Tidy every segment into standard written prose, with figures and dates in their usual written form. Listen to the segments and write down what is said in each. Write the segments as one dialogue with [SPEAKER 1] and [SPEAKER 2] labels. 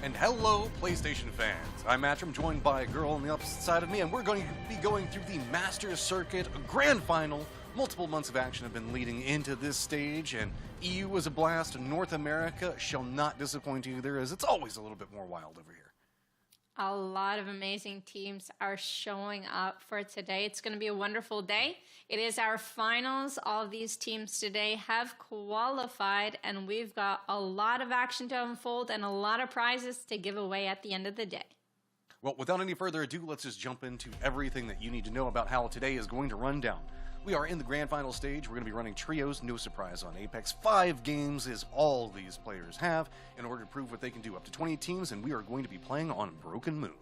[SPEAKER 1] And hello, PlayStation fans. I'm Matcham, joined by a girl on the opposite side of me, and we're going to be going through the Masters Circuit Grand Final. Multiple months of action have been leading into this stage, and EU was a blast. North America shall not disappoint either, as it's always a little bit more wild over here.
[SPEAKER 2] A lot of amazing teams are showing up for today. It's going to be a wonderful day. It is our finals. All of these teams today have qualified, and we've got a lot of action to unfold and a lot of prizes to give away at the end of the day.
[SPEAKER 1] Well, without any further ado, let's just jump into everything that you need to know about how today is going to run down. We are in the grand final stage. We're going to be running trios, no surprise on Apex. 5 games is all these players have in order to prove what they can do. Up to 20 teams, and we are going to be playing on Broken Moon.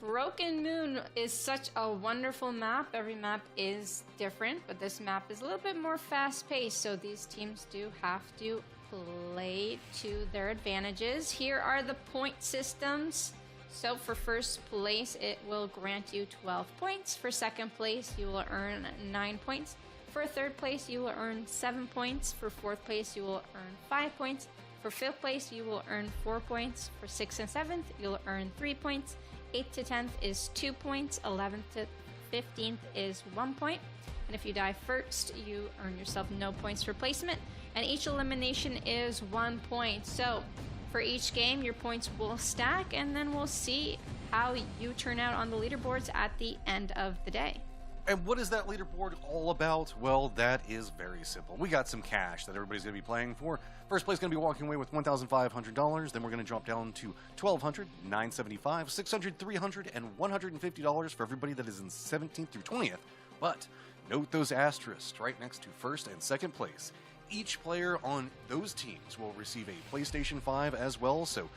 [SPEAKER 2] Broken Moon is such a wonderful map. Every map is different, but this map is a little bit more fast-paced, so these teams do have to play to their advantages. Here are the point systems. So for first place, it will grant you 12 points. For second place, you will earn 9 points. For third place, you will earn 7 points. For fourth place, you will earn 5 points. For fifth place, you will earn 4 points. For sixth and seventh, you'll earn 3 points. 8th to 10th is 2 points. 11th to 15th is 1 point. And if you die first, you earn yourself no points for placement. And each elimination is 1 point. So for each game, your points will stack, and then we'll see how you turn out on the leaderboards at the end of the day.
[SPEAKER 1] And what is that leaderboard all about? Well, that is very simple. We got some cash that everybody's going to be playing for. First place going to be walking away with $1,500. Then we're going to drop down to $1,200, $975, $600, $300, and $150 for everybody that is in 17th through 20th. But note those asterisks right next to first and second place. Each player on those teams will receive a PlayStation 5 as well, so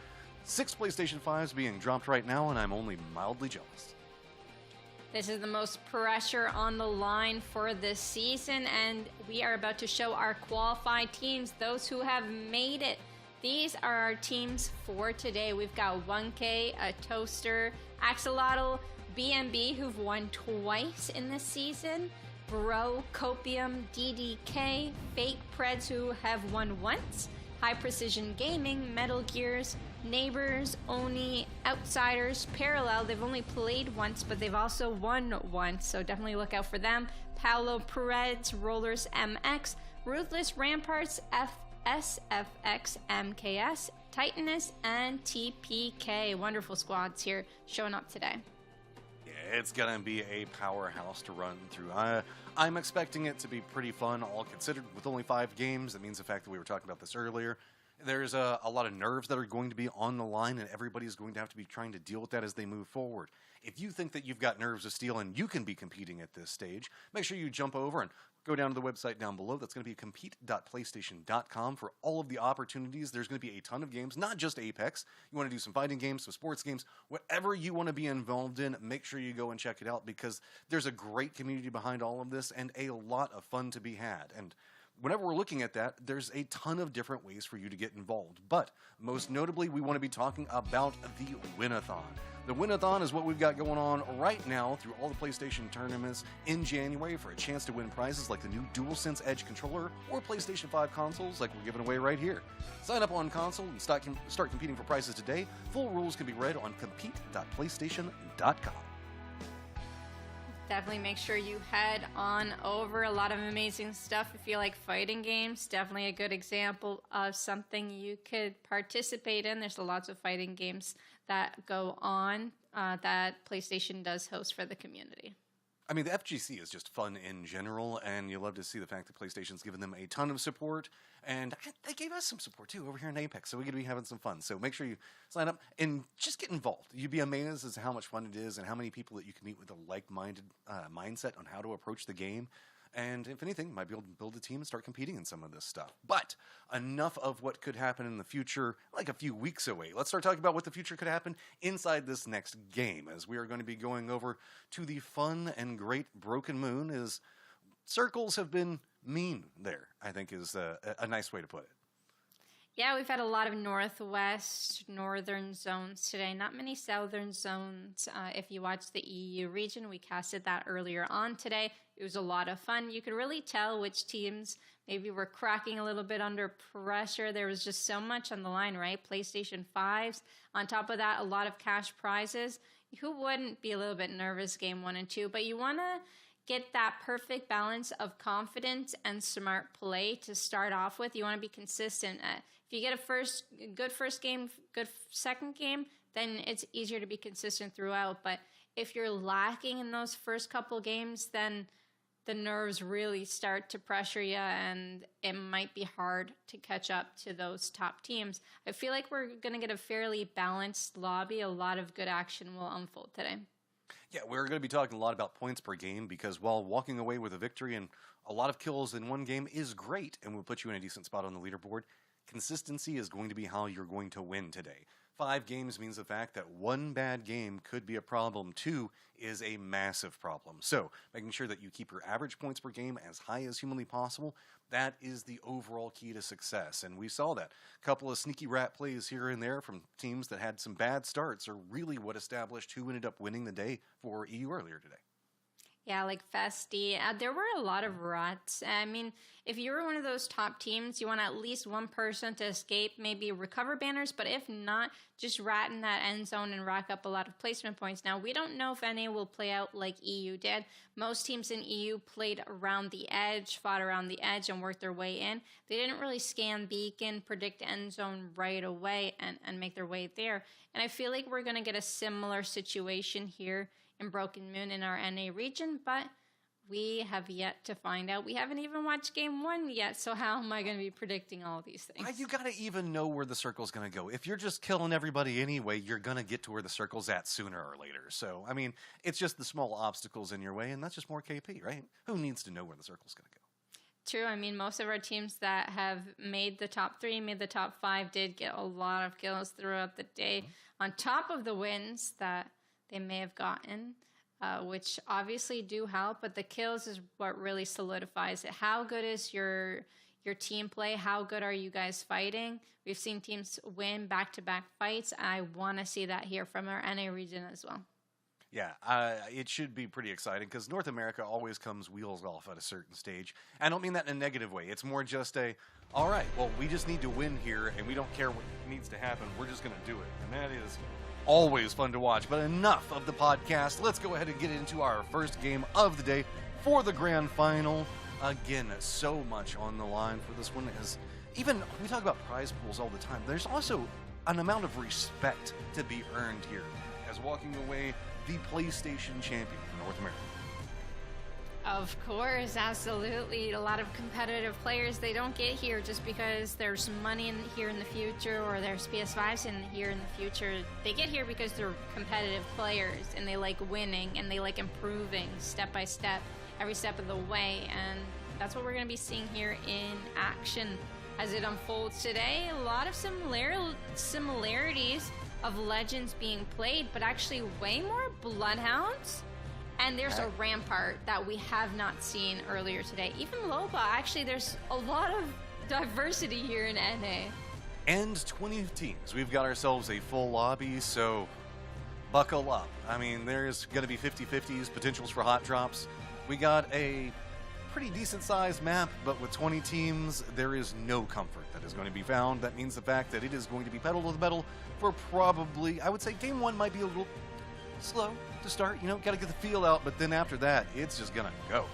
[SPEAKER 1] 6 PlayStation 5s being dropped right now, and I'm only mildly jealous.
[SPEAKER 2] This is the most pressure on the line for this season, and we are about to show our qualified teams, those who have made it. These are our teams for today. We've got 1K, a Toaster, Axolotl, BMB, who've won twice in this season, Bro, Copium, DDK, Fake Preds, who have won once, High Precision Gaming, Metal Gears, Neighbors, Oni, Outsiders, Parallel. They've only played once, but they've also won once, so definitely look out for them. Paolo Preds, Rollers MX, Ruthless Ramparts, SFX, MKS, Titanus, and TPK. Wonderful squads here showing up today.
[SPEAKER 1] It's going to be a powerhouse to run through. I'm expecting it to be pretty fun, all considered. With only 5 games, that means the fact that we were talking about this earlier. There's a lot of nerves that are going to be on the line, and everybody's going to have to be trying to deal with that as they move forward. If you think that you've got nerves of steel and you can be competing at this stage, make sure you jump over and go down to the website down below. That's going to be compete.playstation.com for all of the opportunities. There's going to be a ton of games, not just Apex. You want to do some fighting games, some sports games, whatever you want to be involved in, make sure you go and check it out, because there's a great community behind all of this and a lot of fun to be had. And whenever we're looking at that, there's a ton of different ways for you to get involved. But most notably, we want to be talking about the Win-a-thon. The Win-a-thon is what we've got going on right now through all the PlayStation tournaments in January for a chance to win prizes like the new DualSense Edge controller or PlayStation 5 consoles like we're giving away right here. Sign up on console and start competing for prizes today. Full rules can be read on compete.playstation.com.
[SPEAKER 2] Definitely make sure you head on over. A lot of amazing stuff. If you like fighting games, definitely a good example of something you could participate in. There's lots of fighting games that go on that PlayStation does host for the community.
[SPEAKER 1] I mean, the FGC is just fun in general, and you love to see the fact that PlayStation's given them a ton of support, and they gave us some support too over here in Apex, so we're going to be having some fun. So make sure you sign up and just get involved. You'd be amazed as to how much fun it is and how many people that you can meet with a like-minded mindset on how to approach the game. And if anything, you might be able to build a team and start competing in some of this stuff. But enough of what could happen in the future, like a few weeks away. Let's start talking about what the future could happen inside this next game, as we are going to be going over to the fun and great Broken Moon. As circles have been mean there, I think is a nice way to put it.
[SPEAKER 2] Yeah, we've had a lot of northwest, northern zones today. Not many southern zones. If you watch the EU region, we casted that earlier on today. It was a lot of fun. You could really tell which teams maybe were cracking a little bit under pressure. There was just so much on the line, right? PlayStation 5s. On top of that, a lot of cash prizes. Who wouldn't be a little bit nervous game 1 and 2? But you want to get that perfect balance of confidence and smart play to start off with. You want to be consistent. If you get a good first game, good second game, then it's easier to be consistent throughout. But if you're lacking in those first couple games, then the nerves really start to pressure you, and it might be hard to catch up to those top teams. I feel like we're going to get a fairly balanced lobby. A lot of good action will unfold today.
[SPEAKER 1] Yeah, we're going to be talking a lot about points per game because while walking away with a victory and a lot of kills in one game is great and will put you in a decent spot on the leaderboard, consistency is going to be how you're going to win today. 5 games means the fact that 1 bad game could be a problem. 2 is a massive problem. So making sure that you keep your average points per game as high as humanly possible, that is the overall key to success. And we saw that. A couple of sneaky rat plays here and there from teams that had some bad starts are really what established who ended up winning the day for EU earlier today.
[SPEAKER 2] Yeah, like Festi. There were a lot of ruts. I mean, if you were one of those top teams, you want at least one person to escape, maybe recover banners, but if not, just rat in that end zone and rack up a lot of placement points. Now, we don't know if NA will play out like EU did. Most teams in EU played around the edge, fought around the edge, and worked their way in. They didn't really scan beacon, predict end zone right away, and make their way there. And I feel like we're going to get a similar situation here in Broken Moon in our NA region, but we have yet to find out. We haven't even watched game 1 yet, so how am I going to be predicting all these things?
[SPEAKER 1] You got to even know where the circle's going to go. If you're just killing everybody anyway, you're going to get to where the circle's at sooner or later. So, I mean, it's just the small obstacles in your way, and that's just more KP, right? Who needs to know where the circle's going to go?
[SPEAKER 2] True. I mean, most of our teams that have made the top 3, made the top 5, did get a lot of kills throughout the day, on top of the wins that they may have gotten, which obviously do help, but the kills is what really solidifies it. How good is your team play? How good are you guys fighting? We've seen teams win back-to-back fights. I want to see that here from our NA region as well.
[SPEAKER 1] Yeah, it should be pretty exciting because North America always comes wheels off at a certain stage. I don't mean that in a negative way. It's more just all right, well, we just need to win here, and we don't care what needs to happen. We're just going to do it. And that is always fun to watch. But enough of the podcast. Let's go ahead and get into our first game of the day for the grand final. Again, so much on the line for this one. As even we talk about prize pools all the time, there's also an amount of respect to be earned here as walking away the PlayStation champion for North America.
[SPEAKER 2] Of course, absolutely. A lot of competitive players, they don't get here just because there's money here in the future or there's PS5s here in the future. They get here because they're competitive players and they like winning and they like improving step by step, every step of the way. And that's what we're going to be seeing here in action as it unfolds today. A lot of similarities of Legends being played, but actually way more Bloodhounds. And there's a Rampart that we have not seen earlier today. Even Loba, actually, there's a lot of diversity here in NA.
[SPEAKER 1] And 20 teams. We've got ourselves a full lobby, so buckle up. I mean, there's going to be 50-50s, potentials for hot drops. We got a pretty decent-sized map, but with 20 teams, there is no comfort that is going to be found. That means the fact that it is going to be pedal to the metal for probably, I would say, game 1 might be a little slow to start, got to get the feel out, but then after that, it's just gonna go.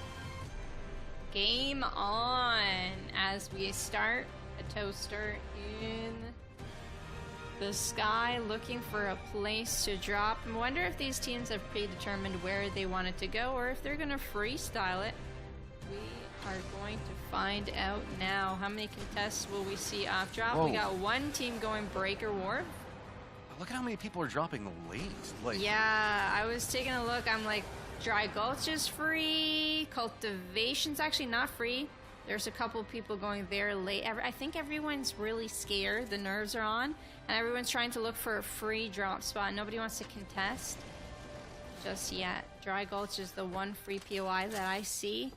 [SPEAKER 2] Game on as we start a toaster in the sky looking for a place to drop. I wonder if these teams have predetermined where they want it to go or if they're gonna freestyle it. We are going to find out now. How many contests will we see off drop?
[SPEAKER 1] Whoa.
[SPEAKER 2] We got one team going Breaker Wharf.
[SPEAKER 1] Look at how many people are dropping late.
[SPEAKER 2] Yeah, I was taking a look. I'm like, Dry Gulch is free. Cultivation's actually not free. There's a couple people going there late. I think everyone's really scared. The nerves are on. And everyone's trying to look for a free drop spot. Nobody wants to contest just yet. Dry Gulch is the one free POI that I see.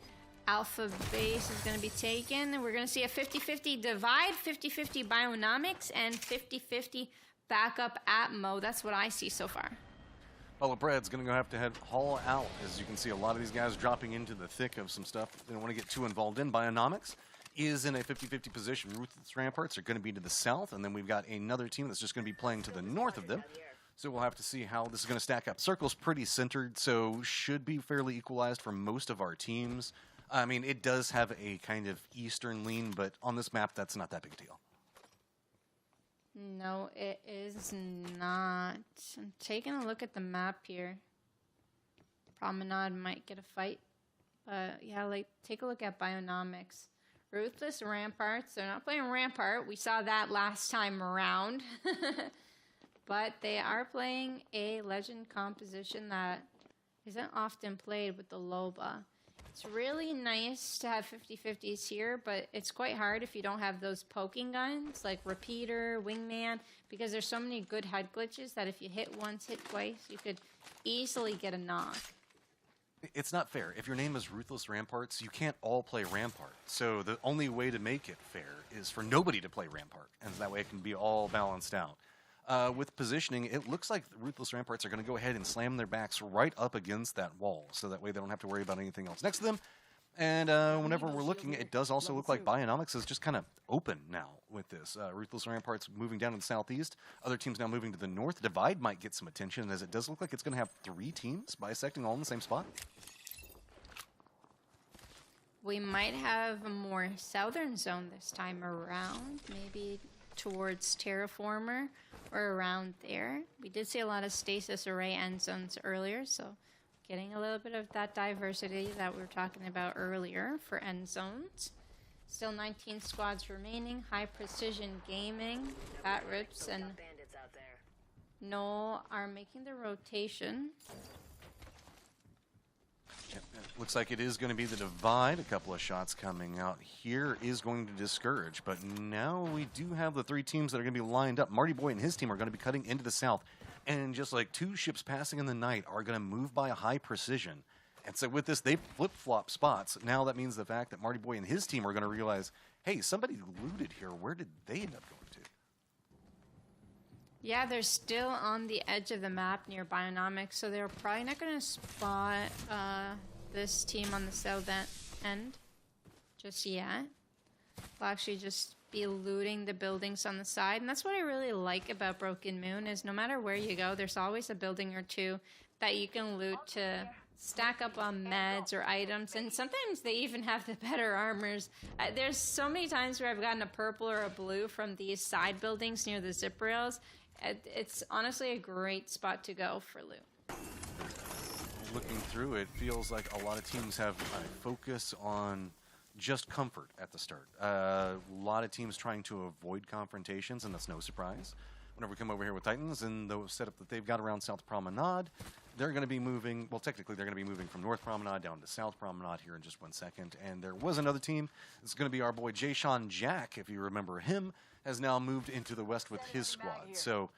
[SPEAKER 2] Alpha Base is going to be taken. We're going to see a 50-50 divide, 50-50 bionomics, and 50-50 backup Atmo. That's what I see so far.
[SPEAKER 1] Well, Brad's going to have to head haul out. As you can see, a lot of these guys dropping into the thick of some stuff they don't want to get too involved in. Bionomics is in a 50-50 position. Ruthless Ramparts are going to be to the south, and then we've got another team that's just going to be playing to the north of them. So we'll have to see how this is going to stack up. Circle's pretty centered, so should be fairly equalized for most of our teams. I mean, it does have a kind of eastern lean, but on this map, that's not that big a deal.
[SPEAKER 2] No, it is not. I'm taking a look at the map here. Promenade might get a fight. But yeah, like, take a look at Bionomics. Ruthless Ramparts. They're not playing Rampart. We saw that last time around. But they are playing a legend composition that isn't often played with the Loba. It's really nice to have 50-50s here, but it's quite hard if you don't have those poking guns like Repeater, Wingman, because there's so many good head glitches that if you hit once, hit twice, you could easily get a knock.
[SPEAKER 1] It's not fair. If your name is Ruthless Ramparts, you can't all play Rampart. So the only way to make it fair is for nobody to play Rampart, and that way it can be all balanced out. With positioning, it looks like the Ruthless Ramparts are going to go ahead and slam their backs right up against that wall, so that way they don't have to worry about anything else next to them. And whenever we're looking, it does also look like Bionomics is just kind of open now with this. Ruthless Ramparts moving down to the southeast. Other teams now moving to the north. Divide might get some attention, as it does look like it's going to have 3 teams bisecting all in the same spot.
[SPEAKER 2] We might have a more southern zone this time around, maybe towards Terraformer or around there. We did see a lot of stasis array end zones earlier, so getting a little bit of that diversity that we were talking about earlier for end zones. Still 19 squads remaining. High Precision Gaming, Fat Rips, and Noel are making the rotation.
[SPEAKER 1] Looks like it is going to be the Divide. A couple of shots coming out here is going to discourage. But now we do have the 3 teams that are going to be lined up. Marty Boy and his team are going to be cutting into the south. And just like 2 ships passing in the night are going to move by a High Precision. And so with this, they flip-flop spots. Now that means the fact that Marty Boy and his team are going to realize, hey, somebody looted here. Where did they end up going to?
[SPEAKER 2] Yeah, they're still on the edge of the map near Bionomics, so they're probably not going to spot this team on the south end just yet. They'll actually just be looting the buildings on the side, and that's what I really like about Broken Moon is no matter where you go, there's always a building or two that you can loot to stack up on meds or items, and sometimes they even have the better armors. There's so many times where I've gotten a purple or a blue from these side buildings near the zip rails. It's honestly a great spot to go for loot.
[SPEAKER 1] Looking through it, feels like a lot of teams have a focus on just comfort at the start. A lot of teams trying to avoid confrontations, and that's no surprise. Whenever we come over here with Titans and the setup that they've got around South Promenade, they're going to be moving, well, technically they're going to be moving from North Promenade down to South Promenade here in just 1 second. And there was another team. It's going to be our boy Jay Sean Jack, if you remember him, has now moved into the west with his squad. So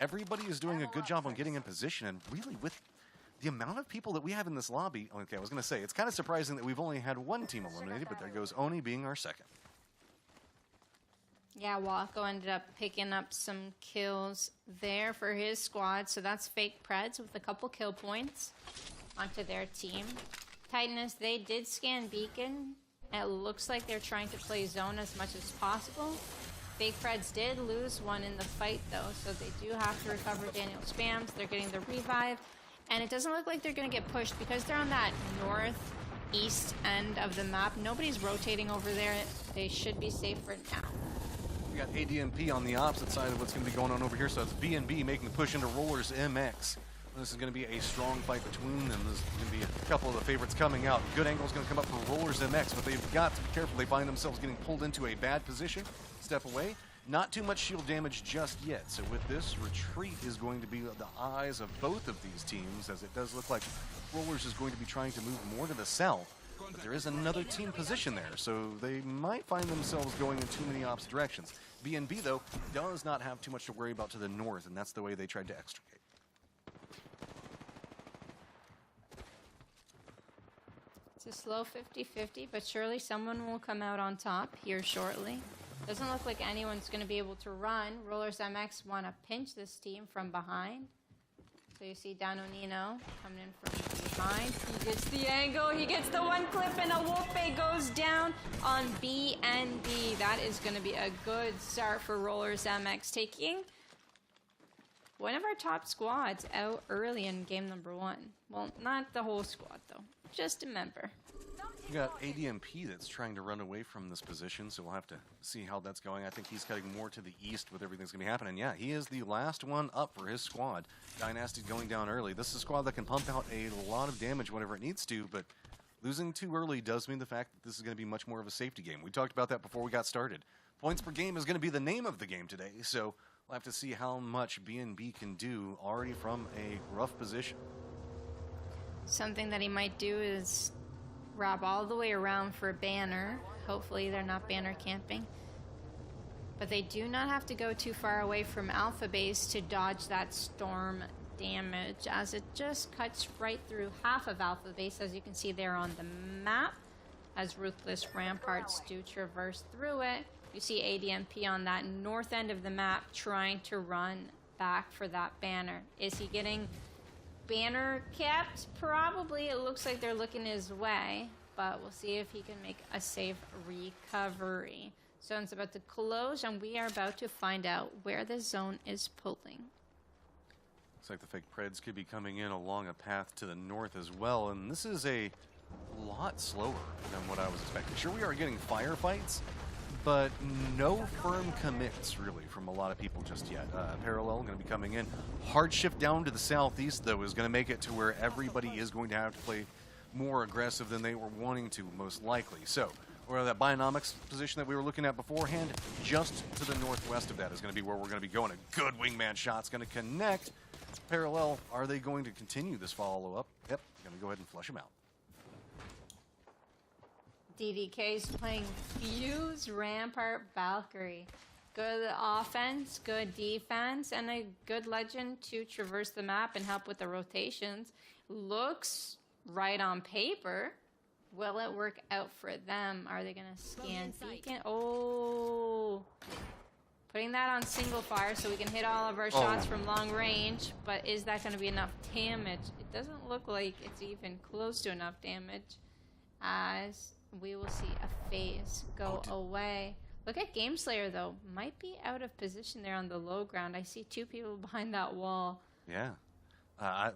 [SPEAKER 1] everybody is doing a good job on getting in position, and really with the amount of people that we have in this lobby, okay, I was going to say, it's kind of surprising that we've only had 1 team eliminated, but there goes Oni being our second.
[SPEAKER 2] Yeah, Waco ended up picking up some kills there for his squad, so that's Fake Preds with a couple kill points onto their team. Titanus, they did scan Beacon. It looks like they're trying to play zone as much as possible. Fake Preds did lose 1 in the fight, though, so they do have to recover Daniel Spams. They're getting the revive, and it doesn't look like they're going to get pushed because they're on that northeast end of the map. Nobody's rotating over there. They should be safe for now.
[SPEAKER 1] We got ADMP on the opposite side of what's going to be going on over here, so it's B&B making the push into Rollers MX. This is going to be a strong fight between them. There's going to be a couple of the favorites coming out. Good angle is going to come up for Rollers MX, but they've got to be careful. They find themselves getting pulled into a bad position. Step away. Not too much shield damage just yet. So with this, retreat is going to be the eyes of both of these teams, as it does look like Rollers is going to be trying to move more to the south. But there is another team position there, so they might find themselves going in too many opposite directions. B&B, though, does not have too much to worry about to the north, and that's the way they tried to extricate.
[SPEAKER 2] It's a slow 50-50, but surely someone will come out on top here shortly. Doesn't look like anyone's going to be able to run. Rollers MX want to pinch this team from behind. So you see Danonino coming in from behind. He gets the angle, he gets the one clip, and Awope goes down on BNB. That is going to be a good start for Rollers MX, taking one of our top squads out early in game number 1. Well, not the whole squad, though. Just a member.
[SPEAKER 1] We got ADMP that's trying to run away from this position, so we'll have to see how that's going. I think he's cutting more to the east with everything that's going to be happening. Yeah, he is the last one up for his squad. Dynasty going down early. This is a squad that can pump out a lot of damage whenever it needs to, but losing too early does mean the fact that this is going to be much more of a safety game. We talked about that before we got started. Points per game is going to be the name of the game today, so we'll have to see how much BNB can do already from a rough position.
[SPEAKER 2] Something that he might do is wrap all the way around for a banner. Hopefully they're not banner camping. But they do not have to go too far away from Alpha Base to dodge that storm damage, as it just cuts right through half of Alpha Base, as you can see there on the map, as Ruthless Ramparts do traverse through it. You see ADMP on that north end of the map trying to run back for that banner. Is he getting banner kept? Probably. It looks like they're looking his way, but we'll see if he can make a safe recovery. Zone's about to close, and we are about to find out where the zone is pulling.
[SPEAKER 1] Looks like the fake Preds could be coming in along a path to the north as well, and this is a lot slower than what I was expecting. Sure, we are getting firefights, but no firm commits, really, from a lot of people just yet. Parallel going to be coming in. Hard shift down to the southeast, though, is going to make it to where everybody is going to have to play more aggressive than they were wanting to, most likely. So, where that Bionomics position that we were looking at beforehand, just to the northwest of that is going to be where we're going to be going. A good wingman shot's going to connect. Parallel, are they going to continue this follow-up? Yep, going to go ahead and flush him out.
[SPEAKER 2] DDK's playing Fuse Rampart Valkyrie. Good offense, good defense, and a good legend to traverse the map and help with the rotations. Looks right on paper. Will it work out for them? Are they going to scan Beacon? Oh. Putting that on single fire so we can hit all of our shots from long range. But is that going to be enough damage? It doesn't look like it's even close to enough damage, as we will see a phase go away. Look at Gameslayer, though. Might be out of position there on the low ground. I see 2 people behind that wall.
[SPEAKER 1] Yeah.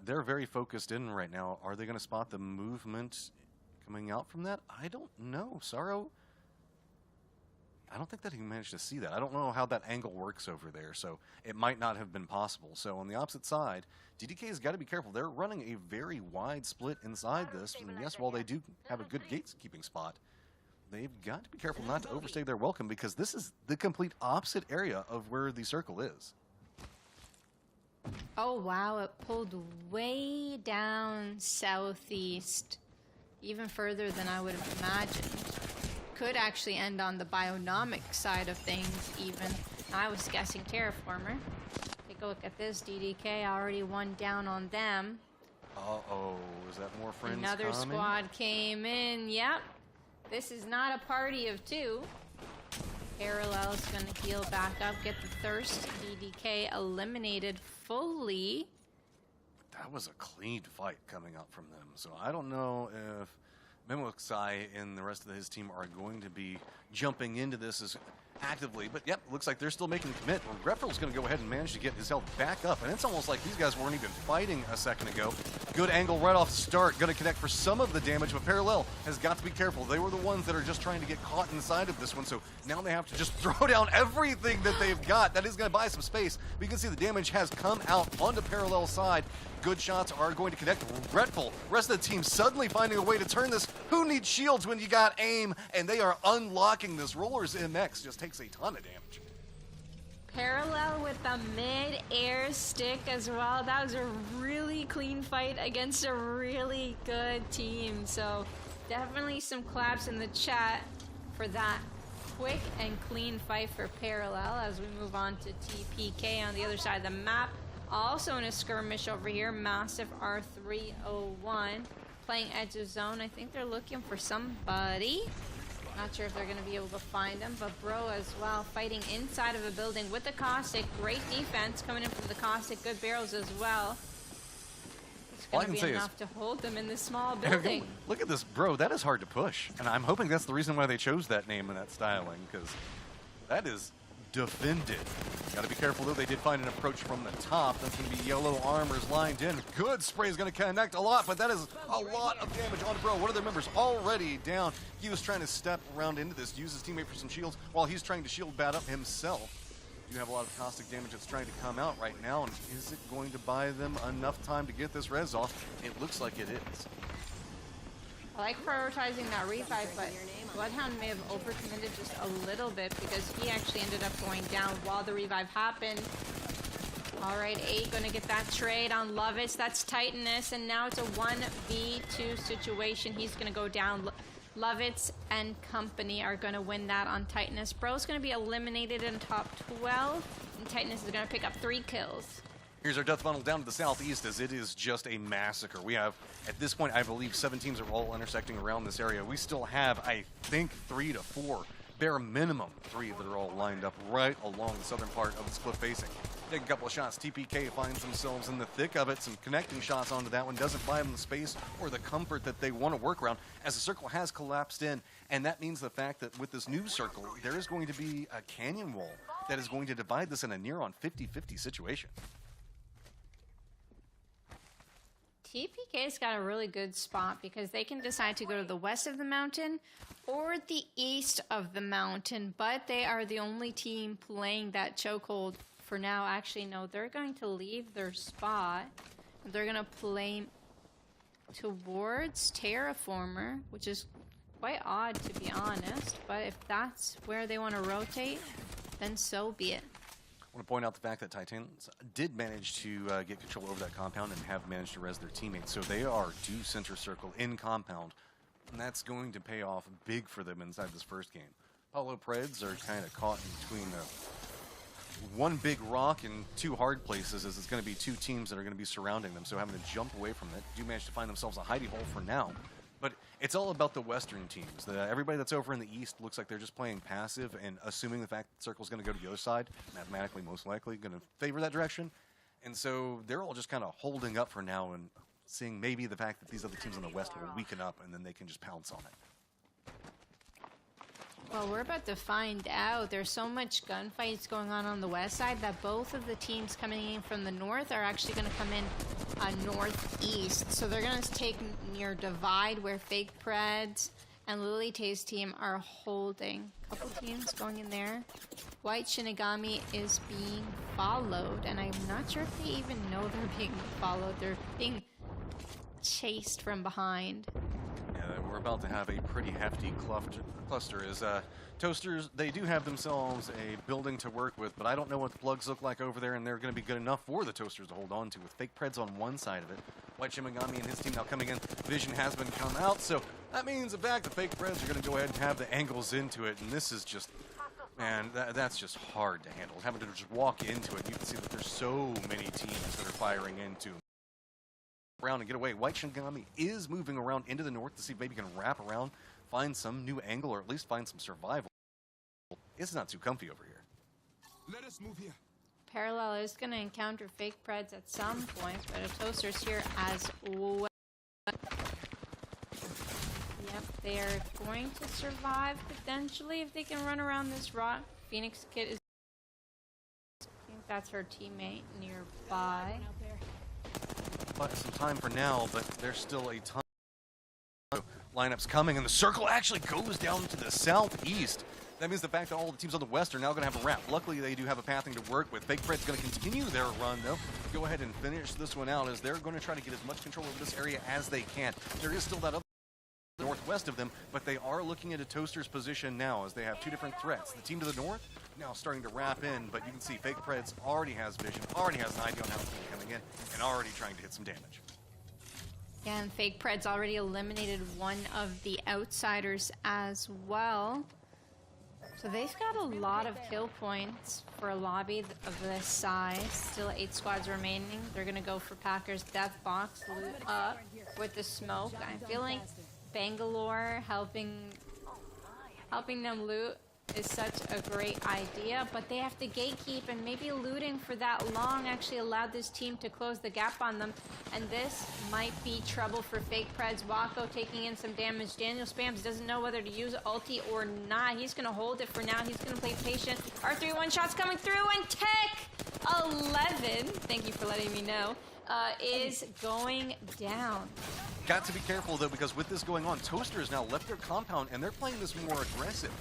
[SPEAKER 1] They're very focused in right now. Are they going to spot the movement coming out from that? I don't know. Sorrow, I don't think that he managed to see that. I don't know how that angle works over there, so it might not have been possible. So on the opposite side, DDK's got to be careful. They're running a very wide split inside this, and yes, while they do have a good gatekeeping spot, they've got to be careful not to overstay their welcome, because this is the complete opposite area of where the circle is.
[SPEAKER 2] Oh, wow. It pulled way down southeast, even further than I would have imagined. Could actually end on the bionomic side of things, even. I was guessing Terraformer. Take a look at this. DDK already one down on them.
[SPEAKER 1] Uh-oh. Is that more friends
[SPEAKER 2] Another
[SPEAKER 1] coming?
[SPEAKER 2] squad came in. Yep. This is not a party of 2. Parallel's going to heal back up, get the thirst. DDK eliminated fully.
[SPEAKER 1] That was a clean fight coming up from them. So I don't know if Memoxai and the rest of his team are going to be jumping into this as actively. But yep, looks like they're still making the commit. Greffel's going to go ahead and manage to get his health back up. And it's almost like these guys weren't even fighting a second ago. Good angle right off the start. Going to connect for some of the damage, but Parallel has got to be careful. They were the ones that are just trying to get caught inside of this one. So now they have to just throw down everything that they've got. That is going to buy some space. But you can see the damage has come out onto Parallel's side. Good shots are going to connect. Regretful. Rest of the team suddenly finding a way to turn this. Who needs shields when you got aim? And they are unlocking this. Rollers MX just takes a ton of damage.
[SPEAKER 2] Parallel with the mid-air stick as well. That was a really clean fight against a really good team. So definitely some claps in the chat for that quick and clean fight for Parallel, as we move on to TPK on the other side of the map. Also in a skirmish over here, massive R301 playing edge of zone. I think they're looking for somebody. Not sure if they're going to be able to find him, but Bro as well, fighting inside of a building with the Caustic. Great defense coming in from the Caustic. Good barrels as well.
[SPEAKER 1] All I
[SPEAKER 2] going
[SPEAKER 1] can
[SPEAKER 2] to be
[SPEAKER 1] say
[SPEAKER 2] enough to hold them in this small building.
[SPEAKER 1] Look at this, bro. That is hard to push. And I'm hoping that's the reason why they chose that name and that styling, because that is defended. Got to be careful, though. They did find an approach from the top. That's going to be yellow armors lined in. Good spray is going to connect a lot, but that is a lot of damage on bro. One of their members already down. He was trying to step around into this, use his teammate for some shields, while he's trying to shield bat up himself. You have a lot of caustic damage that's trying to come out right now, and is it going to buy them enough time to get this res off? It looks like it is.
[SPEAKER 2] I like prioritizing that revive, but Bloodhound may have overcommitted just a little bit because he actually ended up going down while the revive happened. All right, 8 going to get that trade on Lovitz. That's Titanus, and now it's a 1v2 situation. He's going to go down. Lovitz and company are going to win that on Titanus. Bro's going to be eliminated in top 12, and Titanus is going to pick up 3 kills.
[SPEAKER 1] Here's our death funnel down to the southeast, as it is just a massacre. We have, at this point, I believe 7 teams are all intersecting around this area. We still have, I think, 3 to 4, bare minimum 3 that are all lined up right along the southern part of this cliff facing. Take a couple of shots. TPK finds themselves in the thick of it. Some connecting shots onto that one doesn't buy them the space or the comfort that they want to work around, as the circle has collapsed in. And that means the fact that with this new circle, there is going to be a canyon wall that is going to divide this in a near-on 50-50 situation.
[SPEAKER 2] TPK's got a really good spot because they can decide to go to the west of the mountain or the east of the mountain, but they are the only team playing that chokehold for now. Actually, no, they're going to leave their spot. They're going to play towards Terraformer, which is quite odd to be honest, but if that's where they want to rotate, then so be it.
[SPEAKER 1] I want to point out the fact that Titans did manage to get control over that compound and have managed to res their teammates. So they are due center circle in compound, and that's going to pay off big for them inside this first game. Paulo Preds are kind of caught in between one big rock and 2 hard places, as it's going to be 2 teams that are going to be surrounding them. So having to jump away from it, do manage to find themselves a hidey hole for now. But it's all about the Western teams. Everybody that's over in the East looks like they're just playing passive and assuming the fact that Circle's going to go to the other side, mathematically most likely going to favor that direction. And so they're all just kind of holding up for now and seeing maybe the fact that these other teams in the West will weaken up and then they can just pounce on it.
[SPEAKER 2] Well, we're about to find out. There's so much gunfights going on the west side that both of the teams coming in from the north are actually going to come in northeast. So they're going to take near Divide, where Fake Preds and Lily Tay's team are holding. A couple teams going in there. White Shinigami is being followed, and I'm not sure if they even know they're being followed. They're being chased from behind.
[SPEAKER 1] We're about to have a pretty hefty cluster as Toasters, they do have themselves a building to work with, but I don't know what the plugs look like over there, and they're going to be good enough for the Toasters to hold on to, with Fake Preds on one side of it. White Shimigami and his team now coming in. Vision has been come out, so that means the fact that Fake Preds are going to go ahead and have the angles into it, and this is just, man, that's just hard to handle. Having to just walk into it, you can see that there's so many teams that are firing into around and get away. White Shinigami is moving around into the north to see if maybe he can wrap around, find some new angle, or at least find some survival. It's not too comfy over here.
[SPEAKER 3] Let us move here.
[SPEAKER 2] Parallel is going to encounter Fake Preds at some point, but a Toaster's here as well. Yep, they are going to survive potentially if they can run around this rock. Phoenix Kid is, I think that's her teammate nearby.
[SPEAKER 1] But some time for now, but there's still a ton of lineups coming, and the circle actually goes down to the southeast. That means the fact that all the teams on the west are now going to have a wrap. Luckily, they do have a pathing to work with. Fake Fred's going to continue their run, though. Go ahead and finish this one out, as they're going to try to get as much control of this area as they can. There is still that other northwest of them, but they are looking at a Toaster's position now, as they have 2 different threats. The team to the north now starting to wrap in, but you can see Fake Preds already has vision, already has an idea on how it's coming in, and already trying to hit some damage.
[SPEAKER 2] Yeah, and Fake Preds already eliminated one of the outsiders as well. So they've got a lot of kill points for a lobby of this size. Still 8 squads remaining. They're going to go for Packers Death Box, loot up with the smoke. I feel like Bangalore helping them loot is such a great idea, but they have to gatekeep, and maybe looting for that long actually allowed this team to close the gap on them, and this might be trouble for Fake Preds. Wako taking in some damage. Daniel Spams doesn't know whether to use ulti or not. He's going to hold it for now. He's going to play patient. R3 one-shots coming through, and Tech 11, thank you for letting me know, is going down.
[SPEAKER 1] Got to be careful, though, because with this going on, Toaster has now left their compound, and they're playing this more aggressive.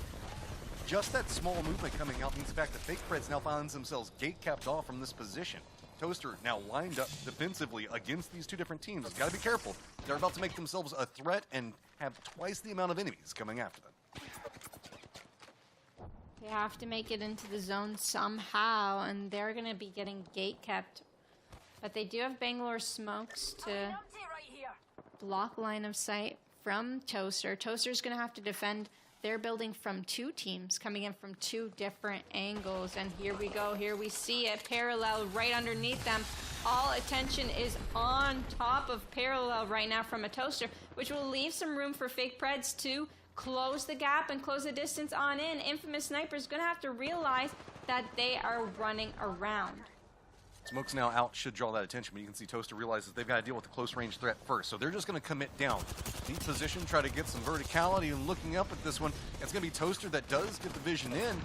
[SPEAKER 1] Just that small movement coming out means the fact that Fake Preds now finds themselves gate-capped off from this position. Toaster now lined up defensively against these two different teams. Got to be careful. They're about to make themselves a threat and have twice the amount of enemies coming after them.
[SPEAKER 2] They have to make it into the zone somehow, and they're going to be getting gate-kept. But they do have Bangalore smokes to block line of sight from Toaster. Toaster's going to have to defend their building from two teams coming in from two different angles. And here we go. Here we see it. Parallel right underneath them. All attention is on top of Parallel right now from a Toaster, which will leave some room for Fake Preds to close the gap and close the distance on in. Infamous Sniper's going to have to realize that they are running around.
[SPEAKER 1] Smoke's now out, should draw that attention, but you can see Toaster realizes they've got to deal with the close range threat first. So they're just going to commit down. Deep position, try to get some verticality, and looking up at this one, it's going to be Toaster that does get the vision in,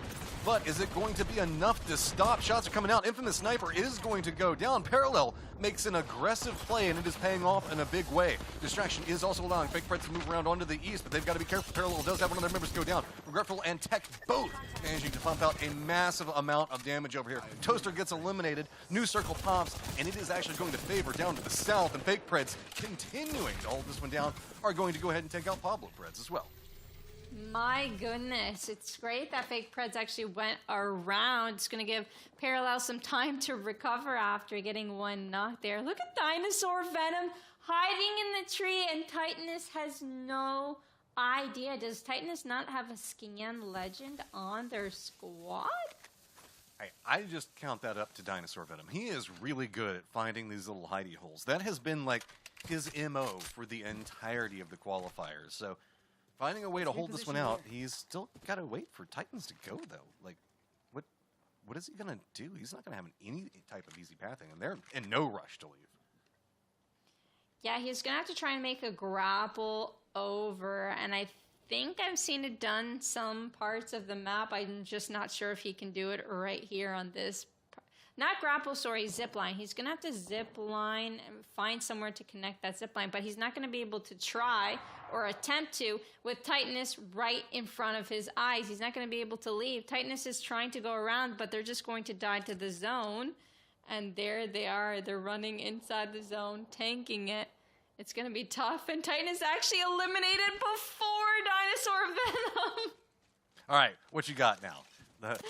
[SPEAKER 1] but is it going to be enough to stop? Shots are coming out. Infamous Sniper is going to go down. Parallel makes an aggressive play, and it is paying off in a big way. Distraction is also allowing Fake Preds to move around onto the east, but they've got to be careful. Parallel does have one of their members go down. Regretful and Tech both managing to pump out a massive amount of damage over here. Toaster gets eliminated. New circle pops, and it is actually going to favor down to the south, and Fake Preds, continuing to hold this one down, are going to go ahead and take out Pablo Preds as well.
[SPEAKER 2] My goodness, it's great that Fake Preds actually went around. It's going to give Parallel some time to recover after getting one knock there. Look at Dinosaur Venom hiding in the tree, and Titanus has no idea. Does Titanus not have a scan legend on their squad?
[SPEAKER 1] I just count that up to Dinosaur Venom. He is really good at finding these little hidey holes. That has been like his MO for the entirety of the qualifiers. So finding a way to hold this one out, he's still got to wait for Titans to go, though. Like, what is he going to do? He's not going to have any type of easy pathing, and they're in no rush to leave.
[SPEAKER 2] Yeah, he's going to have to try and make a grapple over, and I think I've seen it done some parts of the map. I'm just not sure if he can do it right here on this. Not grapple, sorry, zip line. He's going to have to zip line and find somewhere to connect that zip line, but he's not going to be able to try or attempt to with Titanus right in front of his eyes. He's not going to be able to leave. Titanus is trying to go around, but they're just going to die to the zone. And there they are. They're running inside the zone, tanking it. It's going to be tough, and Titanus actually eliminated before Dinosaur Venom.
[SPEAKER 1] All right, what you got now?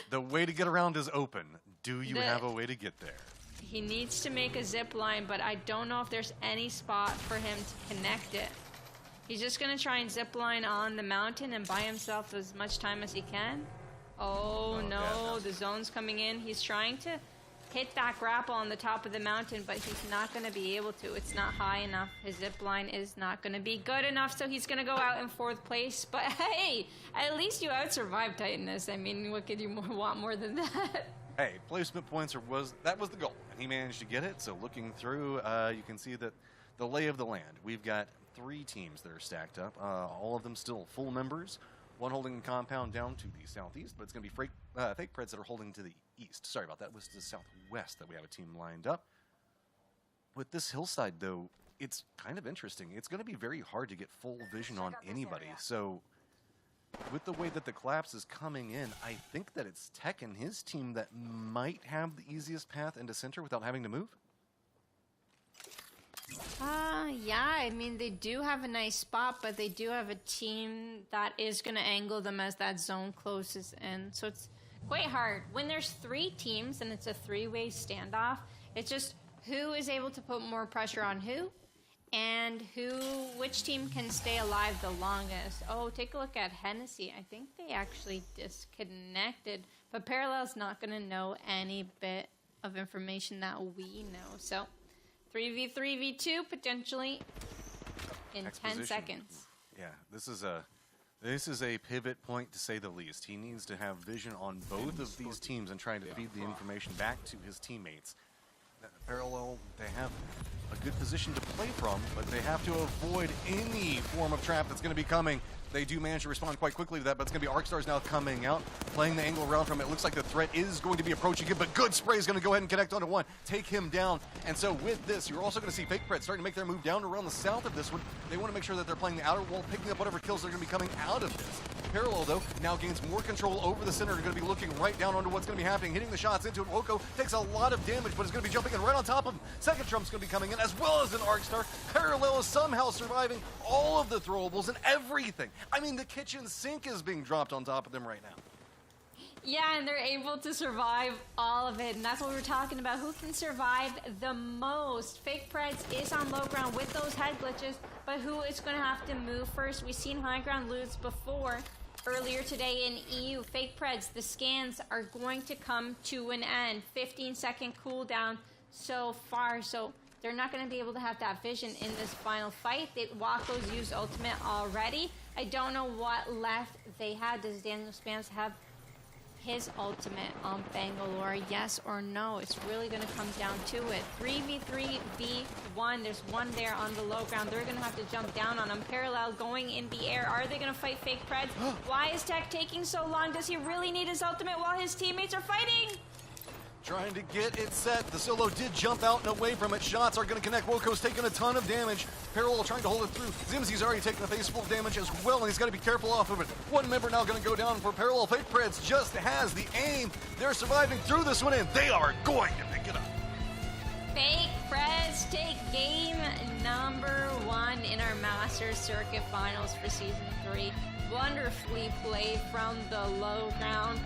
[SPEAKER 1] The way to get around is open. Do you have a way to get there?
[SPEAKER 2] He needs to make a zip line, but I don't know if there's any spot for him to connect it. He's just going to try and zip line on the mountain and buy himself as much time as he can. Oh no, the zone's coming in. He's trying to hit that grapple on the top of the mountain, but he's not going to be able to. It's not high enough. His zip line is not going to be good enough, so he's going to go out in 4th place. But hey, at least you out-survived Titanus. I mean, what could you want more than that?
[SPEAKER 1] Hey, placement points that was the goal, and he managed to get it. So looking through, you can see that the lay of the land. We've got 3 teams that are stacked up, all of them still full members. One holding compound down to the southeast, but it's going to be Fake Preds that are holding to the east. Sorry about that. It was the southwest that we have a team lined up. With this hillside, though, it's kind of interesting. It's going to be very hard to get full vision on anybody. So with the way that the collapse is coming in, I think that it's Tech and his team that might have the easiest path into center without having to move.
[SPEAKER 2] Yeah, I mean, they do have a nice spot, but they do have a team that is going to angle them as that zone closes in. So it's quite hard. When there's 3 teams and it's a 3-way standoff, it's just who is able to put more pressure on who, and which team can stay alive the longest. Oh, take a look at Hennessy. I think they actually disconnected, but Parallel's not going to know any bit of information that we know. So 3v3v2 potentially in 10 seconds.
[SPEAKER 1] Yeah, this is a This is a pivot point, to say the least. He needs to have vision on both of these teams and trying to feed the information back to his teammates. Parallel, they have a good position to play from, but they have to avoid any form of trap that's going to be coming. They do manage to respond quite quickly to that, but it's going to be Arcstars now coming out, playing the angle around from it. It looks like the threat is going to be approaching him, but Good Spray is going to go ahead and connect onto one, take him down. And so with this, you're also going to see Fake Pred starting to make their move down around the south of this one. They want to make sure that they're playing the outer wall, picking up whatever kills are going to be coming out of this. Parallel, though, now gains more control over the center. They're going to be looking right down onto what's going to be happening, hitting the shots into it. Woko takes a lot of damage, but is going to be jumping in right on top of him. Second Trump's going to be coming in, as well as an Arcstar. Parallel is somehow surviving all of the throwables and everything. I mean, the kitchen sink is being dropped on top of them right now.
[SPEAKER 2] Yeah, and they're able to survive all of it, and that's what we were talking about. Who can survive the most? Fake Preds is on low ground with those head glitches, but who is going to have to move first? We've seen high ground lose before. Earlier today in EU, Fake Preds, the scans are going to come to an end. 15-second cooldown so far, so they're not going to be able to have that vision in this final fight. Waco's used ultimate already. I don't know what left they had. Does Daniel Spams have his ultimate on Bangalore? Yes or no? It's really going to come down to it. 3v3v1. There's one there on the low ground. They're going to have to jump down on him. Parallel going in the air. Are they going to fight Fake Preds? Why is Tech taking so long? Does he really need his ultimate while his teammates are fighting?
[SPEAKER 1] Trying to get it set. The solo did jump out and away from it. Shots are going to connect. Woko's taking a ton of damage. Parallel trying to hold it through. Zimzy's already taken a face full of damage as well, and he's got to be careful off of it. One member now going to go down for Parallel. Fake Preds just has the aim. They're surviving through this one, and they are going to pick it up.
[SPEAKER 2] Fake Preds take game number 1 in our Masters Circuit Finals for Season 3. Wonderfully played from the low ground.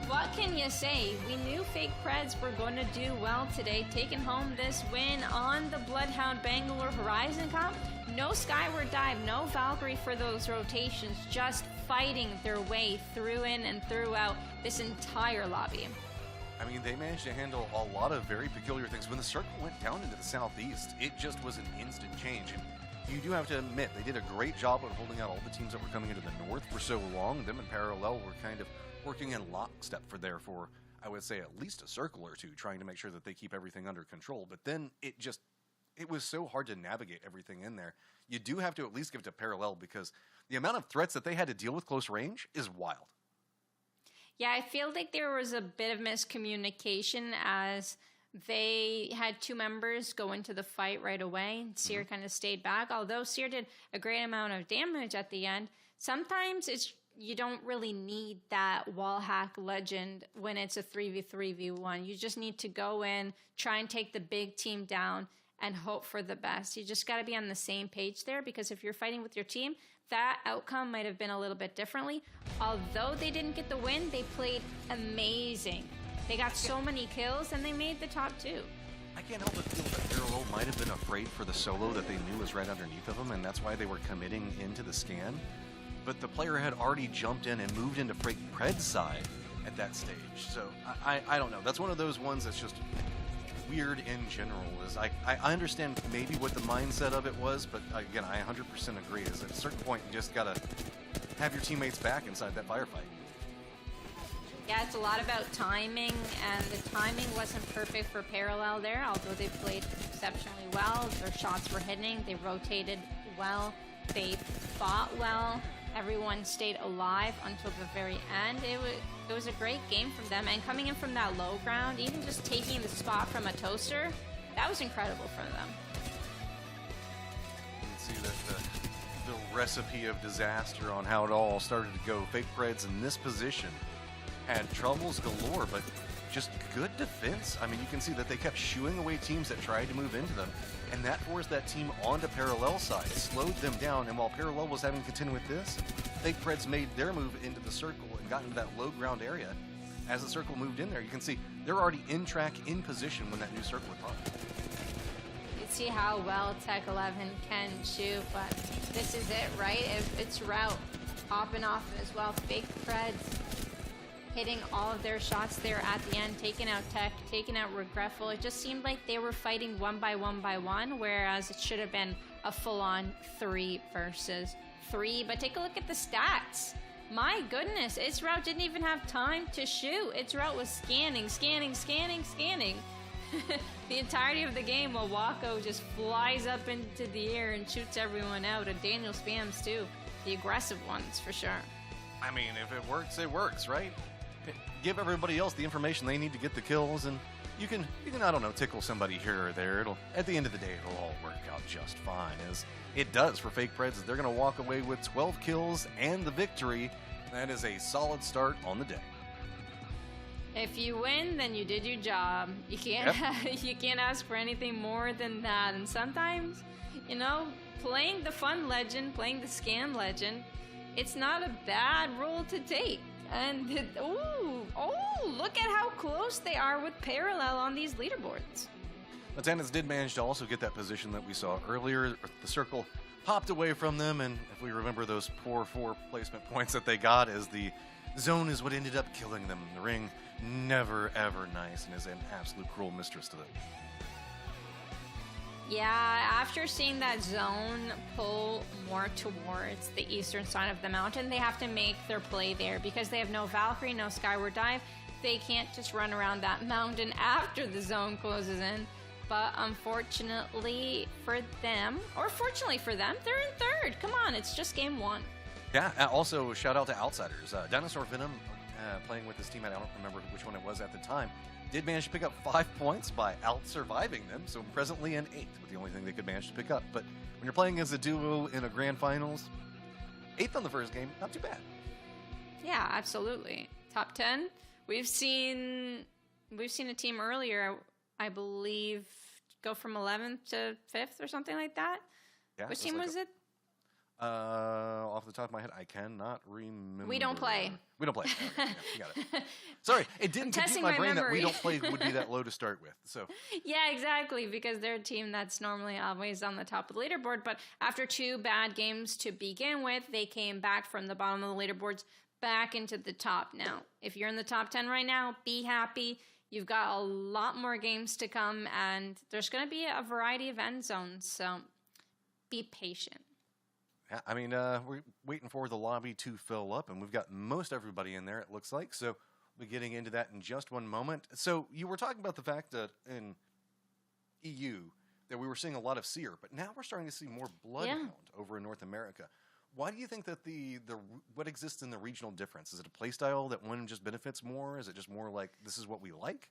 [SPEAKER 2] What can you say? We knew Fake Preds were going to do well today, taking home this win on the Bloodhound Bangalore Horizon Cup. No Skyward Dive, no Valkyrie for those rotations, just fighting their way through in and throughout this entire lobby.
[SPEAKER 1] I mean, they managed to handle a lot of very peculiar things. When the circle went down into the southeast, it just was an instant change. And you do have to admit, they did a great job of holding out all the teams that were coming into the north for so long. Them in Parallel were kind of working in lockstep for I would say, at least a circle or two, trying to make sure that they keep everything under control. But then it was so hard to navigate everything in there. You do have to at least give it to Parallel, because the amount of threats that they had to deal with close range is wild.
[SPEAKER 2] Yeah, I feel like there was a bit of miscommunication as they had 2 members go into the fight right away. Seer kind of stayed back. Although Seer did a great amount of damage at the end, sometimes you don't really need that wall hack legend when it's a 3v3v1. You just need to go in, try and take the big team down, and hope for the best. You just got to be on the same page there, because if you're fighting with your team, that outcome might have been a little bit differently. Although they didn't get the win, they played amazing. They got so many kills, and they made the top 2.
[SPEAKER 1] I can't help but feel that Parallel might have been afraid for the solo that they knew was right underneath of them, and that's why they were committing into the scan. But the player had already jumped in and moved into Fake Pred's side at that stage. So I don't know. That's one of those ones that's just weird in general. Is I understand maybe what the mindset of it was, but again, I 100% agree. Is at a certain point you just gotta have your teammates back inside that firefight.
[SPEAKER 2] Yeah, it's a lot about timing, and the timing wasn't perfect for Parallel there, although they played exceptionally well. Their shots were hitting, they rotated well, they fought well. Everyone stayed alive until the very end. It was a great game from them, and coming in from that low ground, even just taking the spot from a toaster, that was incredible for them.
[SPEAKER 1] You can see that the recipe of disaster on how it all started to go. Fake Preds in this position had troubles galore, but just good defense. I mean, you can see that they kept shooing away teams that tried to move into them, and that forced that team onto Parallel side, slowed them down, and while Parallel was having to contend with this, Fake Preds made their move into the circle and got into that low ground area. As the circle moved in there, you can see they're already in track, in position when that new circle was popped.
[SPEAKER 2] You can see how well Tech 11 can shoot, but this is it, right? It's route popping off as well. Fake Preds hitting all of their shots there at the end, taking out Tech, taking out Regretful. It just seemed like they were fighting one by one, whereas it should have been a full-on 3 versus 3, but take a look at the stats. My goodness, its route didn't even have time to shoot. Its route was scanning. The entirety of the game while Wako just flies up into the air and shoots everyone out, and Daniel spams too. The aggressive ones, for sure.
[SPEAKER 1] I mean, if it works, right? Give everybody else the information they need to get the kills, and you can I don't know, tickle somebody here or there. At the end of the day, it'll all work out just fine, as it does for Fake Preds. They're going to walk away with 12 kills and the victory. That is a solid start on the day.
[SPEAKER 2] If you win, then you did your job. You can't you can't ask for anything more than that. And sometimes, playing the fun legend, playing the scan legend, it's not a bad role to take. And look at how close they are with parallel on these leaderboards.
[SPEAKER 1] Lieutenants did manage to also get that position that we saw earlier. The circle popped away from them, and if we remember those poor 4 placement points that they got, as the zone is what ended up killing them. The ring, never ever nice, and is an absolute cruel mistress to them.
[SPEAKER 2] Yeah, after seeing that zone pull more towards the eastern side of the mountain, they have to make their play there because they have no Valkyrie, no Skyward Dive. They can't just run around that mountain after the zone closes in. But unfortunately for them, or fortunately for them, they're in third. Come on, it's just game 1.
[SPEAKER 1] Yeah, also shout out to Outsiders. Dinosaur Venom, playing with this team, I don't remember which one it was at the time, did manage to pick up 5 points by out-surviving them, so presently in 8th, with the only thing they could manage to pick up. But when you're playing as a duo in a grand finals, 8th on the first game, not too bad.
[SPEAKER 2] Yeah, absolutely. Top 10. We've seen a team earlier, I believe, go from 11th to 5th or something like that.
[SPEAKER 1] Yeah,
[SPEAKER 2] which team was it?
[SPEAKER 1] Off the top of my head, I cannot remember.
[SPEAKER 2] We don't play.
[SPEAKER 1] We don't play. Okay, yeah, you got it. Sorry, it didn't compute my brain that we don't play would be that low to start with. So.
[SPEAKER 2] Yeah, exactly, because they're a team that's normally always on the top of the leaderboard. But after 2 bad games to begin with, they came back from the bottom of the leaderboards back into the top now. If you're in the top 10 right now, be happy. You've got a lot more games to come, and there's going to be a variety of end zones, so be patient.
[SPEAKER 1] Yeah, I mean, we're waiting for the lobby to fill up, and we've got most everybody in there, it looks like. So we'll be getting into that in just one moment. So you were talking about the fact that in EU that we were seeing a lot of Seer, but now we're starting to see more Bloodhound over in North America. Why do you think that what exists in the regional difference? Is it a playstyle that one just benefits more? Is it just more like, this is what we like?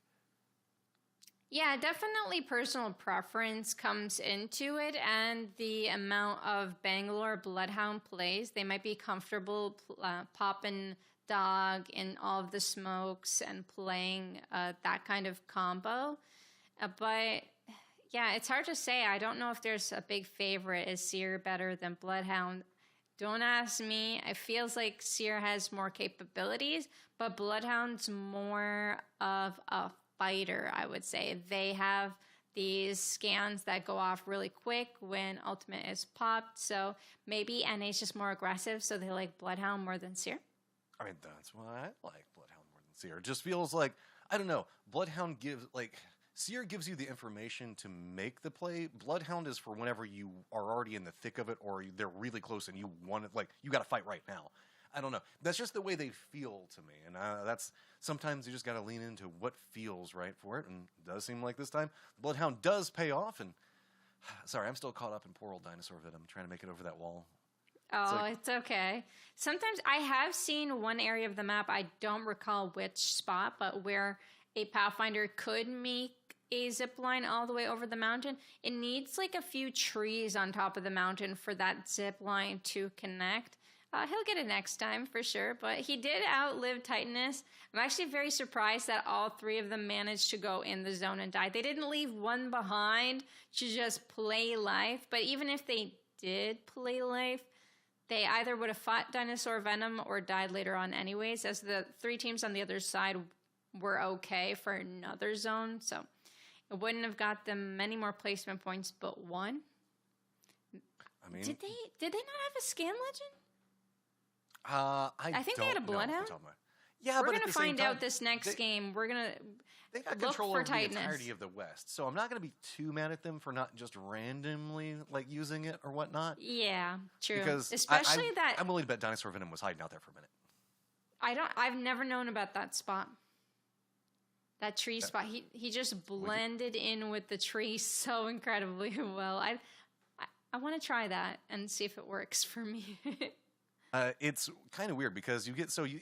[SPEAKER 2] Yeah, definitely personal preference comes into it, and the amount of Bangalore Bloodhound plays. They might be comfortable popping dog in all of the smokes and playing that kind of combo. But yeah, it's hard to say. I don't know if there's a big favorite. Is Seer better than Bloodhound? Don't ask me. It feels like Seer has more capabilities, but Bloodhound's more of a fighter, I would say. They have these scans that go off really quick when ultimate is popped, so maybe NA's just more aggressive, so they like Bloodhound more than Seer.
[SPEAKER 1] I mean, that's why I like Bloodhound more than Seer. It just feels like, I don't know, Bloodhound gives, Seer gives you the information to make the play. Bloodhound is for whenever you are already in the thick of it, or they're really close and you want it, you got to fight right now. I don't know. That's just the way they feel to me. And that's sometimes you just got to lean into what feels right for it. And it does seem like this time Bloodhound does pay off. And sorry, I'm still caught up in poor old Dinosaur Vid. I'm trying to make it over that wall.
[SPEAKER 2] Oh, it's okay. Sometimes I have seen one area of the map, I don't recall which spot, but where a Pathfinder could make a zip line all the way over the mountain. It needs a few trees on top of the mountain for that zip line to connect. He'll get it next time for sure, but he did outlive Titanus. I'm actually very surprised that all 3 of them managed to go in the zone and die. They didn't leave one behind to just play life, but even if they did play life, they either would have fought Dinosaur Venom or died later on anyways, as the 3 teams on the other side were okay for another zone, so it wouldn't have got them many more placement points but 1.
[SPEAKER 1] I mean,
[SPEAKER 2] did they not have a scan legend?
[SPEAKER 1] I
[SPEAKER 2] think they had a Bloodhound.
[SPEAKER 1] Yeah,
[SPEAKER 2] We're
[SPEAKER 1] but at
[SPEAKER 2] gonna
[SPEAKER 1] the same
[SPEAKER 2] find out
[SPEAKER 1] time,
[SPEAKER 2] this next game. We're gonna
[SPEAKER 1] they got
[SPEAKER 2] look
[SPEAKER 1] control
[SPEAKER 2] for
[SPEAKER 1] over the
[SPEAKER 2] tightness.
[SPEAKER 1] entirety of the West, so I'm not going to be too mad at them for not just randomly like using it or whatnot.
[SPEAKER 2] Yeah, true.
[SPEAKER 1] Because
[SPEAKER 2] Especially that
[SPEAKER 1] I'm willing to bet Dinosaur Venom was hiding out there for a minute.
[SPEAKER 2] I've never known about that spot. That tree spot. He just blended in with the tree so incredibly well. I want to try that and see if it works for me.
[SPEAKER 1] It's kind of weird because you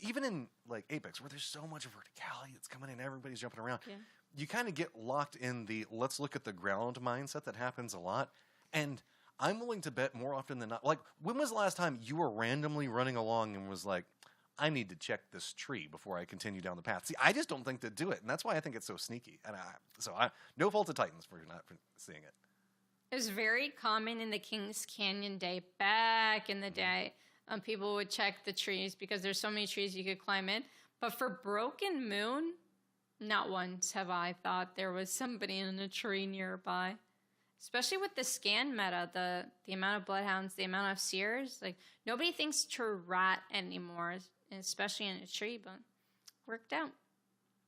[SPEAKER 1] even in like Apex where there's so much verticality that's coming in, everybody's jumping around.
[SPEAKER 2] Yeah.
[SPEAKER 1] You kind of get locked in the let's look at the ground mindset that happens a lot. And I'm willing to bet more often than not. Like, when was the last time you were randomly running along and was like, I need to check this tree before I continue down the path? See, I just don't think they do it, and that's why I think it's so sneaky. And no fault to Titans for not seeing it.
[SPEAKER 2] It was very common in the Kings Canyon day back in the day. People would check the trees because there's so many trees you could climb in. But for Broken Moon, not once have I thought there was somebody in a tree nearby. Especially with the scan meta, the amount of bloodhounds, the amount of seers. Like, nobody thinks to rat anymore, especially in a tree, but worked out.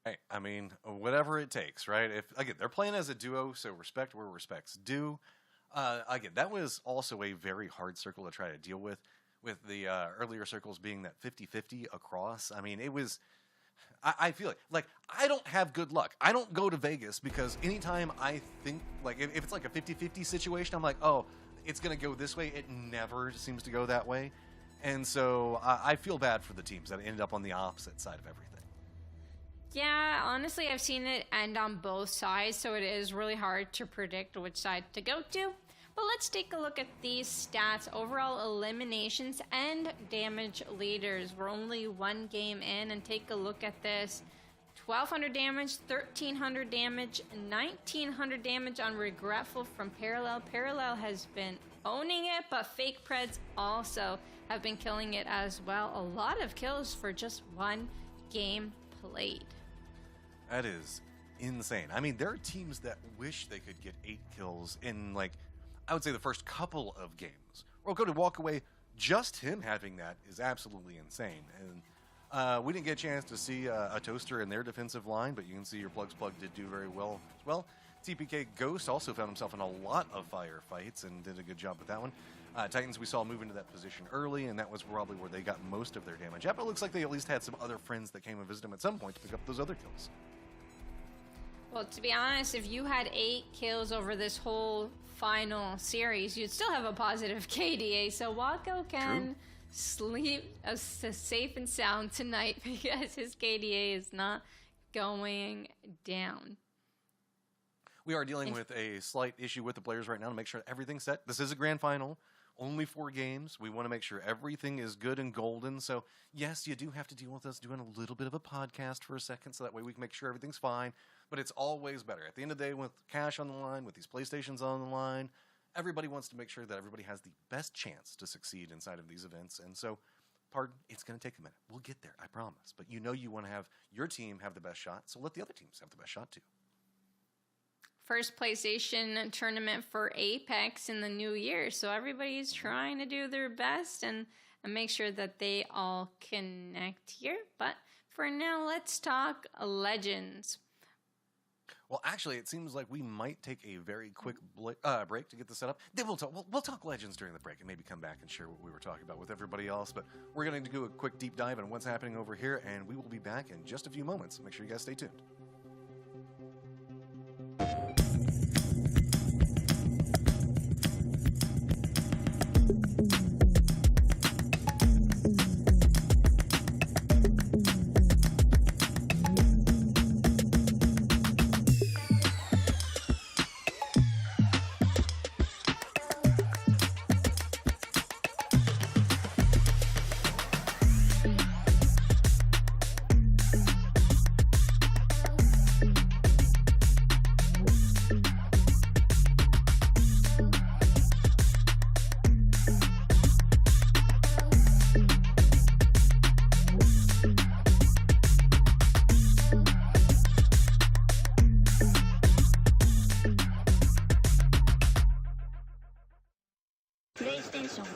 [SPEAKER 1] Hey, I mean, whatever it takes, right? Again, they're playing as a duo, so respect where respect's due. Again, that was also a very hard circle to try to deal with the earlier circles being that 50-50 across. I mean, it was... I feel like I don't have good luck. I don't go to Vegas because anytime I think, like, if it's like a 50-50 situation, I'm like, oh, it's going to go this way. It never seems to go that way. And so I feel bad for the teams that ended up on the opposite side of everything.
[SPEAKER 2] Yeah, honestly, I've seen it end on both sides, so it is really hard to predict which side to go to. But let's take a look at these stats. Overall eliminations and damage leaders. We're only one game in, and take a look at this. 1,200 damage, 1,300 damage, 1,900 damage on Regretful from Parallel. Parallel has been owning it, but Fake Preds also have been killing it as well. A lot of kills for just one game played.
[SPEAKER 1] That is insane. I mean, there are teams that wish they could get 8 kills in, like, I would say the first couple of games. Or go to walk away, just him having that is absolutely insane. And we didn't get a chance to see a Toaster in their defensive line, but you can see your Plugs Plug did do very well as well. TPK Ghost also found himself in a lot of firefights and did a good job with that one. Titans we saw move into that position early, and that was probably where they got most of their damage. Yeah, but it looks like they at least had some other friends that came and visited them at some point to pick up those other kills.
[SPEAKER 2] Well, to be honest, if you had 8 kills over this whole final series, you'd still have a positive KDA. So Wako can sleep safe and sound tonight because his KDA is not going down.
[SPEAKER 1] We are dealing with a slight issue with the players right now to make sure everything's set. This is a grand final. Only 4 games. We want to make sure everything is good and golden. So, yes, you do have to deal with us doing a little bit of a podcast for a second so that way we can make sure everything's fine. But it's always better. At the end of the day, with cash on the line, with these PlayStations on the line, everybody wants to make sure that everybody has the best chance to succeed inside of these events. And so, it's going to take a minute. We'll get there, I promise. But you want to have your team have the best shot, so let the other teams have the best shot too.
[SPEAKER 2] First PlayStation tournament for Apex in the new year. So everybody's trying to do their best and make sure that they all connect here. But for now, let's talk Legends.
[SPEAKER 1] Well, actually, it seems like we might take a very quick break to get this set up. Then we'll talk Legends during the break and maybe come back and share what we were talking about with everybody else. But we're going to do a quick deep dive on what's happening over here, and we will be back in just a few moments. Make sure you guys stay tuned.
[SPEAKER 2] PlayStation.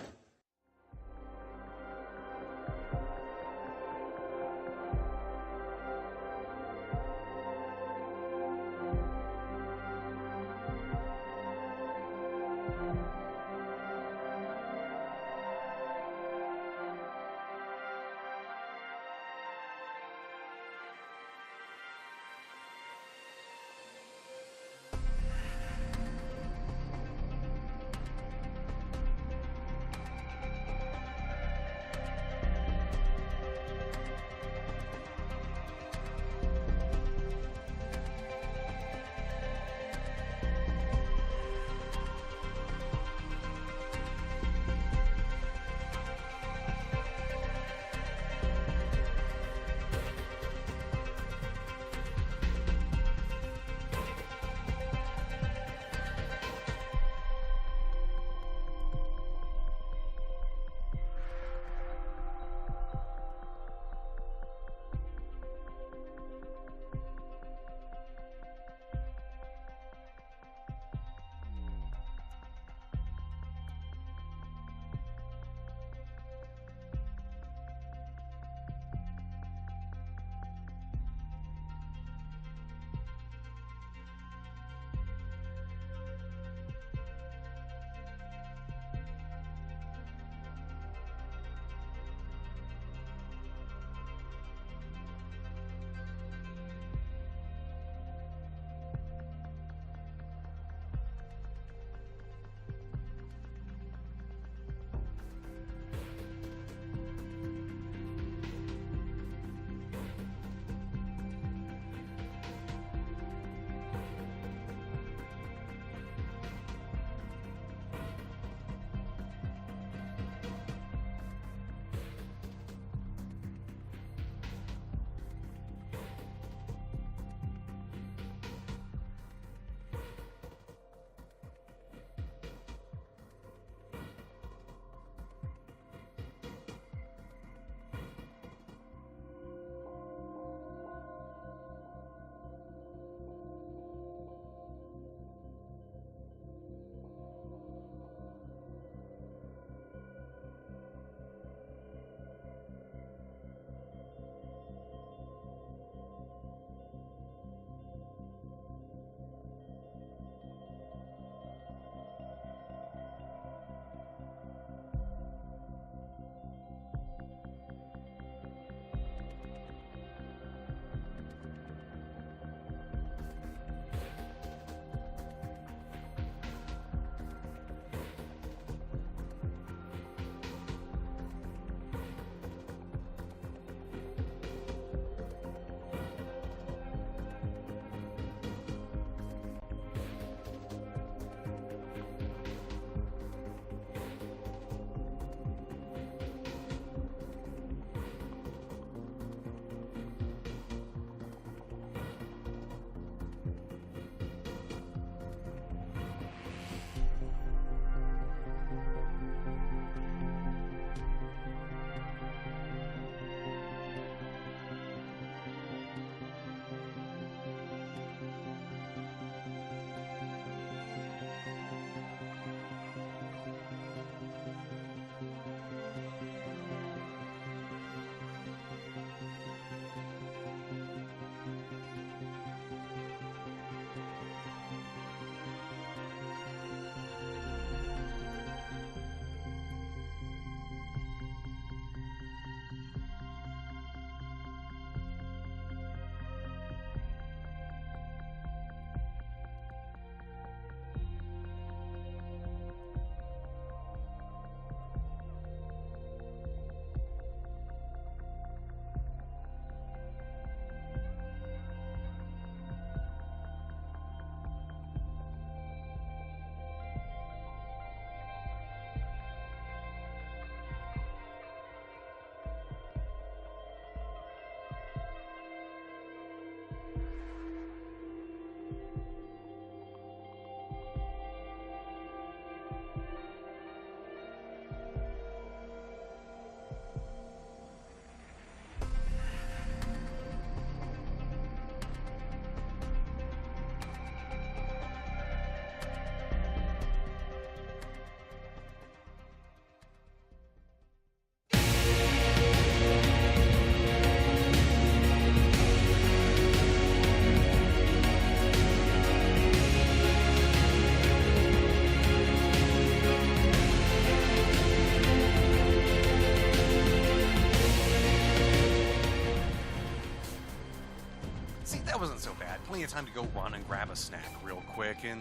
[SPEAKER 1] plenty of time to go run and grab a snack real quick and,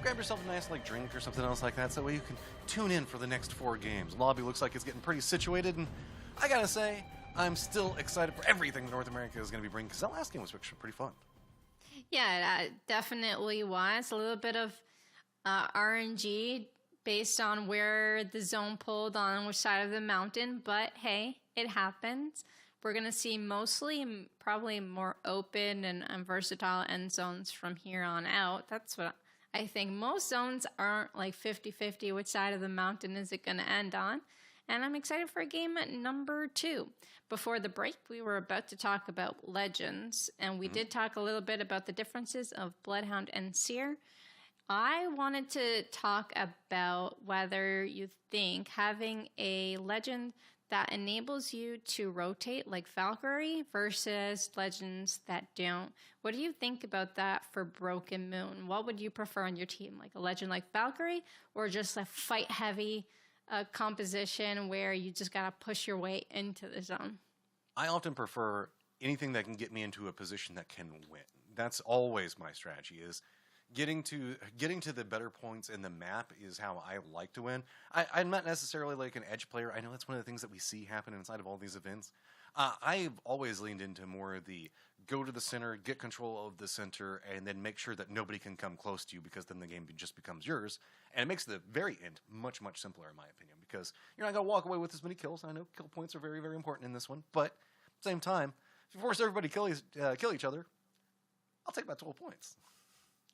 [SPEAKER 1] grab yourself a nice drink or something else like that so that way you can tune in for the next 4 games. Lobby looks like it's getting pretty situated, and I gotta say, I'm still excited for everything North America is going to be bringing because that last game was actually pretty fun.
[SPEAKER 2] Yeah, it definitely was. A little bit of RNG based on where the zone pulled on which side of the mountain, but hey, it happens. We're going to see mostly probably more open and versatile end zones from here on out. That's what I think. Most zones aren't 50-50 which side of the mountain is it going to end on. And I'm excited for game number 2. Before the break, we were about to talk about Legends, and we did talk a little bit about the differences of Bloodhound and Seer. I wanted to talk about whether you think having a Legend that enables you to rotate like Valkyrie versus Legends that don't. What do you think about that for Broken Moon? What would you prefer on your team? Like a Legend like Valkyrie or just a fight-heavy composition where you just gotta push your way into the zone?
[SPEAKER 1] I often prefer anything that can get me into a position that can win. That's always my strategy, is getting to the better points in the map is how I like to win. I'm not necessarily like an edge player. I know that's one of the things that we see happen inside of all these events. I've always leaned into more of the go to the center, get control of the center, and then make sure that nobody can come close to you, because then the game just becomes yours. And it makes the very end much, much simpler, in my opinion, because you're not going to walk away with as many kills. I know kill points are very, very important in this one, but at the same time, if you force everybody to kill each other, I'll take about 12 points.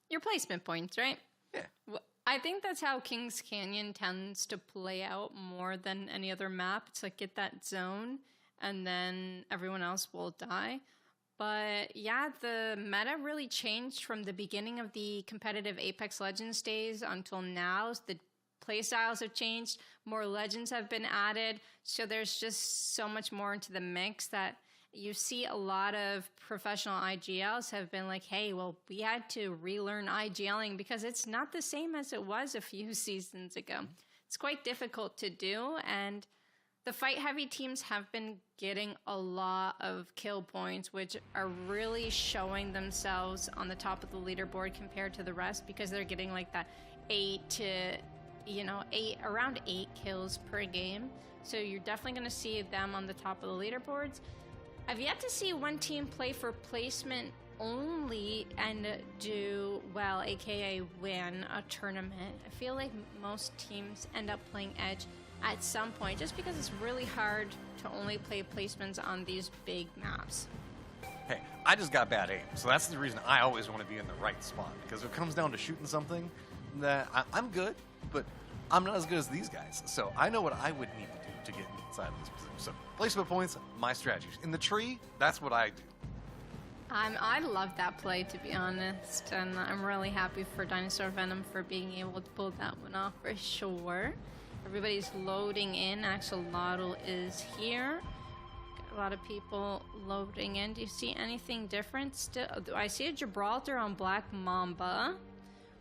[SPEAKER 2] Your placement points, right?
[SPEAKER 1] Yeah.
[SPEAKER 2] Well, I think that's how Kings Canyon tends to play out more than any other map. It's get that zone, and then everyone else will die. But yeah, the meta really changed from the beginning of the competitive Apex Legends days until now. The playstyles have changed. More Legends have been added. So there's just so much more into the mix that you see a lot of professional IGLs have been like, hey, well, we had to relearn IGLing because it's not the same as it was a few seasons ago. It's quite difficult to do, and the fight-heavy teams have been getting a lot of kill points, which are really showing themselves on the top of the leaderboard compared to the rest, because they're getting that 8 kills per game. So you're definitely going to see them on the top of the leaderboards. I've yet to see one team play for placement only and do well, aka win a tournament. I feel like most teams end up playing Edge at some point, just because it's really hard to only play placements on these big maps.
[SPEAKER 1] Hey, I just got bad aim, so that's the reason I always want to be in the right spot, because if it comes down to shooting something, that I'm good, but I'm not as good as these guys, so I know what I would need to do to get inside of this position. So placement points, my strategy. In the tree, that's what I do.
[SPEAKER 2] I love that play, to be honest, and I'm really happy for Dinosaur Venom for being able to pull that one off for sure. Everybody's loading in. Axolotl is here. Got a lot of people loading in. Do you see anything different still? I see a Gibraltar on Black Mamba.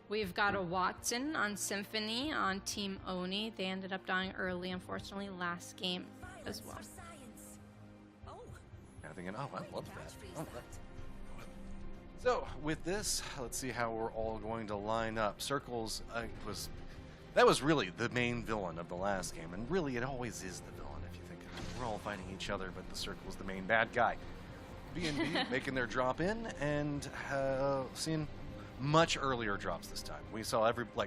[SPEAKER 2] We've got a Watson on Symphony on Team Oni. They ended up dying early, unfortunately, last game as well.
[SPEAKER 1] I'm thinking, oh, I love that. Oh, so, with this, let's see how we're all going to line up. Circles that was really the main villain of the last game, and really it always is the villain if you think of it. We're all fighting each other, but the Circle's the main bad guy. B&B making their drop in, and seeing much earlier drops this time. We saw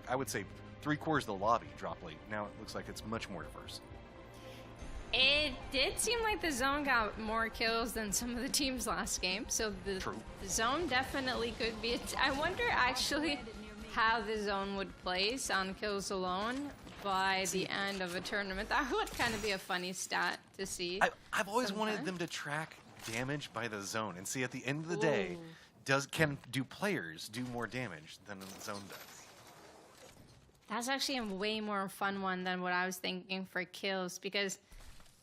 [SPEAKER 1] I would say 3/4 of the lobby drop late. Now it looks like it's much more diverse.
[SPEAKER 2] It did seem like the zone got more kills than some of the teams last game, so the zone definitely could be. I wonder actually how the zone would place on kills alone by the end of a tournament. That would kind of be a funny stat to see.
[SPEAKER 1] I've always wanted them to track damage by the zone and see at the end of the day, do players do more damage than the zone does?
[SPEAKER 2] That's actually a way more fun one than what I was thinking for kills, because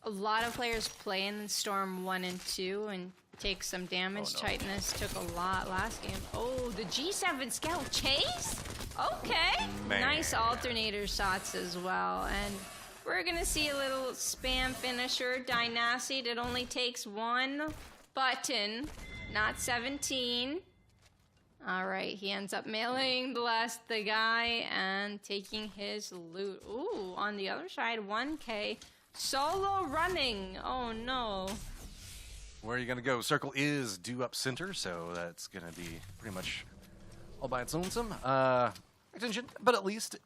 [SPEAKER 2] a lot of players play in Storm 1 and 2 and take some damage. Oh, no. Tightness took a lot last game. Oh, the G7 Scout chase? Okay. Man. Nice alternator shots as well. And we're going to see a little spam finisher. Dynasty that only takes one button, not 17. All right, he ends up mailing the guy and taking his loot. Ooh, on the other side, 1K. Solo running. Oh, no.
[SPEAKER 1] Where are you going to go? Circle is due up center, so that's going to be pretty much all by its lonesome. Attention, but at least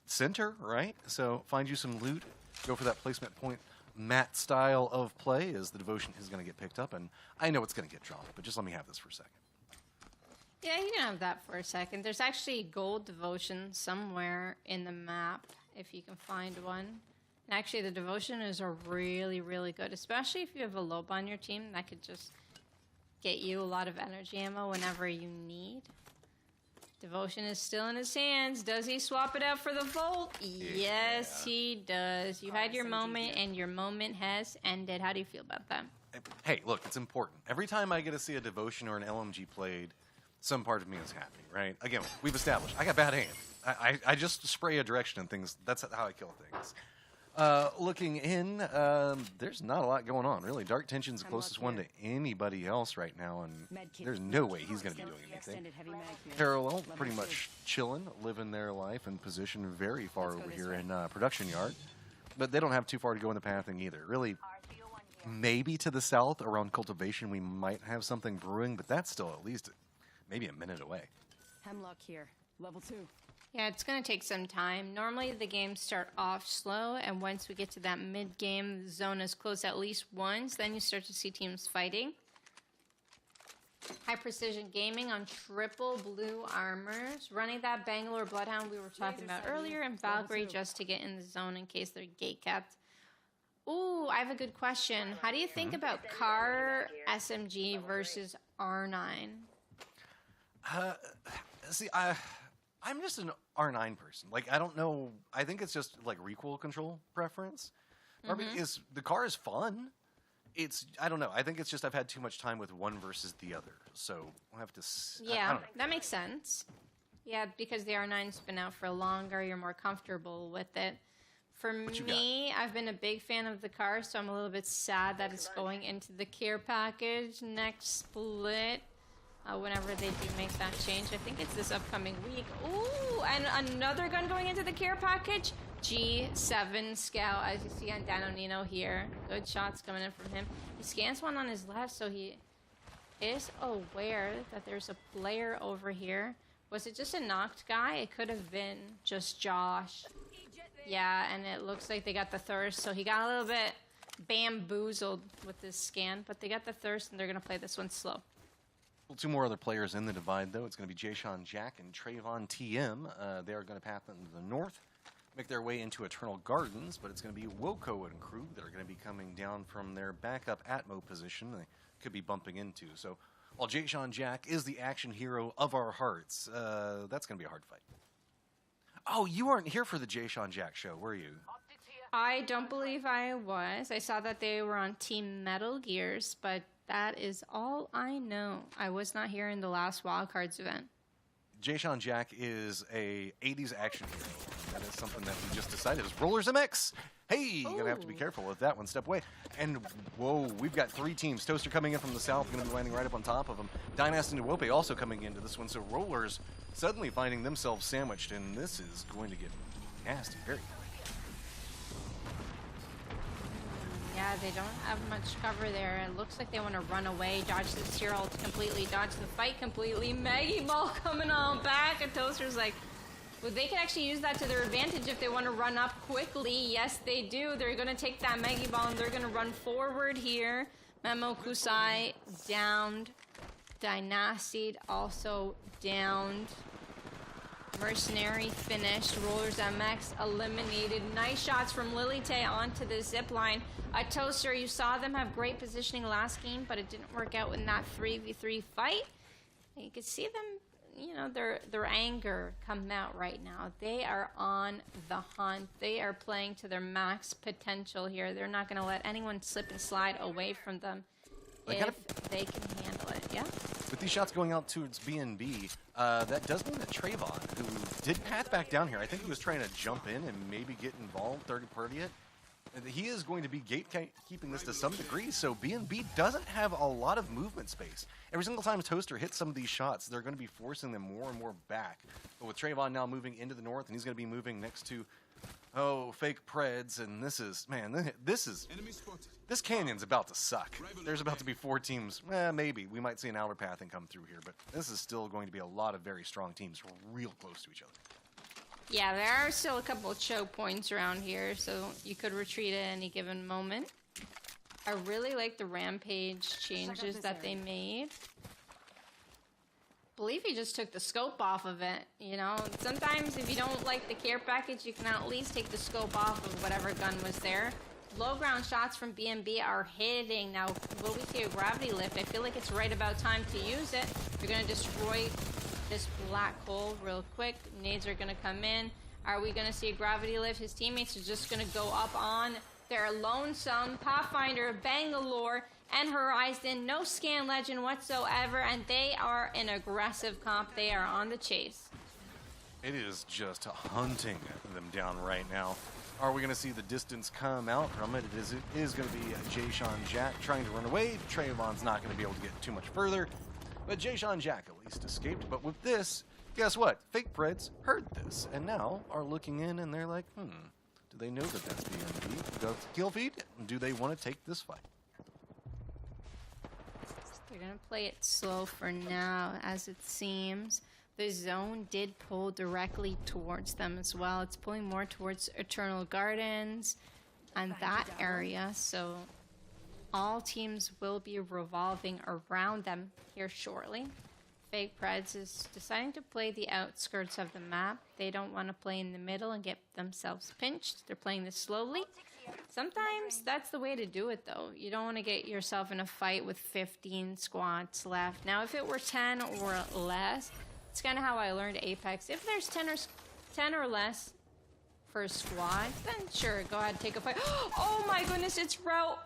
[SPEAKER 1] center, right? So find you some loot. Go for that placement point mat style of play as the devotion is going to get picked up. And I know it's going to get dropped, but just let me have this for a second.
[SPEAKER 2] Yeah, you can have that for a second. There's actually gold devotion somewhere in the map, if you can find one. And actually, the devotion is a really, really good, especially if you have a lobe on your team. That could just get you a lot of energy ammo whenever you need. Devotion is still in his hands. Does he swap it out for the Volt? Yes, he does. You had your moment, and your moment has ended. How do you feel about that?
[SPEAKER 1] Hey, look, it's important. Every time I get to see a devotion or an LMG played, some part of me is happy, right? Again, we've established. I got bad aim. I just spray a direction and things. That's how I kill things. Looking in, there's not a lot going on, really. Dark Tension's the closest one to anybody else right now, and there's no way he's going to be doing anything. Parallel, pretty much chilling, living their life, and positioned very far over here in production yard. But they don't have too far to go in the pathing either. Really, maybe to the south around cultivation we might have something brewing, but that's still at least maybe a minute away.
[SPEAKER 4] Hemlock here, level 2.
[SPEAKER 2] Yeah, it's going to take some time. Normally, the games start off slow, and once we get to that mid-game, the zone is closed at least once. Then you start to see teams fighting. High Precision Gaming on triple blue armors. Running that Bangalore Bloodhound we were talking about earlier, and Valkyrie just to get in the zone in case they're gate capped. Ooh, I have a good question. How do you think about car SMG versus R9?
[SPEAKER 1] See, I'm just an R9 person. Like, I don't know. I think it's just like recoil control preference. Is the car is fun. I don't know. I think it's just I've had too much time with one versus the other. So I'll have to. I don't know.
[SPEAKER 2] That makes sense. Yeah, because the R9's been out for longer, you're more comfortable with it. For me, I've been a big fan of the car, so I'm a little bit sad that it's going into the care package next split. Whenever they do make that change. I think it's this upcoming week. Ooh, and another gun going into the care package. G7 Scout, as you see on Dano Nino here. Good shots coming in from him. He scans one on his left, so he is aware that there's a player over here. Was it just a knocked guy? It could have been just Josh. Yeah, and it looks like they got the thirst, so he got a little bit bamboozled with this scan, but they got the thirst, and they're going to play this one slow.
[SPEAKER 1] Two more other players in the divide, though. It's going to be Jason Jack and Trayvon TM. They are going to path into the north, make their way into Eternal Gardens, but it's going to be Woko and crew that are going to be coming down from their backup Atmo position. They could be bumping into. So while Jason Jack is the action hero of our hearts, that's going to be a hard fight. Oh, you weren't here for the Jason Jack show, were you?
[SPEAKER 2] I don't believe I was. I saw that they were on Team Metal Gears, but that is all I know. I was not here in the last Wildcards event.
[SPEAKER 1] Jason Jack is a 80s action hero. That is something that we just decided is Rollers MX. Hey, you're going to have to be careful with that one. Step away. And, whoa, we've got 3 teams. Toaster coming in from the south, going to be landing right up on top of them. Dynast and Nuope also coming into this one. So Rollers suddenly finding themselves sandwiched, and this is going to get nasty very quick.
[SPEAKER 2] Yeah, they don't have much cover there. It looks like they want to run away, dodge the steer ult completely, dodge the fight completely. Maggie Ball coming on back, and Toaster's like, well, they can actually use that to their advantage if they want to run up quickly. Yes, they do. They're going to take that Maggie Ball, and they're going to run forward here. Memo Kusai downed. Dynastied also downed. Mercenary finished. Rollers MX eliminated. Nice shots from Lily Tay onto the zip line. Toaster, you saw them have great positioning last game, but it didn't work out in that 3v3 fight. You can see them, you know, their anger come out right now. They are on the hunt. They are playing to their max potential here. They're not going to let anyone slip and slide away from them if they can handle it. Yeah.
[SPEAKER 1] With these shots going out towards B&B, that does mean that Trayvon, who did path back down here, I think he was trying to jump in and maybe get involved, third party it. He is going to be gatekeeping this to some degree, so B&B doesn't have a lot of movement space. Every single time Toaster hits some of these shots, they're going to be forcing them more and more back. But with Trayvon now moving into the north, and he's going to be moving next to, fake Preds, and this is, man, this canyon's about to suck. There's about to be 4 teams, maybe. We might see an outer pathing come through here, but this is still going to be a lot of very strong teams real close to each other.
[SPEAKER 2] Yeah, there are still a couple of choke points around here, so you could retreat at any given moment. I really like the rampage changes that they made. I believe he just took the scope off of it, you know? Sometimes if you don't like the care package, you can at least take the scope off of whatever gun was there. Low ground shots from B&B are hitting. Now, will we see a gravity lift? I feel like it's right about time to use it. You're going to destroy this black hole real quick. Nades are going to come in. Are we going to see a gravity lift? His teammates are just going to go up on their lonesome Pathfinder, Bangalore, and Horizon. No scan legend whatsoever, and they are an aggressive comp. They are on the chase.
[SPEAKER 1] It is just hunting them down right now. Are we going to see the distance come out from it? It is going to be Jay-Sean Jack trying to run away. Trayvon's not going to be able to get too much further. But Jay-Sean Jack at least escaped. But with this, guess what? Fake Preds heard this and now are looking in and they're like, do they know that that's B&B? Go kill feed? Do they want to take this fight?
[SPEAKER 2] They're going to play it slow for now, as it seems. The zone did pull directly towards them as well. It's pulling more towards Eternal Gardens and that area, so all teams will be revolving around them here shortly. Fake Preds is deciding to play the outskirts of the map. They don't want to play in the middle and get themselves pinched. They're playing this slowly. Sometimes that's the way to do it, though. You don't want to get yourself in a fight with 15 squads left. Now, if it were 10 or less, it's kind of how I learned Apex. If there's 10 or less per squad, then sure, go ahead, take a fight. Oh my goodness, it's Route.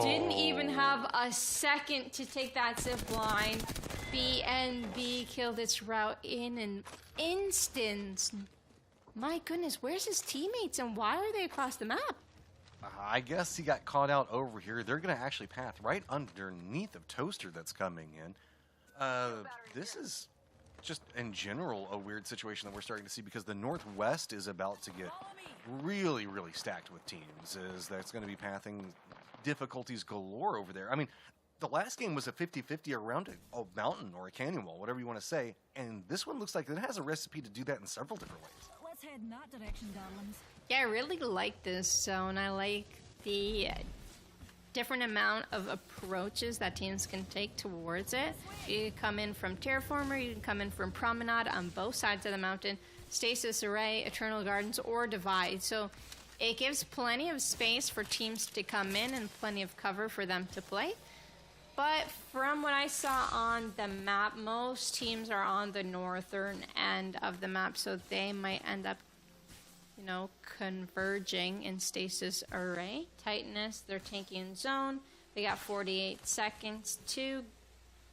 [SPEAKER 2] Didn't even have a second to take that zip line. B&B killed its route in an instant. My goodness, where's his teammates and why are they across the map?
[SPEAKER 1] I guess he got caught out over here. They're going to actually path right underneath of Toaster that's coming in. This is just in general a weird situation that we're starting to see because the Northwest is about to get really, really stacked with teams. That's going to be pathing difficulties galore over there. I mean, the last game was a 50-50 around a mountain or a canyon wall, whatever you want to say, and this one looks like it has a recipe to do that in several different ways.
[SPEAKER 4] Let's head in that direction, darlings.
[SPEAKER 2] Yeah, I really like this zone. I like the different amount of approaches that teams can take towards it. You can come in from Terraformer, you can come in from Promenade on both sides of the mountain, Stasis Array, Eternal Gardens, or Divide. So it gives plenty of space for teams to come in and plenty of cover for them to play. But from what I saw on the map, most teams are on the northern end of the map, so they might end up, converging in Stasis Array. Titanus, they're tanking zone. They got 48 seconds to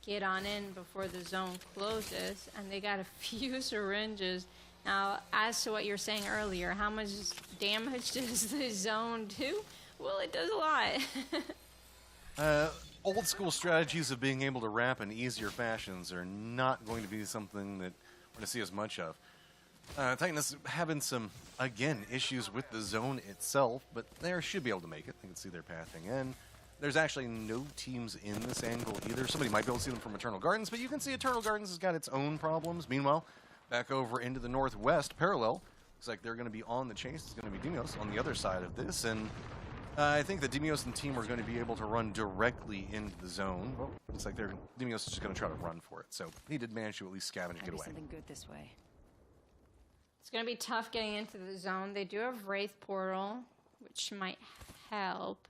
[SPEAKER 2] get on in before the zone closes, and they got a few syringes. Now, as to what you were saying earlier, how much damage does the zone do? Well, it does a lot.
[SPEAKER 1] Old school strategies of being able to ramp in easier fashions are not going to be something that we're going to see as much of. Titanus having some, again, issues with the zone itself, but they should be able to make it. You can see they're pathing in. There's actually no teams in this angle either. Somebody might be able to see them from Eternal Gardens, but you can see Eternal Gardens has got its own problems. Meanwhile, back over into the northwest, parallel, looks like they're going to be on the chase. It's going to be Demios on the other side of this, and I think the Demios and team are going to be able to run directly into the zone. Well, looks like Demios is just going to try to run for it, so he did manage to at least scavenge and get away.
[SPEAKER 4] Something good this way.
[SPEAKER 2] It's going to be tough getting into the zone. They do have Wraith Portal, which might help.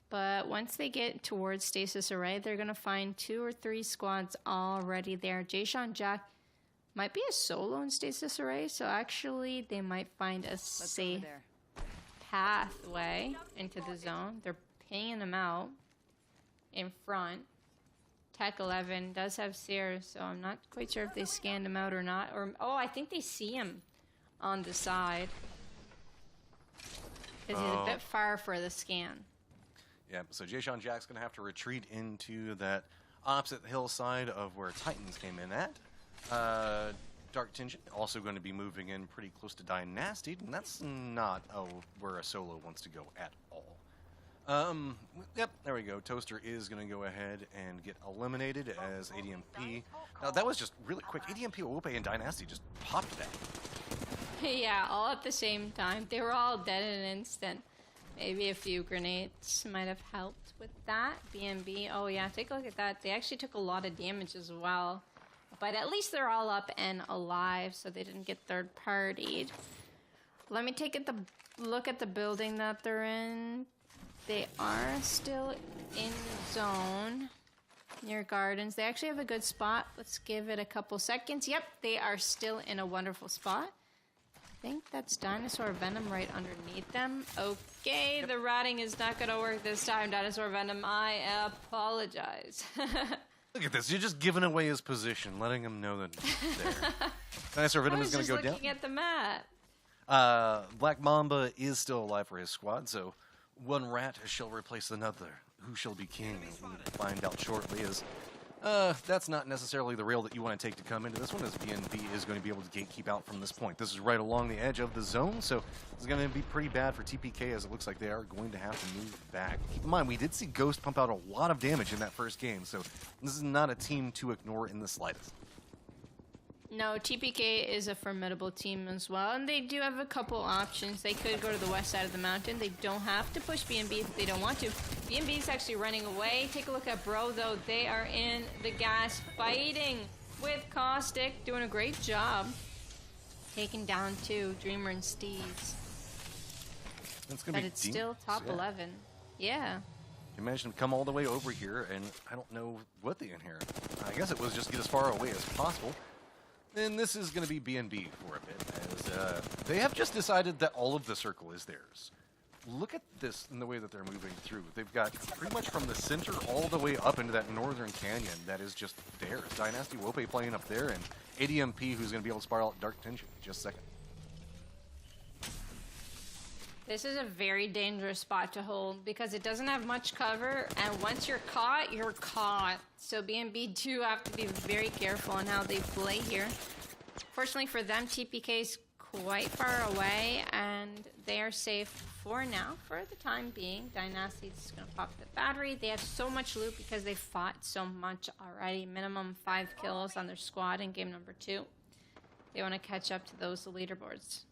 [SPEAKER 2] But once they get towards Stasis Array, they're going to find 2 or 3 squads already there. Jay-Sean Jack might be a solo in Stasis Array, so actually they might find a safe pathway into the zone. They're pinging them out in front. Tech 11 does have Sears, so I'm not quite sure if they scanned him out or not. I think they see him on the side. Because he's a bit far for the scan.
[SPEAKER 1] Yeah, so Jay-Sean Jack's going to have to retreat into that opposite hillside of where Titans came in at. Dark Tinge also going to be moving in pretty close to Dynasty, and that's not where a solo wants to go at all. Yep, there we go. Toaster is going to go ahead and get eliminated as ADMP. Now, that was just really quick. ADMP, Ope, and Dynasty just popped that.
[SPEAKER 2] Yeah, all at the same time. They were all dead in an instant. Maybe a few grenades might have helped with that. BNB, oh yeah, take a look at that. They actually took a lot of damage as well. But at least they're all up and alive, so they didn't get third-partied. Let me take a look at the building that they're in. They are still in zone near gardens. They actually have a good spot. Let's give it a couple seconds. Yep, they are still in a wonderful spot. I think that's Dinosaur Venom right underneath them. Okay, the ratting is not going to work this time, Dinosaur Venom. I apologize.
[SPEAKER 1] Look at this. You're just giving away his position, letting him know that he's there. Dinosaur Venom is going to go down.
[SPEAKER 2] I was just looking at the map.
[SPEAKER 1] Black Mamba is still alive for his squad, so one rat shall replace another. Who shall be king? We'll find out shortly. That's not necessarily the rail that you want to take to come into this one, as BNB is going to be able to gatekeep out from this point. This is right along the edge of the zone, so it's going to be pretty bad for TPK, as it looks like they are going to have to move back. Keep in mind, we did see Ghost pump out a lot of damage in that first game, so this is not a team to ignore in the slightest.
[SPEAKER 2] No, TPK is a formidable team as well, and they do have a couple options. They could go to the west side of the mountain. They don't have to push BNB if they don't want to. BNB is actually running away. Take a look at Bro, though. They are in the gas fighting with Caustic, doing a great job. Taking down two, Dreamer and Steez.
[SPEAKER 1] It's gonna
[SPEAKER 2] but
[SPEAKER 1] be
[SPEAKER 2] it's still top 11. Yeah.
[SPEAKER 1] Imagine come all the way over here, and I don't know what they inherit. I guess it was just get as far away as possible. And this is going to be BNB for a bit, as they have just decided that all of the circle is theirs. Look at this in the way that they're moving through. They've got pretty much from the center all the way up into that northern canyon that is just theirs. Dynasty Wope playing up there, and ADMP, who's going to be able to spiral out Dark Tension in just a second.
[SPEAKER 2] This is a very dangerous spot to hold because it doesn't have much cover, and once you're caught, you're caught. So BNB do have to be very careful on how they play here. Fortunately for them, TPK is quite far away, and they are safe for now, for the time being. Dynasty is going to pop the battery. They have so much loot because they fought so much already. Minimum 5 kills on their squad in game number 2. They want to catch up to those leaderboards.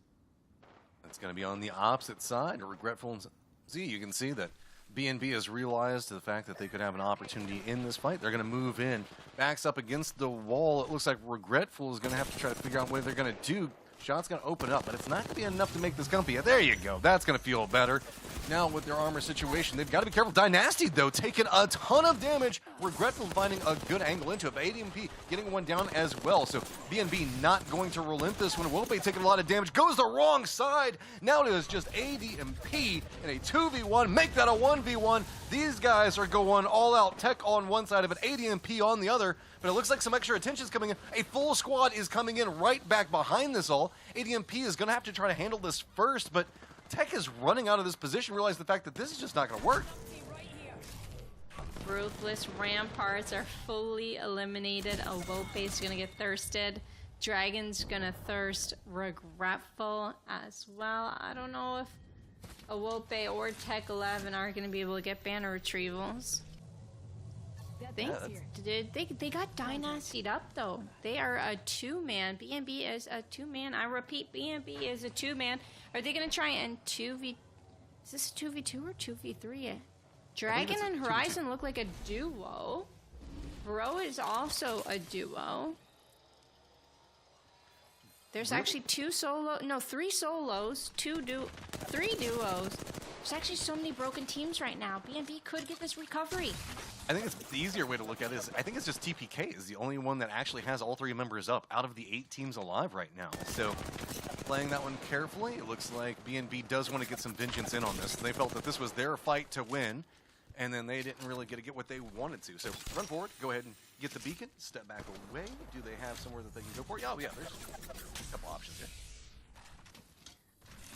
[SPEAKER 1] It's going to be on the opposite side. Regretful. See, you can see that BNB has realized the fact that they could have an opportunity in this fight. They're going to move in. Backs up against the wall. It looks like Regretful is going to have to try to figure out what they're going to do. Shot's going to open up, but it's not going to be enough to make this comfy. There you go. That's going to feel better. Now, with their armor situation, they've got to be careful. Dynasty, though, taking a ton of damage. Regretful finding a good angle into it, but ADMP getting one down as well. So BNB not going to relent this one. Wope taking a lot of damage. Goes the wrong side. Now it is just ADMP in a 2v1. Make that a 1v1. These guys are going all out. Tech on one side of it, ADMP on the other. But it looks like some extra attention is coming in. A full squad is coming in right back behind this all. ADMP is going to have to try to handle this first, but Tech is running out of this position. Realize the fact that this is just not going to work.
[SPEAKER 2] Ruthless Ramparts are fully eliminated. Awope is going to get thirsted. Dragon's going to thirst. Regretful as well. I don't know if Awope or Tech 11 are going to be able to get banner retrievals. They got dynastied up, though. They are a 2-man. BNB is a 2-man. I repeat, BNB is a 2-man. Are they going to try and 2v... Is this a 2v2 or 2v3? Dragon and Horizon look like a duo. Bro is also a duo. There's actually 3 solos, 3 duos. There's actually so many broken teams right now. BNB could get this recovery.
[SPEAKER 1] I think it's the easier way to look at it is I think it's just TPK is the only one that actually has all 3 members up out of the 8 teams alive right now. So playing that one carefully, it looks like BNB does want to get some vengeance in on this. They felt that this was their fight to win, and then they didn't really get what they wanted to. So run forward, go ahead and get the beacon, step back away. Do they have somewhere that they can go for? Yeah, there's a couple options here.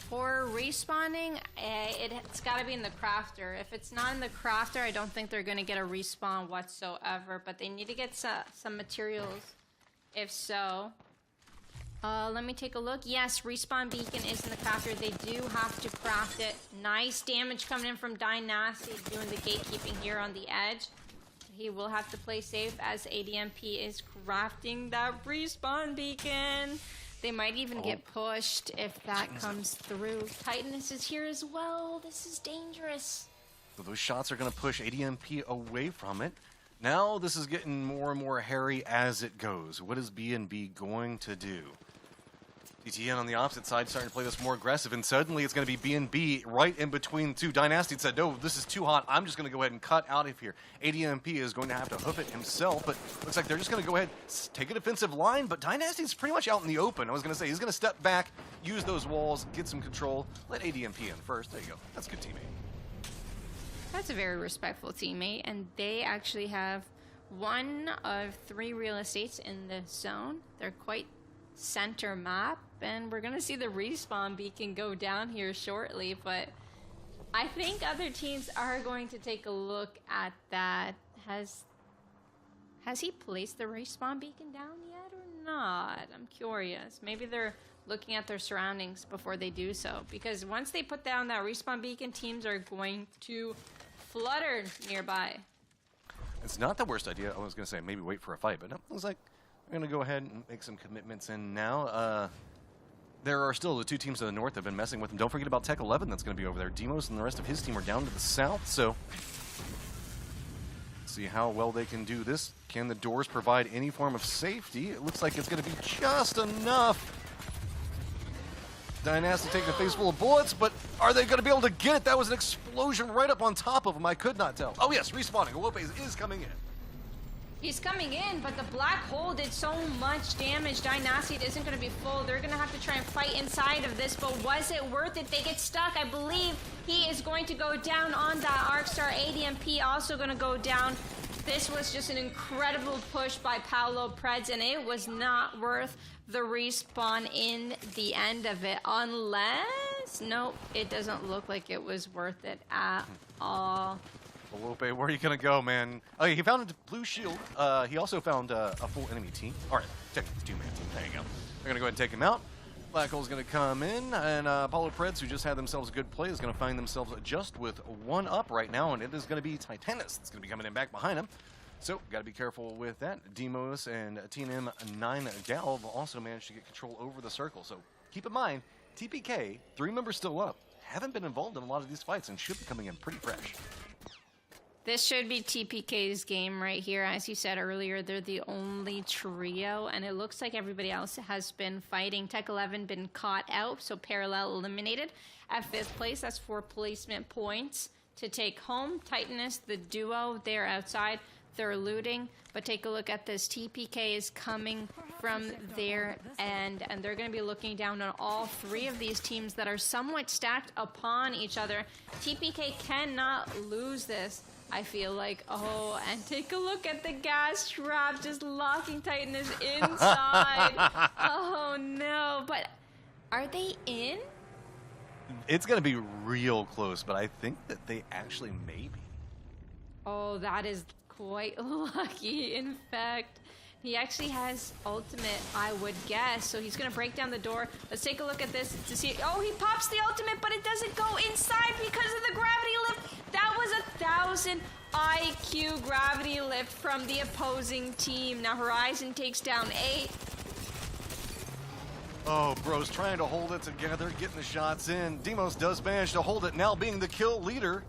[SPEAKER 2] For respawning, it's got to be in the crafter. If it's not in the crafter, I don't think they're going to get a respawn whatsoever. But they need to get some materials. If so, let me take a look. Yes, respawn beacon is in the crafter. They do have to craft it. Nice damage coming in from Dynasty, doing the gatekeeping here on the edge. He will have to play safe as ADMP is crafting that respawn beacon. They might even get pushed if that comes through. Titanus is here as well. This is dangerous.
[SPEAKER 1] So those shots are going to push ADMP away from it. Now this is getting more and more hairy as it goes. What is B&B going to do? TTN on the opposite side starting to play this more aggressive, and suddenly it's going to be B&B right in between two. Dynasty said, no, this is too hot. I'm just going to go ahead and cut out of here. ADMP is going to have to hoof it himself, but looks like they're just going to go ahead, take a defensive line, but Dynasty's pretty much out in the open. I was going to say, he's going to step back, use those walls, get some control, let ADMP in first. There you go. That's a good teammate.
[SPEAKER 2] That's a very respectful teammate, and they actually have 1 of 3 real estates in the zone. They're quite center map, and we're gonna see the respawn beacon go down here shortly, but I think other teams are going to take a look at that. Has he placed the respawn beacon down yet or not? I'm curious. Maybe they're looking at their surroundings before they do so, because once they put down that respawn beacon, teams are going to flutter nearby.
[SPEAKER 1] It's not the worst idea. I was going to say maybe wait for a fight, but no, it was like, we're going to go ahead and make some commitments in now. There are still the 2 teams to the north that have been messing with them. Don't forget about Tech 11 that's going to be over there. Demos and the rest of his team are down to the south, so see how well they can do this. Can the doors provide any form of safety? It looks like it's going to be just enough. Dynasty taking a face full of bullets, but are they going to be able to get it? That was an explosion right up on top of him. I could not tell. Oh yes, respawning. Lopez is coming in.
[SPEAKER 2] He's coming in, but the black hole did so much damage. Dynasty isn't going to be full. They're going to have to try and fight inside of this, but was it worth it? They get stuck. I believe he is going to go down on that Arcstar. ADMP also going to go down. This was just an incredible push by Paolo Preds, and it was not worth the respawn in the end of it, unless... Nope, it doesn't look like it was worth it at all.
[SPEAKER 1] Lope, where are you going to go, man? Oh, he found a blue shield. He also found a full enemy team. All right, check this 2-man team. There you go. They're going to go ahead and take him out. Black Hole's going to come in, and Paulo Preds, who just had themselves a good play, is going to find themselves just with 1 up right now, and it is going to be Titanus that's going to be coming in back behind him. So, got to be careful with that. Demos and TNM 9 Galv also managed to get control over the circle. So, keep in mind, TPK, 3 members still up, haven't been involved in a lot of these fights and should be coming in pretty fresh.
[SPEAKER 2] This should be TPK's game right here. As you said earlier, they're the only trio, and it looks like everybody else has been fighting. Tech 11 been caught out, so Parallel eliminated. At 5th place, that's 4 placement points to take home. Titanus, the duo, they're outside. They're looting, but take a look at this. TPK is coming from their end, and they're going to be looking down on all 3 of these teams that are somewhat stacked upon each other. TPK cannot lose this, I feel like. Oh, and take a look at the gas trap just locking Titanus inside. Oh, no. But are they in?
[SPEAKER 1] It's going to be real close, but I think that they actually may be.
[SPEAKER 2] Oh, that is quite lucky. In fact, he actually has ultimate, I would guess. So he's going to break down the door. Let's take a look at this to see. Oh, he pops the ultimate, but it doesn't go inside because of the gravity lift. That was 1,000 IQ gravity lift from the opposing team. Now Horizon takes down 8.
[SPEAKER 1] Oh, bro's trying to hold it together, getting the shots in. Demos does manage to hold it, now being the kill leader.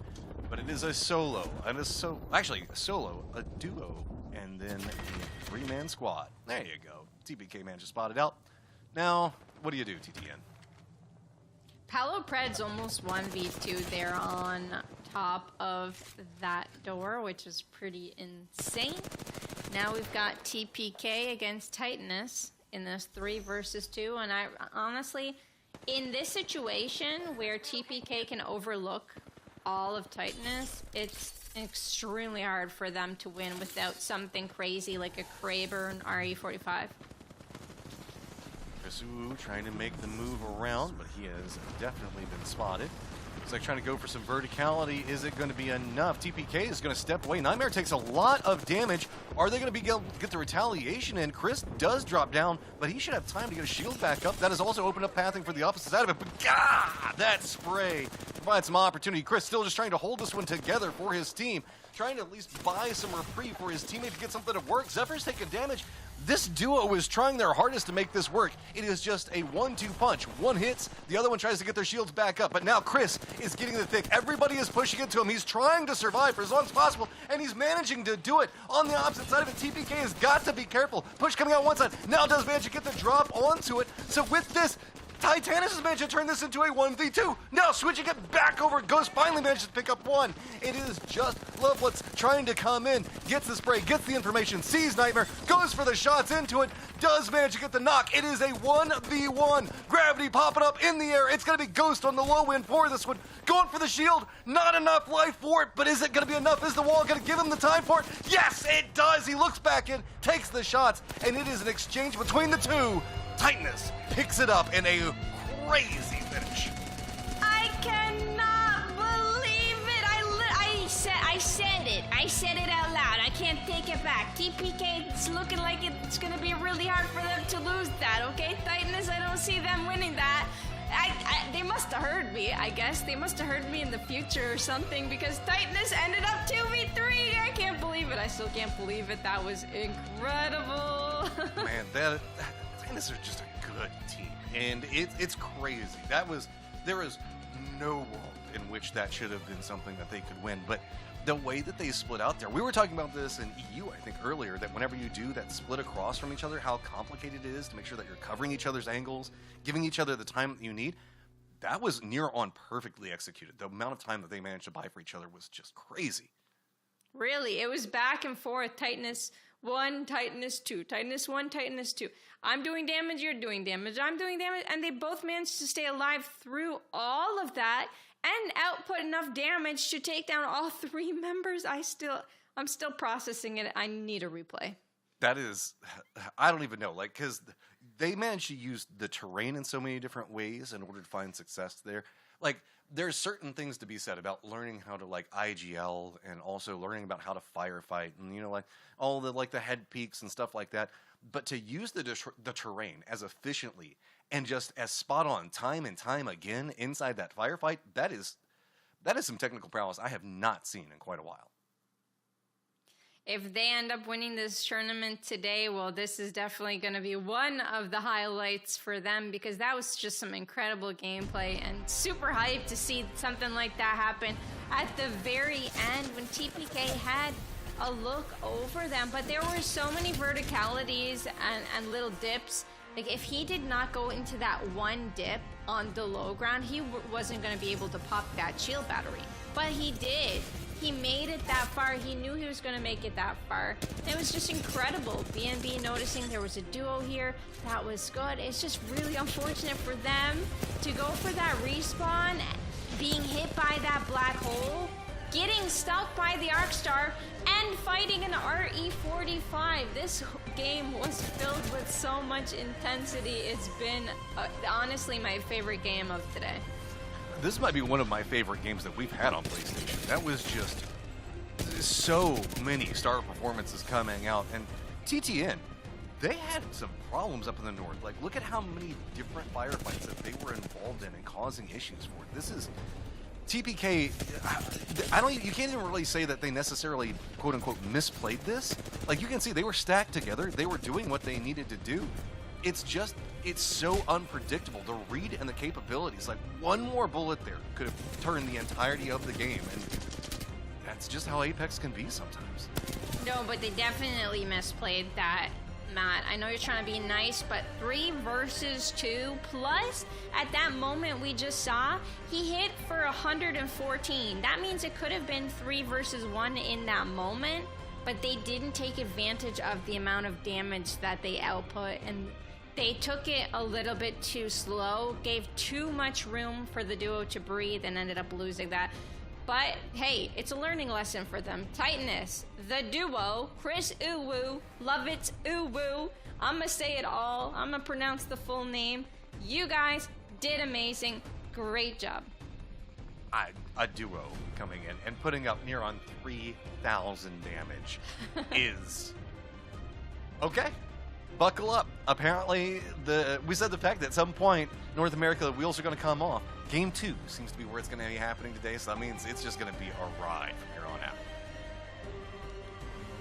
[SPEAKER 1] But it is a solo, and a solo, a duo, and then a 3-man squad. There you go. TPK managed to spot it out. Now, what do you do, TTN?
[SPEAKER 2] Paolo Preds almost 1v2 there on top of that door, which is pretty insane. Now we've got TPK against Titanus in this 3 versus 2, and I honestly, in this situation where TPK can overlook all of Titanus, it's extremely hard for them to win without something crazy like a Kraber and RE45.
[SPEAKER 1] Chris Wu trying to make the move around, but he has definitely been spotted. It's like trying to go for some verticality. Is it going to be enough? TPK is going to step away. Nightmare takes a lot of damage. Are they going to be able to get the retaliation in? Chris does drop down, but he should have time to get a shield back up. That has also opened up pathing for the opposite side of it. But God, that spray provides some opportunity. Chris still just trying to hold this one together for his team, trying to at least buy some reprieve for his teammate to get something to work. Zephyr's taking damage. This duo is trying their hardest to make this work. It is just a 1-2 punch. One hits, the other one tries to get their shields back up. But now Chris is getting the thick. Everybody is pushing into him. He's trying to survive for as long as possible, and he's managing to do it. On the opposite side of it, TPK has got to be careful. Push coming out one side. Now does manage to get the drop onto it. So with this, Titanus has managed to turn this into a 1v2. Now switching it back over. Ghost finally manages to pick up one. It is just Lovelets trying to come in. Gets the spray, gets the information, sees Nightmare, goes for the shots into it, does manage to get the knock. It is a 1v1. Gravity popping up in the air. It's going to be Ghost on the low end for this one. Going for the shield. Not enough life for it, but is it going to be enough? Is the wall going to give him the time for it? Yes, it does. He looks back in, takes the shots, and it is an exchange between the two. Titanus picks it up in a crazy finish.
[SPEAKER 2] I cannot believe it. I said it out loud. I can't take it back. TPK, it's looking like it's going to be really hard for them to lose that, okay? Titanus, I don't see them winning that. They must have heard me, I guess. They must have heard me in the future or something, because Titanus ended up 2v3. I can't believe it. I still can't believe it. That was incredible.
[SPEAKER 1] Man, Titanus are just a good team, and it's crazy. There is no world in which that should have been something that they could win, but the way that they split out there, we were talking about this in EU, I think, earlier, that whenever you do that split across from each other, how complicated it is to make sure that you're covering each other's angles, giving each other the time that you need. That was near on perfectly executed. The amount of time that they managed to buy for each other was just crazy.
[SPEAKER 2] Really, it was back and forth. Titanus 1, Titanus 2, Titanus 1, Titanus 2. I'm doing damage, you're doing damage, I'm doing damage, and they both managed to stay alive through all of that and output enough damage to take down all three members. I'm still processing it. I need a replay.
[SPEAKER 1] That is, I don't even know, like, because they managed to use the terrain in so many different ways in order to find success there. Like, there's certain things to be said about learning how to, like, IGL and also learning about how to firefight and, you know, like, all the, like, the head peaks and stuff like that. But to use the terrain as efficiently and just as spot on time and time again inside that firefight, that is some technical prowess I have not seen in quite a while.
[SPEAKER 2] If they end up winning this tournament today, well, this is definitely going to be one of the highlights for them, because that was just some incredible gameplay and super hyped to see something like that happen at the very end when TPK had a look over them. But there were so many verticalities and little dips. Like, if he did not go into that one dip on the low ground, he wasn't going to be able to pop that shield battery. But he did. He made it that far. He knew he was going to make it that far. It was just incredible. BNB noticing there was a duo here. That was good. It's just really unfortunate for them to go for that respawn, being hit by that black hole, getting stuck by the Arc Star, and fighting an RE45. This game was filled with so much intensity. It's been honestly my favorite game of today.
[SPEAKER 1] This might be one of my favorite games that we've had on PlayStation. That was just so many star performances coming out. And TTN, they had some problems up in the north. Like, look at how many different firefights that they were involved in and causing issues for. This is TPK. You can't even really say that they necessarily, quote unquote, misplayed this. Like, you can see they were stacked together. They were doing what they needed to do. It's so unpredictable. The read and the capabilities, like, one more bullet there could have turned the entirety of the game, and that's just how Apex can be sometimes.
[SPEAKER 2] No, but they definitely misplayed that, Matt. I know you're trying to be nice, but 3 versus 2, plus at that moment we just saw, he hit for 114. That means it could have been 3 versus 1 in that moment, but they didn't take advantage of the amount of damage that they output, and they took it a little bit too slow, gave too much room for the duo to breathe, and ended up losing that. But hey, it's a learning lesson for them. Titanus, the duo, Chris Uwu, Lovitz Uwu, I'm going to say it all. I'm going to pronounce the full name. You guys did amazing. Great job.
[SPEAKER 1] A duo coming in and putting up near on 3,000 damage is okay. Buckle up. Apparently, we said the fact that at some point North America the wheels are going to come off. Game 2 seems to be where it's going to be happening today, so that means it's just going to be a ride from here on out.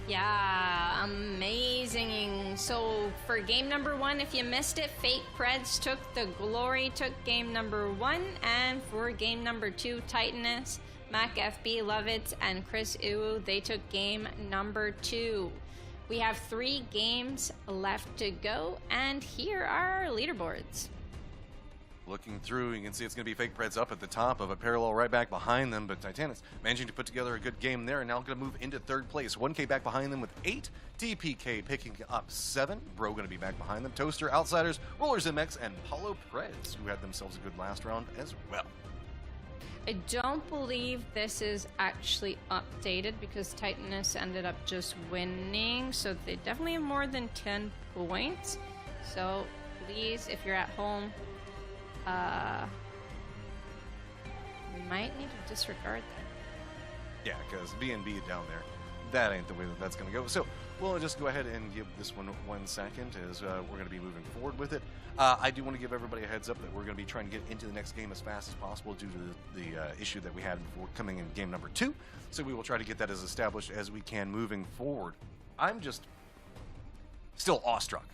[SPEAKER 2] Yeah, amazing. So for game number 1, if you missed it, Fake Preds took the glory, took game number 1. And for game number 2, Titanus, Mac FB, Lovitz, and Chris Uwu, they took game number 2. We have 3 games left to go, and here are our leaderboards.
[SPEAKER 1] Looking through, you can see it's going to be Fake Preds up at the top of a parallel right back behind them, but Titanus managing to put together a good game there, and now going to move into 3rd place. 1K back behind them with 8, TPK picking up 7, Bro going to be back behind them, Toaster, Outsiders, Rollers MX, and Paulo Preds, who had themselves a good last round as well.
[SPEAKER 2] I don't believe this is actually updated because Titanus ended up just winning, so they definitely have more than 10 points. So please, if you're at home, we might need to disregard that.
[SPEAKER 1] Yeah, because BNB down there, that ain't the way that that's going to go. So we'll just go ahead and give this one 1 second as we're going to be moving forward with it. I do want to give everybody a heads up that we're going to be trying to get into the next game as fast as possible due to the issue that we had before coming in game number 2. So we will try to get that as established as we can moving forward. I'm just still awestruck.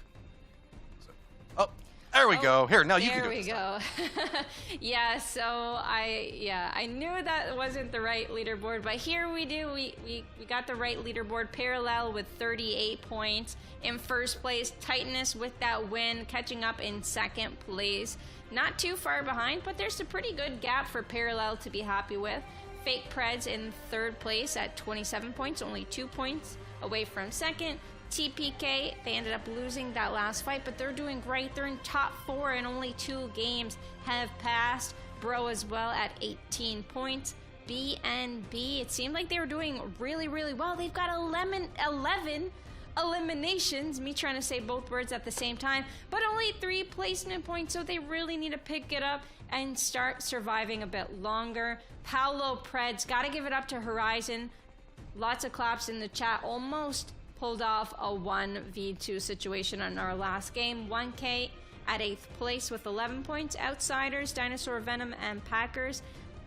[SPEAKER 1] So, there we go. Here, now you can do it.
[SPEAKER 2] There we go. Yeah, so I knew that wasn't the right leaderboard, but here we do. We got the right leaderboard. Parallel with 38 points. In 1st place, Titanus with that win, catching up in 2nd place. Not too far behind, but there's a pretty good gap for Parallel to be happy with. Fake Preds in 3rd place at 27 points, only 2 points away from 2nd. TPK, they ended up losing that last fight, but they're doing great. They're in top 4 and only 2 games have passed. Bro as well at 18 points. BNB, it seemed like they were doing really, really well. They've got 11 eliminations, me trying to say both words at the same time, but only 3 placement points, so they really need to pick it up and start surviving a bit longer. Paulo Preds, gotta give it up to Horizon. Lots of claps in the chat, almost pulled off a 1v2 situation on our last game. 1K at 8th place with 11 points. Outsiders, Dinosaur Venom, and Packers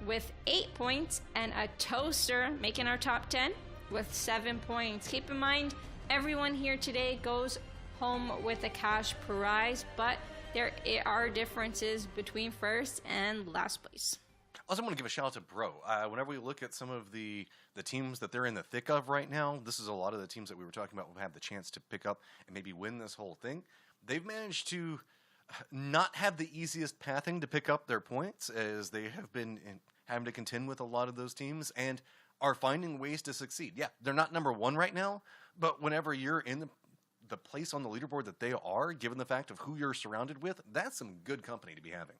[SPEAKER 2] with 8 points. And a Toaster making our top 10 with 7 points. Keep in mind, everyone here today goes home with a cash prize, but there are differences between 1st and last place.
[SPEAKER 1] I also want to give a shout out to Bro. Whenever we look at some of the teams that they're in the thick of right now, this is a lot of the teams that we were talking about will have the chance to pick up and maybe win this whole thing. They've managed to not have the easiest pathing to pick up their points as they have been having to contend with a lot of those teams and are finding ways to succeed. Yeah, they're not number 1 right now, but whenever you're in the place on the leaderboard that they are, given the fact of who you're surrounded with, that's some good company to be having.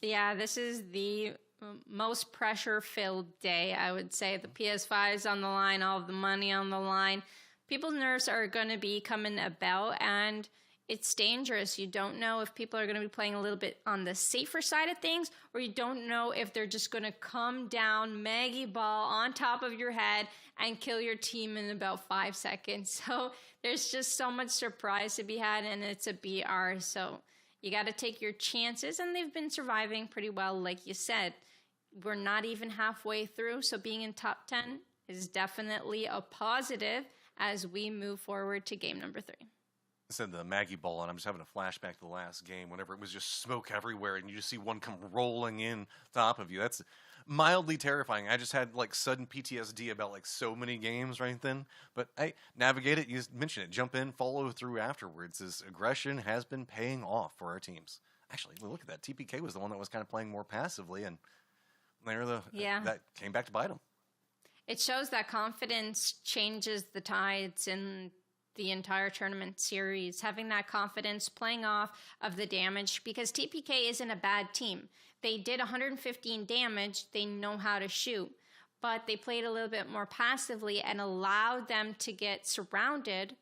[SPEAKER 2] Yeah, this is the most pressure-filled day, I would say. The PS5 is on the line, all of the money on the line. People's nerves are going to be coming about, and it's dangerous. You don't know if people are going to be playing a little bit on the safer side of things, or you don't know if they're just going to come down, Maggie Ball on top of your head and kill your team in about 5 seconds. So there's just so much surprise to be had, and it's a BR, so you got to take your chances, and they've been surviving pretty well, like you said. We're not even halfway through, so being in top 10 is definitely a positive as we move forward to game number 3.
[SPEAKER 1] I said the Maggie Ball, and I'm just having a flashback to the last game whenever it was just smoke everywhere, and you just see one come rolling in top of you. That's mildly terrifying. I just had like sudden PTSD about like so many games right then. But hey, navigate it. You mentioned it. Jump in, follow through afterwards. This aggression has been paying off for our teams. Actually, look at that. TPK was the one that was kind of playing more passively, and that came back to bite them.
[SPEAKER 2] It shows that confidence changes the tides in the entire tournament series. Having that confidence, playing off of the damage, because TPK isn't a bad team. They did 115 damage. They know how to shoot, but they played a little bit more passively and allowed them to get surrounded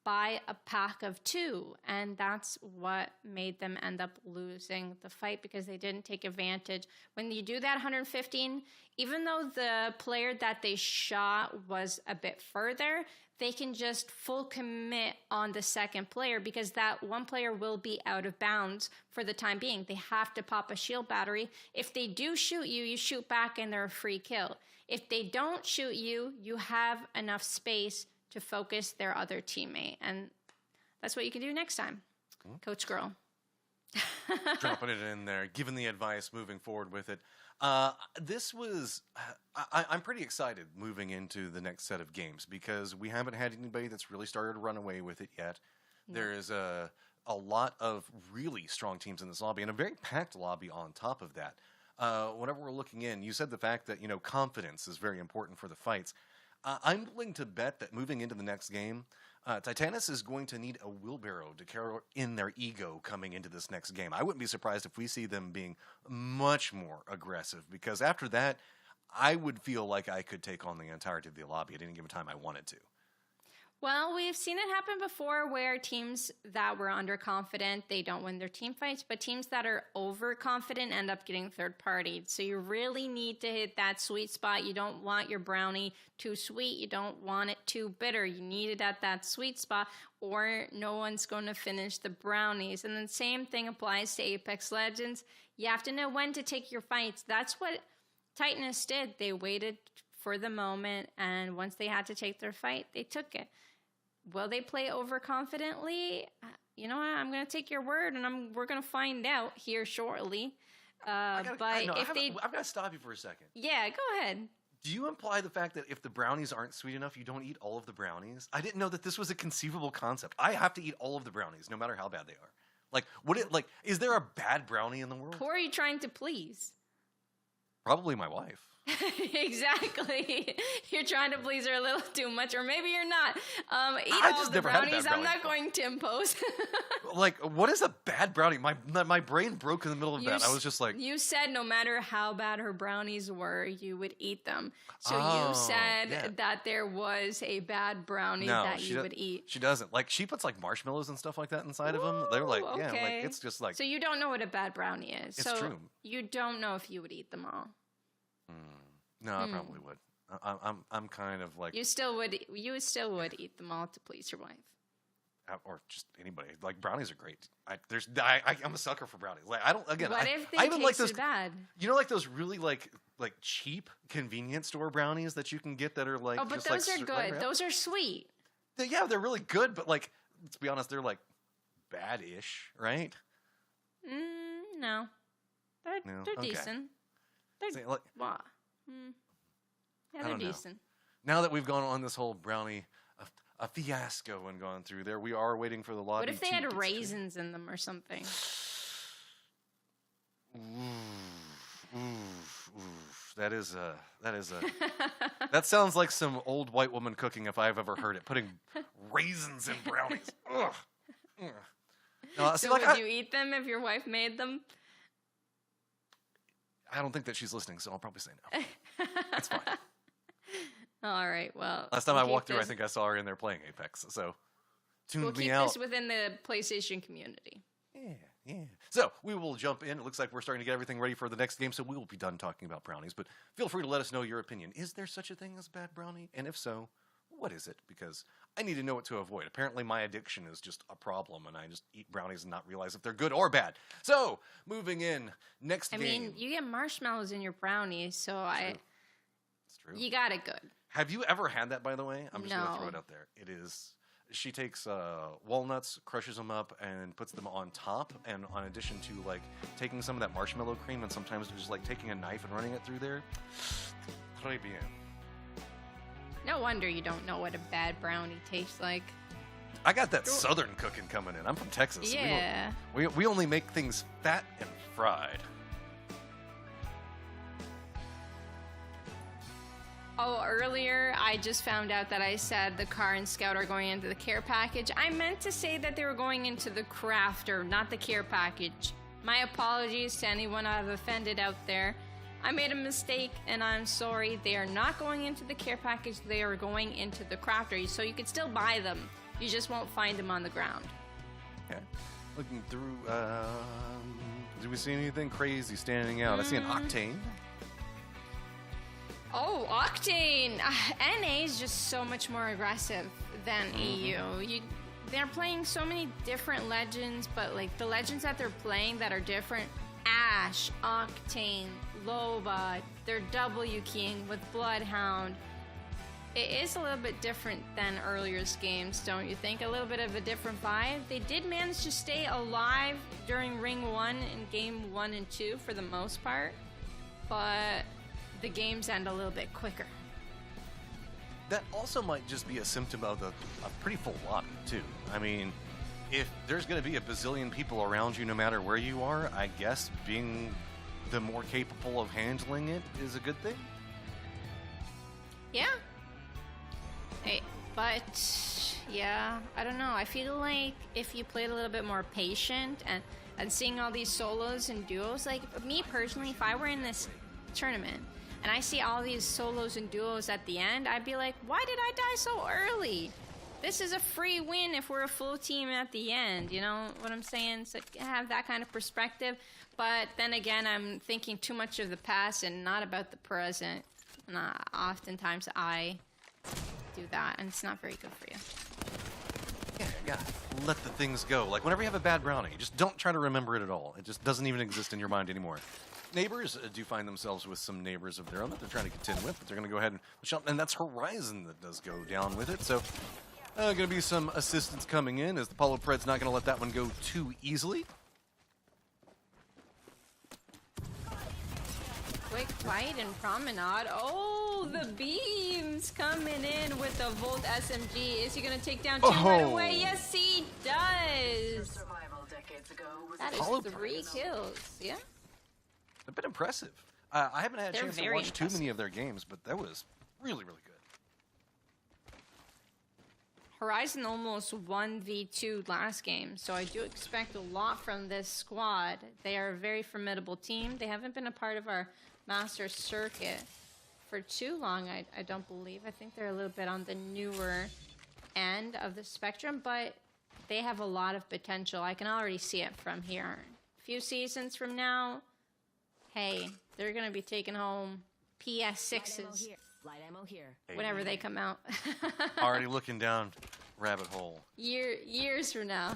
[SPEAKER 2] by a pack of 2, and that's what made them end up losing the fight, because they didn't take advantage. When you do that 115, even though the player that they shot was a bit further, they can just full commit on the second player, because that one player will be out of bounds for the time being. They have to pop a shield battery. If they do shoot you, you shoot back and they're a free kill. If they don't shoot you, you have enough space to focus their other teammate. And that's what you can do next time, Coach Girl.
[SPEAKER 1] Dropping it in there, giving the advice, moving forward with it. This was, I'm pretty excited moving into the next set of games, because we haven't had anybody that's really started to run away with it yet. No. There is a lot of really strong teams in this lobby, and a very packed lobby on top of that. Whenever we're looking in, you said the fact that, confidence is very important for the fights. I'm willing to bet that moving into the next game, Titanus is going to need a wheelbarrow to carry in their ego coming into this next game. I wouldn't be surprised if we see them being much more aggressive, because after that, I would feel like I could take on the entirety of the lobby at any given time I wanted to.
[SPEAKER 2] Well, we've seen it happen before where teams that were underconfident, they don't win their team fights, but teams that are overconfident end up getting third-partied. So you really need to hit that sweet spot. You don't want your brownie too sweet. You don't want it too bitter. You need it at that sweet spot, or no one's going to finish the brownies. And the same thing applies to Apex Legends. You have to know when to take your fights. That's what Titanus did. They waited for the moment, and once they had to take their fight, they took it. Will they play overconfidently? You know what? I'm going to take your word, and we're going to find out here shortly.
[SPEAKER 1] I've got to stop you for a second.
[SPEAKER 2] Yeah, go ahead.
[SPEAKER 1] Do you imply the fact that if the brownies aren't sweet enough, you don't eat all of the brownies? I didn't know that this was a conceivable concept. I have to eat all of the brownies, no matter how bad they are. Is there a bad brownie in the world?
[SPEAKER 2] Who are you trying to please?
[SPEAKER 1] Probably my wife.
[SPEAKER 2] Exactly. You're trying to please her a little too much, or maybe you're not. Eat all of the brownies. I'm not going to impose.
[SPEAKER 1] What is a bad brownie? My brain broke in the middle of that. I was just like...
[SPEAKER 2] You said no matter how bad her brownies were, you would eat them. So you said that there was a bad brownie you would eat.
[SPEAKER 1] She doesn't. She puts marshmallows and stuff like that inside of them. They're
[SPEAKER 2] okay.
[SPEAKER 1] It's just like...
[SPEAKER 2] So you don't know what a bad brownie is.
[SPEAKER 1] It's true.
[SPEAKER 2] You don't know if you would eat them all.
[SPEAKER 1] No, I probably would. I'm kind of like...
[SPEAKER 2] You still would eat them all to please your wife.
[SPEAKER 1] Or just anybody. Brownies are great. I'm a sucker for brownies. What
[SPEAKER 2] if they tasted bad?
[SPEAKER 1] You know, those really cheap convenience store brownies that you can get that are
[SPEAKER 2] Oh, but those are good. Those are sweet.
[SPEAKER 1] They're really good, but let's be honest, they're bad-ish, right?
[SPEAKER 2] No. They're decent. They're they're decent.
[SPEAKER 1] Now that we've gone on this whole brownie a fiasco and gone through there, we are waiting for the lobby.
[SPEAKER 2] What if they had raisins in them or something?
[SPEAKER 1] That sounds like some old white woman cooking if I've ever heard it. Putting raisins in brownies. Ugh.
[SPEAKER 2] Would you eat them if your wife made them?
[SPEAKER 1] I don't think that she's listening, so I'll probably say no. That's fine.
[SPEAKER 2] All right, well...
[SPEAKER 1] Last time I walked through, I think I saw her in there playing Apex, so tuned me out.
[SPEAKER 2] We'll keep this within the PlayStation community.
[SPEAKER 1] Yeah. So, we will jump in. It looks like we're starting to get everything ready for the next game, so we will be done talking about brownies, but feel free to let us know your opinion. Is there such a thing as bad brownie? And if so, what is it? Because I need to know what to avoid. Apparently, my addiction is just a problem, and I just eat brownies and not realize if they're good or bad. So, moving in, next game.
[SPEAKER 2] I mean, you get marshmallows in your brownies, so
[SPEAKER 1] It's true.
[SPEAKER 2] You got it good.
[SPEAKER 1] Have you ever had that, by the way? I'm just going to throw it out there. It is... She takes walnuts, crushes them up, and puts them on top. And in addition to taking some of that marshmallow cream, and sometimes just taking a knife and running it through there. Très bien.
[SPEAKER 2] No wonder you don't know what a bad brownie tastes like.
[SPEAKER 1] I got that southern cooking coming in. I'm from Texas.
[SPEAKER 2] Yeah.
[SPEAKER 1] We only make things fat and fried.
[SPEAKER 2] Oh, earlier I just found out that I said the car and scout are going into the care package. I meant to say that they were going into the crafter, not the care package. My apologies to anyone I've offended out there. I made a mistake and I'm sorry. They are not going into the care package. They are going into the crafter. So you could still buy them You just won't find them on the ground.
[SPEAKER 1] Okay. Looking through, do we see anything crazy standing out? I see an Octane.
[SPEAKER 2] Oh, Octane! NA is just so much more aggressive than EU. They're playing so many different legends, but like the legends that they're playing that are different, Ashe, Octane, Loba, they're W keying with Bloodhound. It is a little bit different than earlier games, don't you think? A little bit of a different vibe. They did manage to stay alive during Ring 1 and Game 1 and 2 for the most part, but the games end a little bit quicker.
[SPEAKER 1] That also might just be a symptom of a pretty full lobby, too. I mean, if there's going to be a bazillion people around you no matter where you are, I guess being the more capable of handling it is a good thing.
[SPEAKER 2] Yeah. But, yeah, I don't know. I feel like if you played a little bit more patient and seeing all these solos and duos, like me personally, if I were in this tournament and I see all these solos and duos at the end, I'd be like, why did I die so early? This is a free win if we're a full team at the end, you know what I'm saying? So have that kind of perspective. But then again, I'm thinking too much of the past and not about the present. And oftentimes I do that, and it's not very good for you.
[SPEAKER 1] Yeah. Let the things go. Like, whenever you have a bad brownie, just don't try to remember it at all. It just doesn't even exist in your mind anymore. Neighbors do find themselves with some neighbors of their own that they're trying to contend with, but they're going to go ahead and that's Horizon that does go down with it. So, going to be some assistance coming in as the Paulo Pred's not going to let that one go too easily.
[SPEAKER 2] Quick fight and Promenade. Oh, the beams coming in with the Volt SMG. Is he going to take down two right away? Yes, he does. That is
[SPEAKER 1] Paulo
[SPEAKER 2] 3
[SPEAKER 1] Preds.
[SPEAKER 2] kills. Yeah.
[SPEAKER 1] A bit impressive. I haven't had a
[SPEAKER 2] They're
[SPEAKER 1] chance to
[SPEAKER 2] very
[SPEAKER 1] watch too
[SPEAKER 2] impressive.
[SPEAKER 1] many of their games, but that was really, really good.
[SPEAKER 2] Horizon almost 1v2 last game, so I do expect a lot from this squad. They are a very formidable team. They haven't been a part of our Master Circuit for too long, I don't believe. I think they're a little bit on the newer end of the spectrum, but they have a lot of potential. I can already see it from here. A few seasons from now, hey, they're going to be taking home PS6s
[SPEAKER 4] Light ammo here.
[SPEAKER 2] whenever they come out.
[SPEAKER 1] Already looking down rabbit hole.
[SPEAKER 2] Years from now.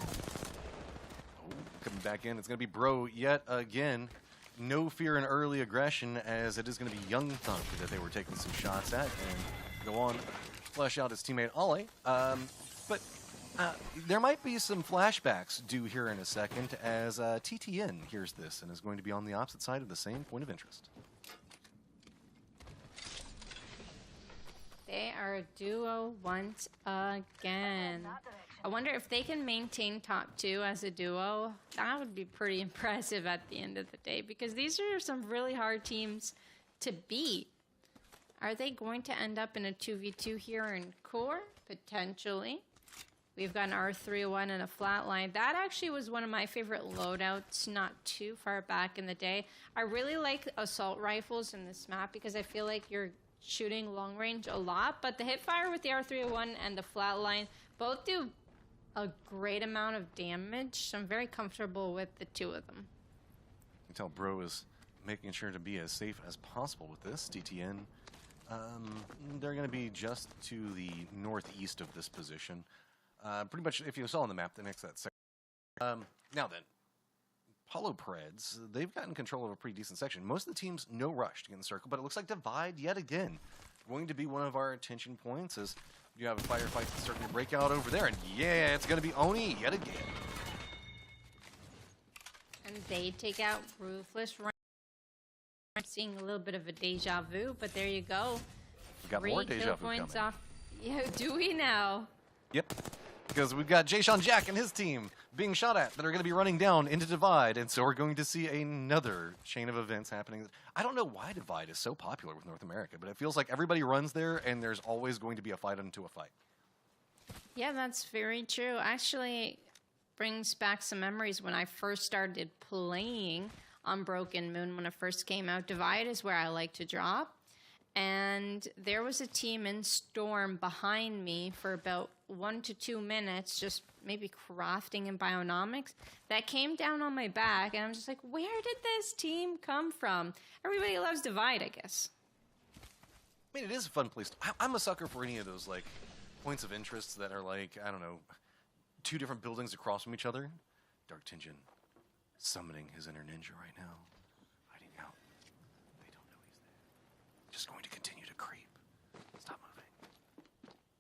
[SPEAKER 1] Oh, coming back in, it's going to be Bro yet again. No fear in early aggression, as it is going to be Young Thunk that they were taking some shots at, and go on, flush out his teammate Ollie. But there might be some flashbacks due here in a second, as TTN hears this and is going to be on the opposite side of the same point of interest.
[SPEAKER 2] They are a duo once again. I wonder if they can maintain top 2 as a duo. That would be pretty impressive at the end of the day, because these are some really hard teams to beat. Are they going to end up in a 2v2 here in core? Potentially. We've got an R301 and a flatline. That actually was one of my favorite loadouts not too far back in the day. I really like assault rifles in this map because I feel like you're shooting long range a lot, but the hipfire with the R301 and the flatline both do a great amount of damage, so I'm very comfortable with the two of them.
[SPEAKER 1] You can tell Bro is making sure to be as safe as possible with this. DTN, they're going to be just to the northeast of this position. Pretty much, if you saw on the map, that makes that second. Now then, Paulo Preds, they've gotten control of a pretty decent section. Most of the teams, no rush to get in the circle, but it looks like Divide yet again going to be one of our attention points as you have a firefight that's starting to break out over there. And yeah, it's going to be Oni yet again.
[SPEAKER 2] And they take out Ruthless. I'm seeing a little bit of a deja vu, but there you go.
[SPEAKER 1] We've got more deja vu
[SPEAKER 2] points
[SPEAKER 1] coming.
[SPEAKER 2] off. Yeah, do we now?
[SPEAKER 1] Yep. Because we've got Jay Sean Jack and his team being shot at that are going to be running down into Divide, and so we're going to see another chain of events happening. I don't know why Divide is so popular with North America, but it feels like everybody runs there, and there's always going to be a fight into a fight.
[SPEAKER 2] Yeah, that's very true. Actually, brings back some memories when I first started playing on Broken Moon. When it first came out, Divide is where I like to drop. And there was a team in Storm behind me for about 1 to 2 minutes, just maybe crafting and bionomics, that came down on my back, and I'm just like, where did this team come from? Everybody loves Divide, I guess.
[SPEAKER 1] I mean, it is a fun place. I'm a sucker for any of those, like, points of interest that are, like, I don't know, 2 different buildings across from each other. Dark Tinjin summoning his inner ninja right now. Hiding out. They don't know he's there. Just going to continue to creep. Stop moving.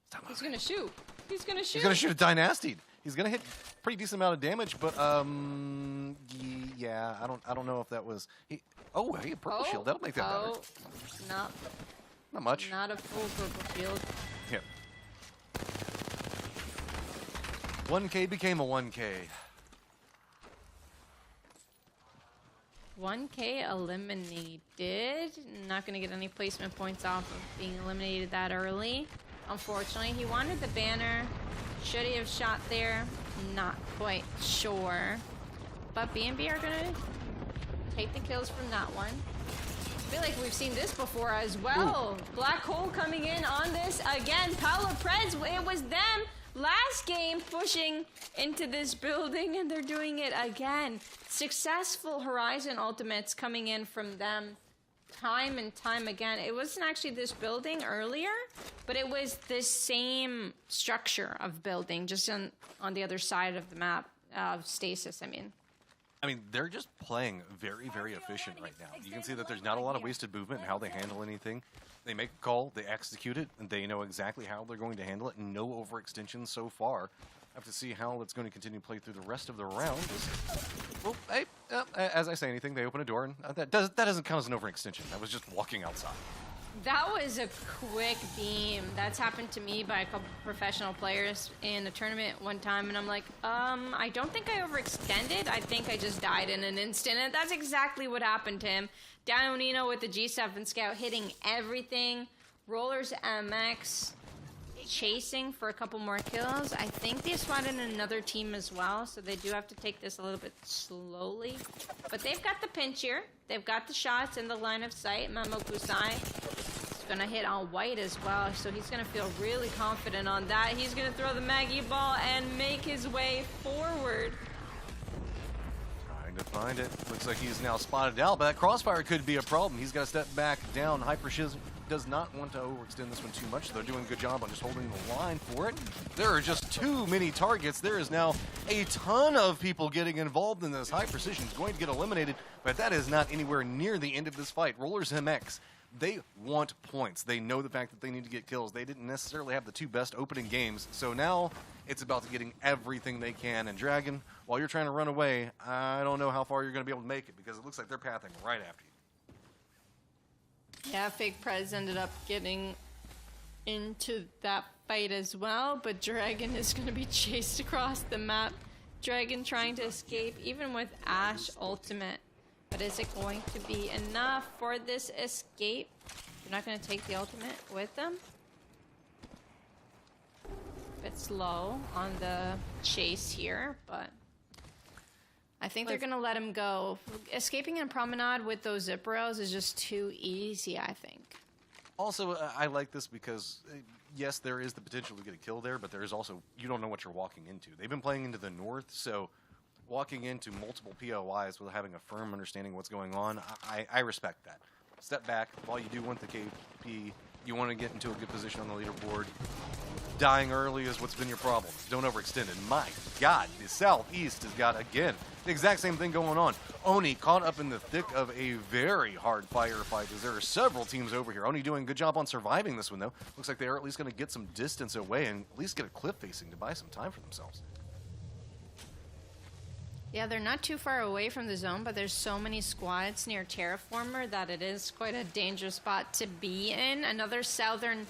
[SPEAKER 1] Stop moving.
[SPEAKER 2] He's gonna shoot. He's gonna shoot.
[SPEAKER 1] He's going to shoot a Dynastid. He's going to hit pretty decent amount of damage, but, yeah, I don't know if that was... Oh, hey, a purple shield. That'll make that better.
[SPEAKER 2] Not
[SPEAKER 1] much.
[SPEAKER 2] Not a full purple shield.
[SPEAKER 1] Yeah. 1K became a 1K.
[SPEAKER 2] 1K eliminated. Not going to get any placement points off of being eliminated that early. Unfortunately, he wanted the banner. Should he have shot there? Not quite sure. But B&B are going to take the kills from that one. I feel like we've seen this before as well. Ooh. Black Hole coming in on this again. Paolo Preds, it was them last game pushing into this building, and they're doing it again. Successful Horizon ultimates coming in from them time and time again. It wasn't actually this building earlier, but it was this same structure of building, just on the other side of the map, of Stasis, I mean.
[SPEAKER 1] They're just playing very, very efficient right now. You can see that there's not a lot of wasted movement in how they handle anything. They make a call, they execute it, and they know exactly how they're going to handle it, and no overextension so far. I have to see how it's going to continue to play through the rest of the round. Well, hey, as I say anything, they open a door, and that doesn't count as an overextension. That was just walking outside.
[SPEAKER 2] That was a quick beam. That's happened to me by a couple professional players in a tournament one time, and I'm like, I don't think I overextended. I think I just died in an instant, and that's exactly what happened to him. Dionino with the G7 Scout hitting everything. Rollers MX chasing for a couple more kills. I think they spotted another team as well, so they do have to take this a little bit slowly. But they've got the pinch here. They've got the shots in the line of sight. Mamo Kusai is going to hit on white as well, so he's going to feel really confident on that. He's going to throw the Maggie ball and make his way forward.
[SPEAKER 1] Trying to find it. Looks like he's now spotted out, but that crossfire could be a problem. He's got to step back down. Hypershiz does not want to overextend this one too much. They're doing a good job on just holding the line for it. There are just too many targets. There is now a ton of people getting involved in this. High Precision is going to get eliminated, but that is not anywhere near the end of this fight. Rollers MX, they want points. They know the fact that they need to get kills. They didn't necessarily have the 2 best opening games, so now it's about getting everything they can. And Dragon, while you're trying to run away, I don't know how far you're going to be able to make it, because it looks like they're pathing right after you.
[SPEAKER 2] Yeah, Fake Prez ended up getting into that fight as well, but Dragon is going to be chased across the map. Dragon trying to escape, even with Ashe ultimate. But is it going to be enough for this escape? They're not going to take the ultimate with them. A bit slow on the chase here, but I think they're going to let him go. Escaping in Promenade with those zip rails is just too easy, I think.
[SPEAKER 1] Also, I like this because, yes, there is the potential to get a kill there, but there is also, you don't know what you're walking into. They've been playing into the north, so walking into multiple POIs without having a firm understanding of what's going on, I respect that. Step back. While you do want the KP, you want to get into a good position on the leaderboard. Dying early is what's been your problem. Don't overextend it. My God, the Southeast has got, again, the exact same thing going on. Oni caught up in the thick of a very hard firefight, because there are several teams over here. Oni doing a good job on surviving this one, though. Looks like they are at least going to get some distance away and at least get a cliff facing to buy some time for themselves.
[SPEAKER 2] Yeah, they're not too far away from the zone, but there's so many squads near Terraformer that it is quite a dangerous spot to be in. Another southern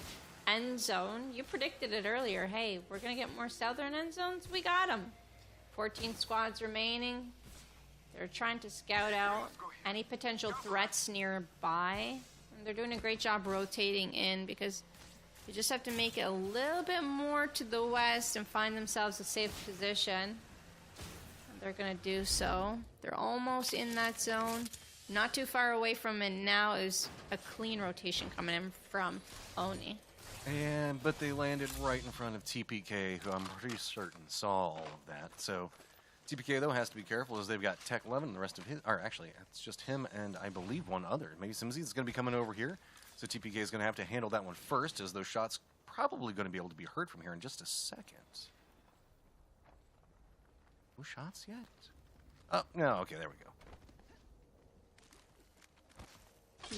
[SPEAKER 2] end zone. You predicted it earlier. Hey, we're going to get more southern end zones. We got them. 14 squads remaining. They're trying to scout out any potential threats nearby. And they're doing a great job rotating in, because you just have to make it a little bit more to the west and find themselves a safe position. They're going to do so. They're almost in that zone. Not too far away from it now is a clean rotation coming in from Oni.
[SPEAKER 1] But they landed right in front of TPK, who I'm pretty certain saw all of that. So TPK, though, has to be careful as they've got Tech 11 and the rest of his... Or actually, it's just him and I believe one other. Maybe Simsy is going to be coming over here. So TPK is going to have to handle that one first, as those shots probably going to be able to be heard from here in just a second. No shots yet? Oh, no, okay, there we go.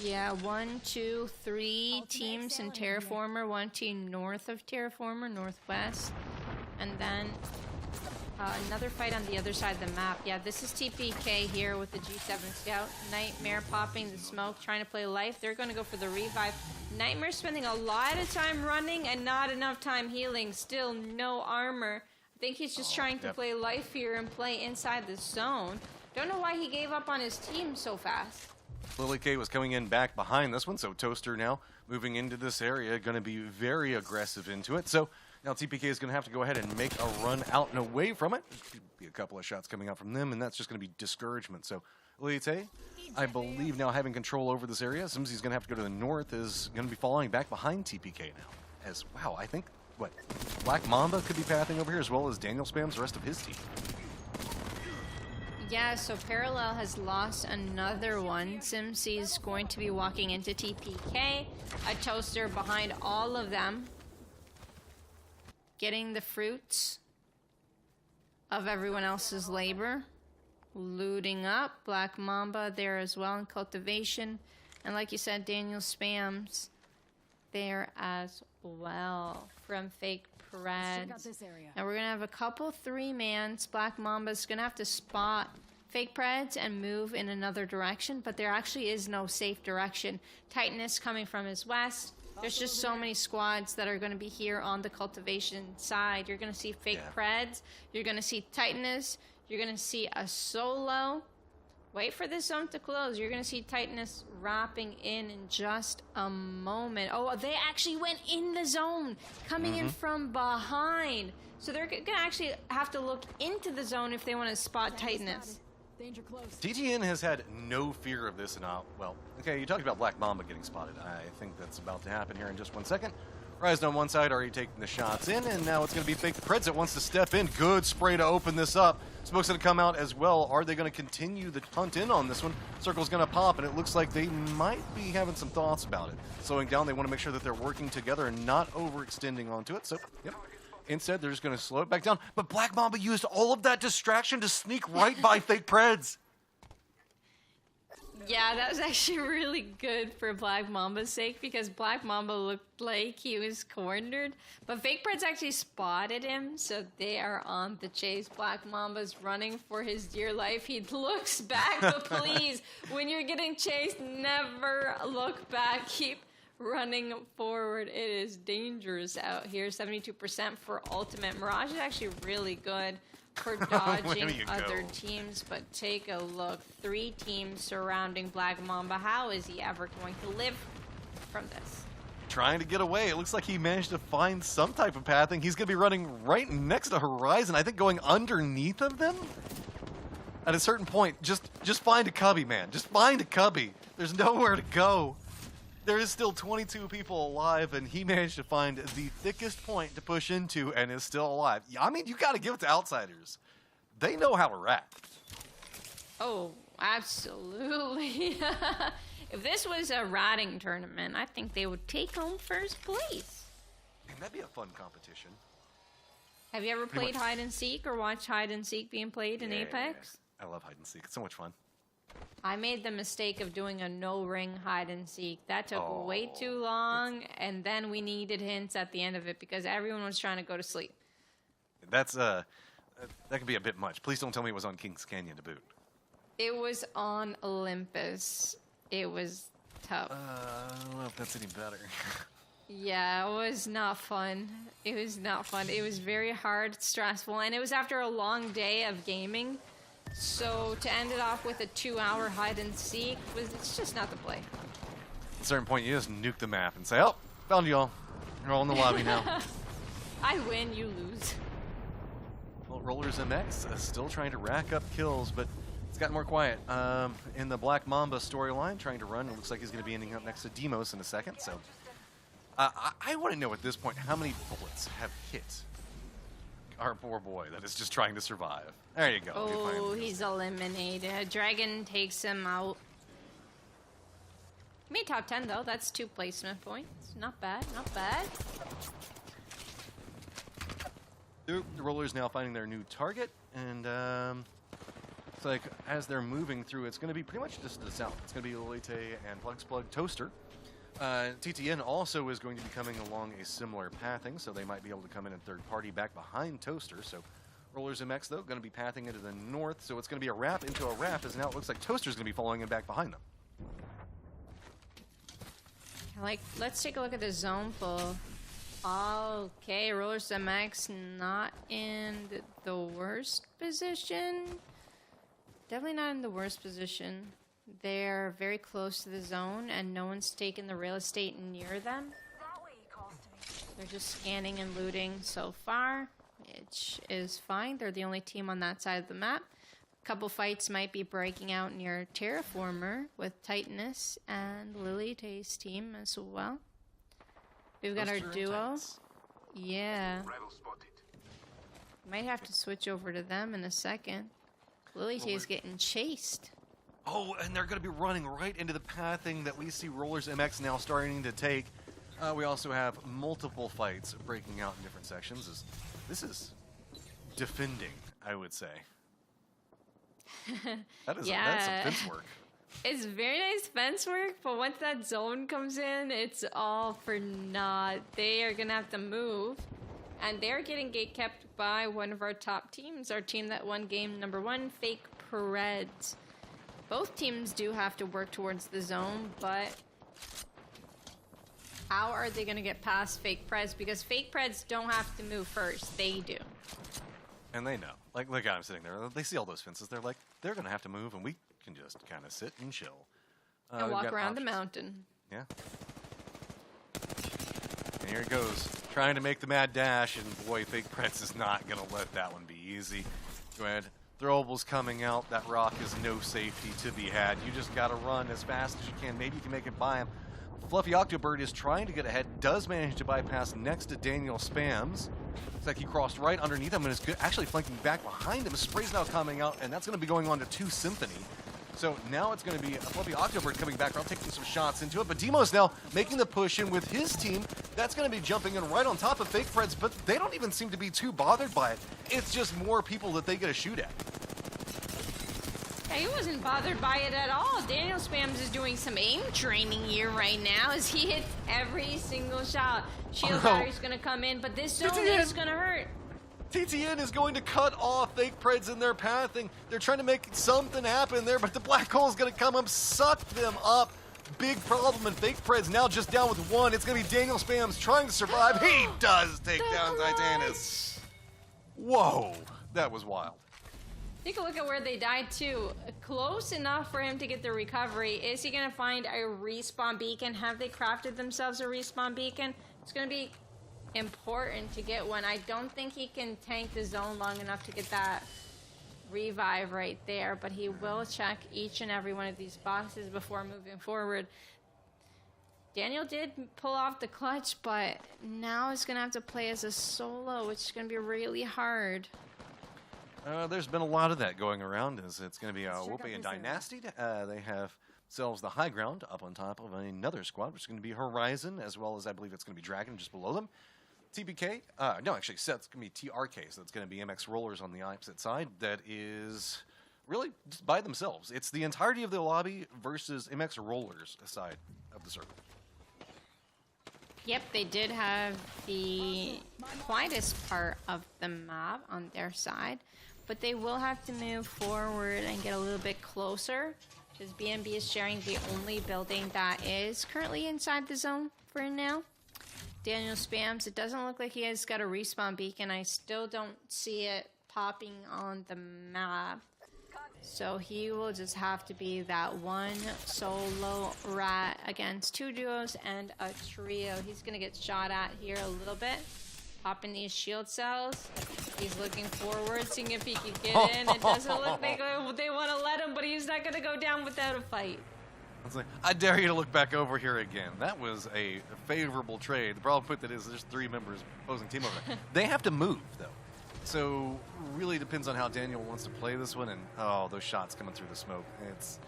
[SPEAKER 2] Yeah, 1, 2, 3 teams in Terraformer, 1 team north of Terraformer, northwest, and then another fight on the other side of the map. Yeah, this is TPK here with the G7 Scout. Nightmare popping the smoke, trying to play life. They're going to go for the revive. Nightmare spending a lot of time running and not enough time healing. Still no armor. I think he's just trying to play life here and play inside the zone. Don't know why he gave up on his team so fast.
[SPEAKER 1] Lily K was coming in back behind this one, so Toaster now moving into this area, going to be very aggressive into it. So now TPK is going to have to go ahead and make a run out and away from it. Could be a couple of shots coming out from them, and that's just going to be discouragement. So Lily K, I believe now having control over this area. Simsy's going to have to go to the north, is going to be falling back behind TPK now. As, wow, I think, what, Black Mamba could be pathing over here as well as Daniel spams the rest of his team.
[SPEAKER 2] Yeah, so Parallel has lost another one. Simsy is going to be walking into TPK. A Toaster behind all of them. Getting the fruits of everyone else's labor. Looting up. Black Mamba there as well in cultivation. And like you said, Daniel spams there as well from Fake Preds. And we're going to have a couple 3-mans. Black Mamba's going to have to spot Fake Preds and move in another direction, but there actually is no safe direction. Titanus coming from his west. There's just so many squads that are going to be here on the cultivation side. You're going to see Fake Preds. You're going to see Titanus. You're going to see a solo. Wait for this zone to close. You're going to see Titanus wrapping in just a moment. Oh, they actually went in the zone, coming in from behind. So they're going to actually have to look into the zone if they want to spot Titanus.
[SPEAKER 4] Danger close.
[SPEAKER 1] TTN has had no fear of this, and well, okay, you talked about Black Mamba getting spotted. I think that's about to happen here in just 1 second. Rise on one side, already taking the shots in, and now it's going to be Fake Preds that wants to step in. Good spray to open this up. Smoke's going to come out as well. Are they going to continue the hunt in on this one? Circle's going to pop, and it looks like they might be having some thoughts about it. Slowing down, they want to make sure that they're working together and not overextending onto it. So, yep. Instead, they're just going to slow it back down. But Black Mamba used all of that distraction to sneak right by Fake Preds.
[SPEAKER 2] Yeah, that was actually really good for Black Mamba's sake because Black Mamba looked like he was cornered. But Fake Preds actually spotted him, so they are on the chase. Black Mamba's running for his dear life. He looks back, but please, when you're getting chased, never look back. Keep running forward. It is dangerous out here. 72% for Ultimate. Mirage is actually really good for dodging other teams, but take a look. 3 teams surrounding Black Mamba. How is he ever going to live from this?
[SPEAKER 1] Trying to get away. It looks like he managed to find some type of pathing. He's going to be running right next to Horizon. I think going underneath of them. At a certain point, just find a cubby, man. Just find a cubby. There's nowhere to go. There is still 22 people alive, and he managed to find the thickest point to push into and is still alive. I mean, you got to give it to Outsiders. They know how to rat.
[SPEAKER 2] Oh, absolutely. If this was a ratting tournament, I think they would take home first place.
[SPEAKER 1] Man, that'd be a fun competition.
[SPEAKER 2] Have you ever played hide and seek or watched hide and seek being played in Apex?
[SPEAKER 1] I love hide and seek. It's so much fun.
[SPEAKER 2] I made the mistake of doing a no-ring hide and seek. That took way too long, and then we needed hints at the end of it because everyone was trying to go to sleep.
[SPEAKER 1] That's that could be a bit much. Please don't tell me it was on Kings Canyon to boot.
[SPEAKER 2] It was on Olympus. It was tough.
[SPEAKER 1] I don't know if that's any better.
[SPEAKER 2] Yeah, it was not fun. It was not fun. It was very hard, stressful, and it was after a long day of gaming. So to end it off with a 2-hour hide and seek it's just not the play.
[SPEAKER 1] At a certain point, you just nuke the map and say, "Oh, found you all. You're all in the lobby now."
[SPEAKER 2] I win, you lose.
[SPEAKER 1] Well, Rollers MX still trying to rack up kills, but it's gotten more quiet. In the Black Mamba storyline, trying to run. It looks like he's going to be ending up next to Demos in a second. So I want to know at this point how many bullets have hit our poor boy that is just trying to survive. There you go.
[SPEAKER 2] Oh, he's eliminated. Dragon takes him out. Made top 10 though. That's 2 placement points. Not bad, not bad.
[SPEAKER 1] The Rollers now finding their new target, and it's like as they're moving through, it's going to be pretty much just to the south. It's going to be Lolite and Plug Toaster. TTN also is going to be coming along a similar pathing, so they might be able to come in third party back behind Toaster. So Rollers MX, though, going to be pathing into the north, so it's going to be a wrap into a wrap, as now it looks like Toaster's going to be following in back behind them.
[SPEAKER 2] Let's take a look at the zone pull. Okay, Rollers MX not in the worst position. Definitely not in the worst position. They're very close to the zone, and no one's taken the real estate near them. They're just scanning and looting so far, which is fine. They're the only team on that side of the map. A couple fights might be breaking out near Terraformer with Titanus and Lilite's team as well. We've got our duo. Yeah. Might have to switch over to them in a second. Lilite's getting chased.
[SPEAKER 1] Oh, and they're going to be running right into the pathing that we see Rollers MX now starting to take. We also have multiple fights breaking out in different sections. This is defending, I would say. That's some fence work.
[SPEAKER 2] It's very nice fence work, but once that zone comes in, it's all for naught. They are going to have to move, and they're getting gatekept by one of our top teams, our team that won game number 1, Fake Preds. Both teams do have to work towards the zone, but how are they going to get past Fake Preds? Because Fake Preds don't have to move first. They do.
[SPEAKER 1] And they know. Like I'm sitting there. They see all those fences. They're like, they're going to have to move, and we can just kind of sit and chill.
[SPEAKER 2] And walk around the mountain.
[SPEAKER 1] Yeah. And here it goes. Trying to make the mad dash, and boy, Fake Preds is not going to let that one be easy. Go ahead. Throwables coming out. That rock is no safety to be had. You just got to run as fast as you can. Maybe you can make it by him. Fluffy Octobird is trying to get ahead. Does manage to bypass next to Daniel Spams. Looks like he crossed right underneath him and is good, actually flanking back behind him. Spray's now coming out, and that's going to be going on to 2 Symphony. So now it's going to be a Fluffy Octobird coming back around, taking some shots into it. But Demo's now making the push in with his team. That's going to be jumping in right on top of Fake Preds, but they don't even seem to be too bothered by it. It's just more people that they get to shoot at.
[SPEAKER 2] He wasn't bothered by it at all. Daniel Spams is doing some aim training here right now as he hits every single shot. Shield battery's going to come in, but this zone is going to hurt.
[SPEAKER 1] TTN is going to cut off Fake Preds in their pathing. They're trying to make something happen there, but the black hole is going to come up, suck them up. Big problem, and Fake Preds now just down with 1. It's going to be Daniel Spams trying to survive. He does take down Titanus. Whoa, that was wild.
[SPEAKER 2] Take a look at where they died to. Close enough for him to get the recovery. Is he going to find a respawn beacon? Have they crafted themselves a respawn beacon? It's going to be important to get one. I don't think he can tank the zone long enough to get that revive right there, but he will check each and every one of these boxes before moving forward. Daniel did pull off the clutch, but now he's going to have to play as a solo, which is going to be really hard.
[SPEAKER 1] There's been a lot of that going around. As it's going to be Whoopi and Dynasty. They have themselves the high ground up on top of another squad, which is going to be Horizon, as well as I believe it's going to be Dragon just below them. TPK, no, actually, Seth's going to be TRK, so it's going to be MX Rollers on the opposite side. That is really just by themselves. It's the entirety of the lobby versus MX Rollers side of the circle.
[SPEAKER 2] Yep, they did have the quietest part of the map on their side, but they will have to move forward and get a little bit closer, because BNB is sharing the only building that is currently inside the zone for now. Daniel Spams, it doesn't look like he has got a respawn beacon. I still don't see it popping on the map. So he will just have to be that one solo rat against 2 duos and a trio. He's going to get shot at here a little bit. Popping these shield cells. He's looking forward, seeing if he can get in. It doesn't look like they want to let him, but he's not going to go down without a fight.
[SPEAKER 1] I dare you to look back over here again. That was a favorable trade. The problem with it is there's 3 members opposing team over there. They have to move, though. So, really depends on how Daniel wants to play this one. And, oh, those shots coming through the smoke. It's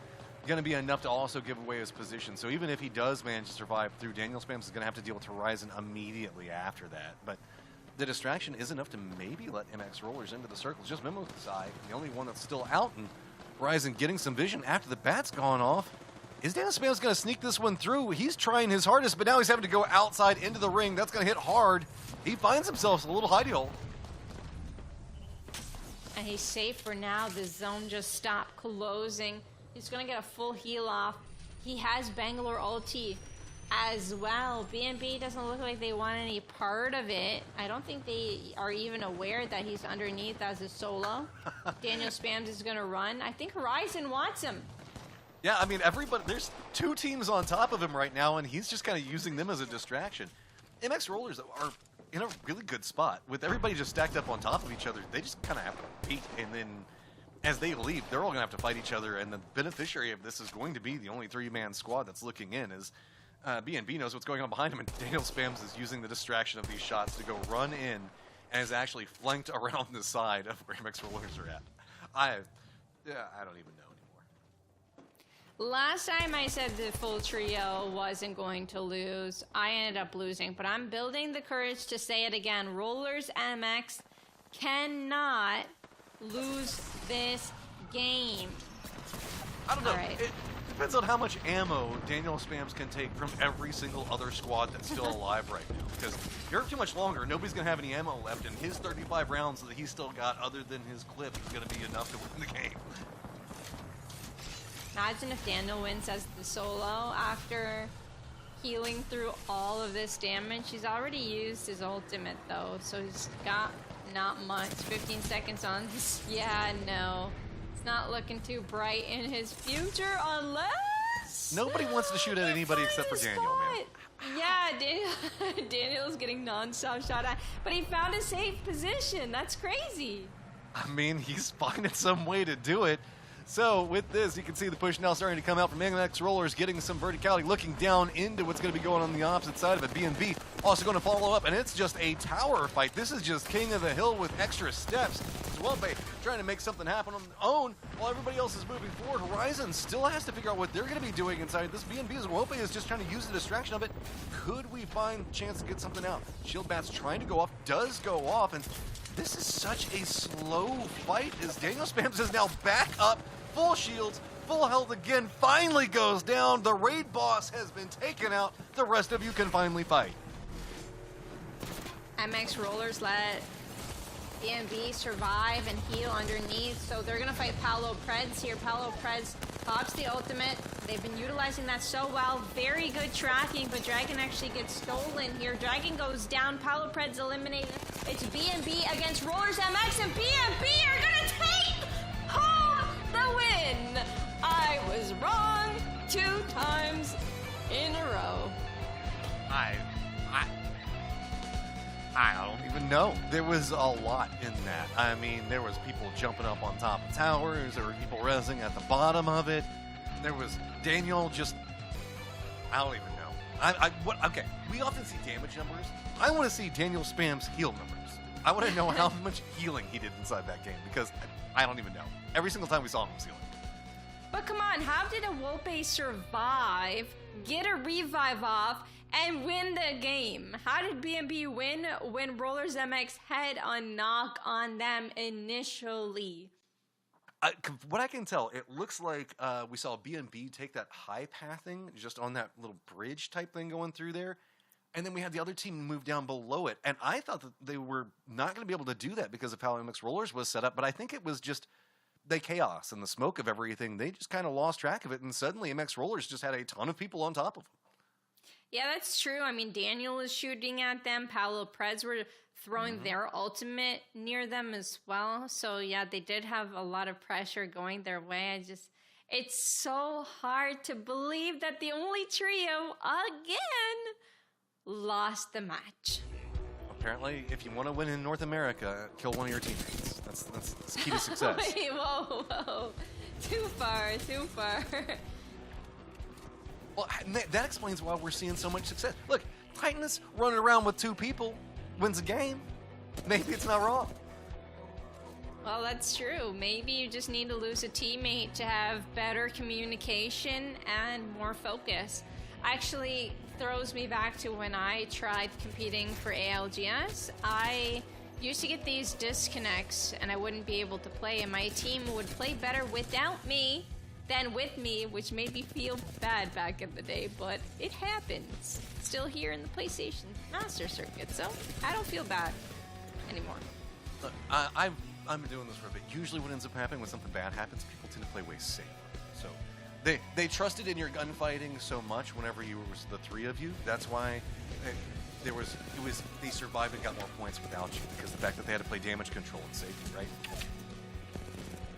[SPEAKER 1] going to be enough to also give away his position. So, even if he does manage to survive through Daniel spams, he's going to have to deal with Horizon immediately after that. But the distraction is enough to maybe let MX Rollers into the circle. It's just Memo's side, the only one that's still out. And Horizon getting some vision after the bat's gone off. Is Daniel Spam's going to sneak this one through? He's trying his hardest, but now he's having to go outside into the ring. That's going to hit hard. He finds himself a little hidey hole.
[SPEAKER 2] And he's safe for now. The zone just stopped closing. He's going to get a full heal off. He has Bangalore ulti as well. BNB doesn't look like they want any part of it. I don't think they are even aware that he's underneath as a solo. Daniel Spams is going to run. I think Horizon wants him.
[SPEAKER 1] Yeah, I mean, everybody, there's 2 teams on top of him right now, and he's just kind of using them as a distraction. MX Rollers are in a really good spot. With everybody just stacked up on top of each other, they just kind of have to compete, and then as they leave, they're all going to have to fight each other, and the beneficiary of this is going to be the only 3-man squad that's looking in, as BNB knows what's going on behind him, and Daniel Spams is using the distraction of these shots to go run in, and is actually flanked around the side of where MX Rollers are at. I don't even know.
[SPEAKER 2] Last time I said the full trio wasn't going to lose, I ended up losing, but I'm building the courage to say it again. Rollers MX cannot lose this game.
[SPEAKER 1] I don't know.
[SPEAKER 2] Right.
[SPEAKER 1] It depends on how much ammo Daniel Spams can take from every single other squad that's still alive right now. Because you're too much longer, nobody's going to have any ammo left, and his 35 rounds that he's still got other than his clip is going to be enough to win the game.
[SPEAKER 2] Imagine if Daniel wins as the solo after healing through all of this damage. He's already used his ultimate though, so he's got not much. 15 seconds on this. Yeah, no. It's not looking too bright in his future unless...
[SPEAKER 1] Nobody wants to shoot at anybody except for Daniel, man.
[SPEAKER 2] Yeah, Daniel's getting non-stop shot at, but he found a safe position. That's crazy.
[SPEAKER 1] I mean, he's finding some way to do it. So with this, you can see the push now starting to come out from MX Rollers, getting some verticality, looking down into what's going to be going on the opposite side of it. BNB also going to follow up, and it's just a tower fight. This is just king of the hill with extra steps. Zwelpe trying to make something happen on his own while everybody else is moving forward. Horizon still has to figure out what they're going to be doing inside this. BNB Zwelpe is just trying to use the distraction of it. Could we find a chance to get something out? Shield Bat's trying to go off, does go off, and this is such a slow fight as Daniel Spams is now back up. Full shields, full health again, finally goes down. The raid boss has been taken out. The rest of you can finally fight.
[SPEAKER 2] MX Rollers let BNB survive and heal underneath, so they're going to fight Paolo Preds here. Paolo Preds pops the ultimate. They've been utilizing that so well. Very good tracking, but Dragon actually gets stolen here. Dragon goes down. Paolo Preds eliminated. It's BNB against Rollers MX, and BNB are going to take home the win. I was wrong 2 times in a row.
[SPEAKER 1] I don't even know. There was a lot in that. I mean, there was people jumping up on top of towers. There were people resing at the bottom of it. There was Daniel just... I don't even know. Okay, we often see damage numbers. I want to see Daniel Spam's heal numbers. I want to know how much healing he did inside that game, because I don't even know. Every single time we saw him was healing.
[SPEAKER 2] But come on, how did a Wolpe survive, get a revive off, and win the game? How did BNB win when Rollers MX had a knock on them initially?
[SPEAKER 1] What I can tell, it looks like we saw BNB take that high pathing just on that little bridge type thing going through there. And then we had the other team move down below it. And I thought that they were not going to be able to do that because of how MX Rollers was set up. But I think it was just the chaos and the smoke of everything. They just kind of lost track of it. And suddenly MX Rollers just had a ton of people on top of them.
[SPEAKER 2] Yeah, that's true. I mean, Daniel was shooting at them. Paolo Preds were throwing their ultimate near them as well. So, yeah, they did have a lot of pressure going their way. It's so hard to believe that the only trio, again, lost the match.
[SPEAKER 1] Apparently, if you want to win in North America, kill one of your teammates. That's key to success.
[SPEAKER 2] Wait, whoa. Too far.
[SPEAKER 1] Well, that explains why we're seeing so much success. Look, Titanus running around with 2 people wins a game. Maybe it's not wrong.
[SPEAKER 2] Well, that's true. Maybe you just need to lose a teammate to have better communication and more focus. Actually throws me back to when I tried competing for ALGS. I used to get these disconnects and I wouldn't be able to play, and my team would play better without me than with me, which made me feel bad back in the day, but it happens. Still here in the PlayStation Master Circuit, so I don't feel bad anymore.
[SPEAKER 1] Look, I've been doing this for a bit. Usually what ends up happening when something bad happens, people tend to play way safe. So they trusted in your gunfighting so much whenever you was the 3 of you. That's why they survived and got more points without you, because the fact that they had to play damage control and safety, right?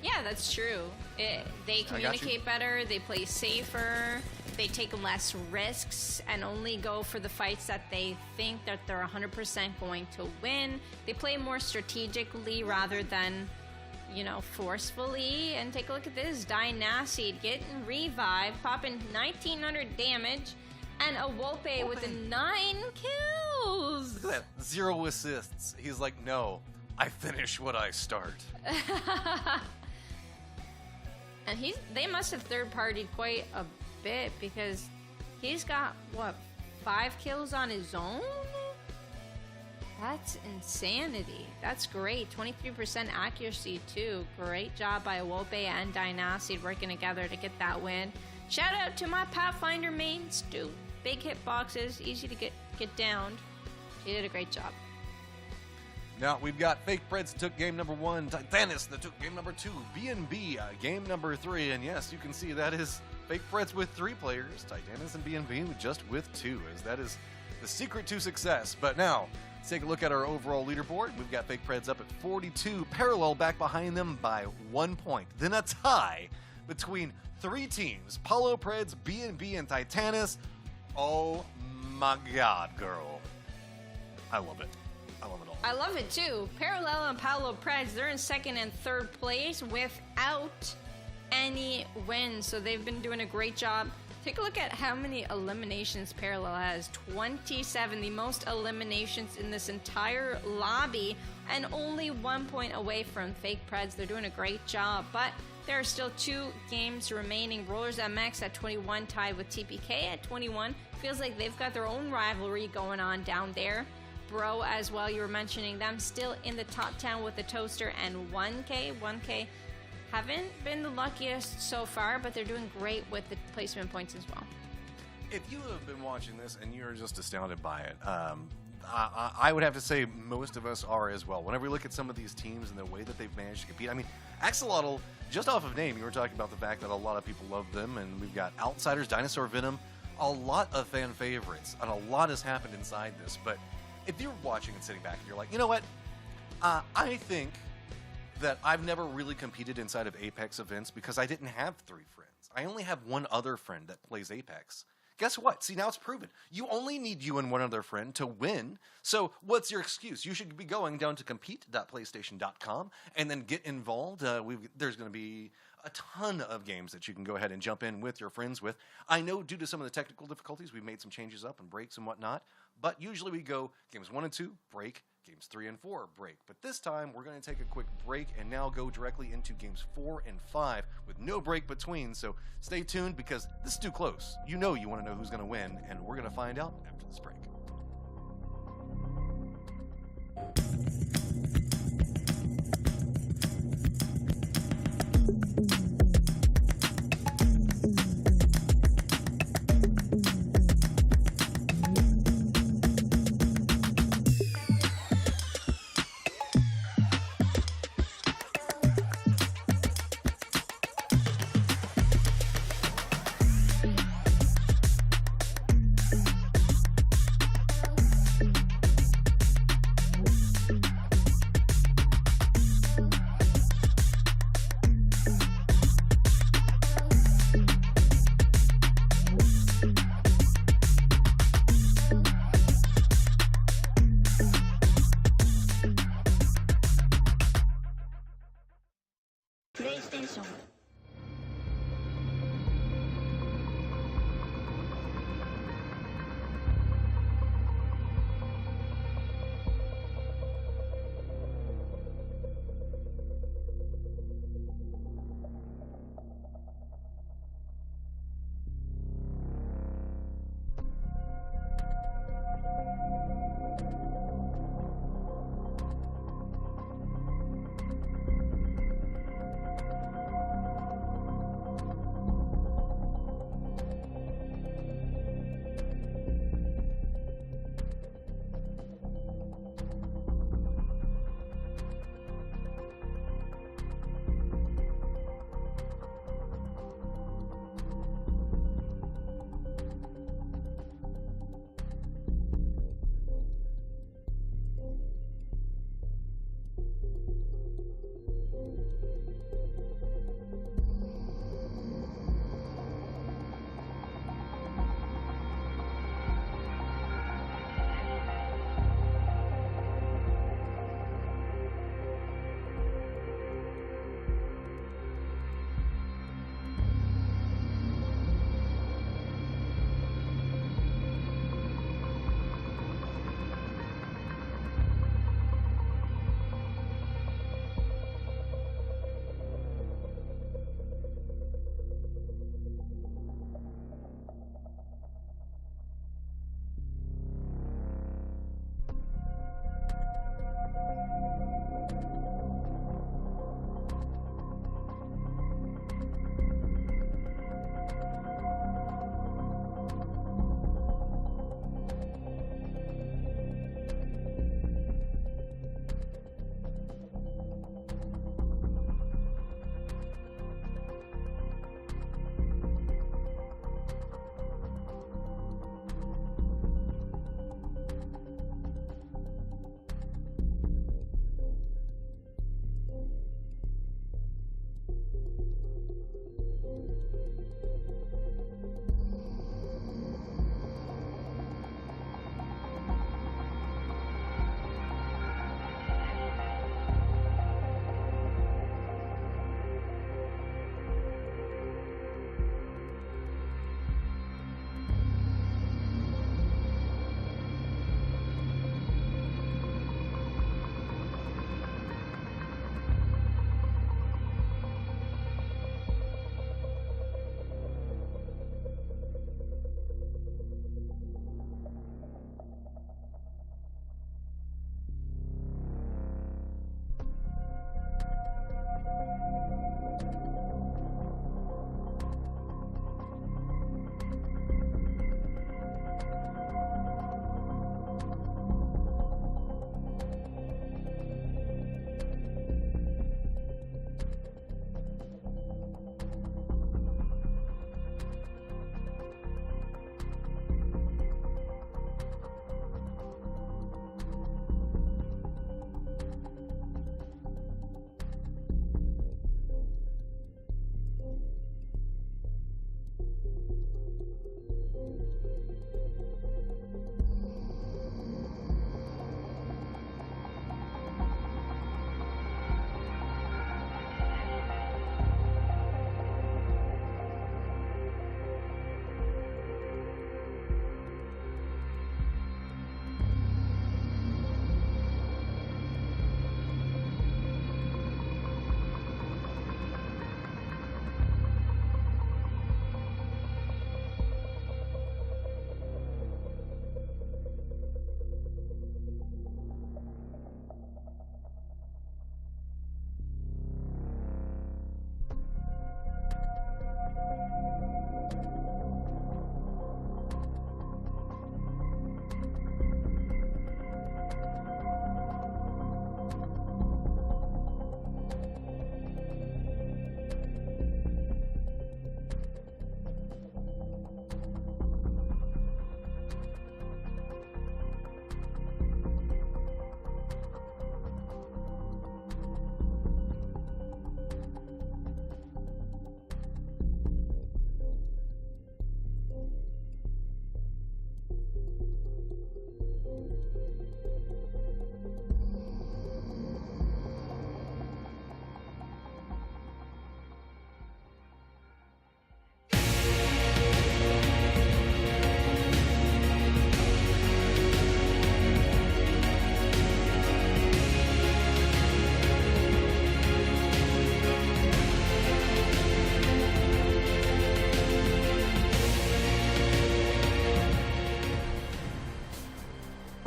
[SPEAKER 2] Yeah, that's true. They communicate better, they play safer, they take less risks and only go for the fights that they think that they're 100% going to win. They play more strategically rather than, forcefully. And take a look at this. Dynaseed getting revived, popping 1900 damage, and a Wolpe with 9 kills.
[SPEAKER 1] Look at that. 0 assists. He's like, no, I finish what I start.
[SPEAKER 2] And they must have third-partied quite a bit, because he's got, 5 kills on his own? That's insanity. That's great. 23% accuracy, too. Great job by Wolpe and Dynaseed working together to get that win. Shout out to my Pathfinder mains, too. Big hitboxes, easy to get downed. She did a great job.
[SPEAKER 1] Now, we've got Fake Preds took game number 1, Titanus that took game number 2, BNB game number 3, and yes, you can see that is Fake Preds with 3 players, Titanus and BNB just with 2, as that is the secret to success. But now, let's take a look at our overall leaderboard. We've got Fake Preds up at 42, Parallel back behind them by 1 point. Then a tie between 3 teams, Paulo Preds, BNB, and Titanus. Oh my god, girl. I love it. I love it all.
[SPEAKER 2] I love it too. Parallel and Paulo Preds, they're in 2nd and 3rd place without any wins. So they've been doing a great job. Take a look at how many eliminations Parallel has. 27, the most eliminations in this entire lobby, and only 1 point away from Fake Preds. They're doing a great job, but there are still 2 games remaining. Rollers MX at 21, tied with TPK at 21. Feels like they've got their own rivalry going on down there. Bro as well, you were mentioning them, still in the top 10 with the Toaster and 1K. 1K haven't been the luckiest so far, but they're doing great with the placement points as well.
[SPEAKER 1] If you have been watching this and you're just astounded by it, I would have to say most of us are as well. Whenever we look at some of these teams and the way that they've managed to compete, I mean, Axolotl, just off of name, you were talking about the fact that a lot of people love them, and we've got Outsiders, Dinosaur Venom, a lot of fan favorites, and a lot has happened inside this, but if you're watching and sitting back and you're like, you know what, I think that I've never really competed inside of Apex events because I didn't have 3 friends. I only have 1 other friend that plays Apex. Guess what? See, now it's proven. You only need you and 1 other friend to win. So what's your excuse? You should be going down to compete.playstation.com and then get involved. There's going to be a ton of games that you can go ahead and jump in with your friends with. I know due to some of the technical difficulties, we've made some changes up and breaks and whatnot, but usually we go games 1 and 2, break, games 3 and 4, break. But this time, we're going to take a quick break and now go directly into games 4 and 5 with no break between, so stay tuned because this is too close. You know you want to know who's going to win, and we're going to find out after this break.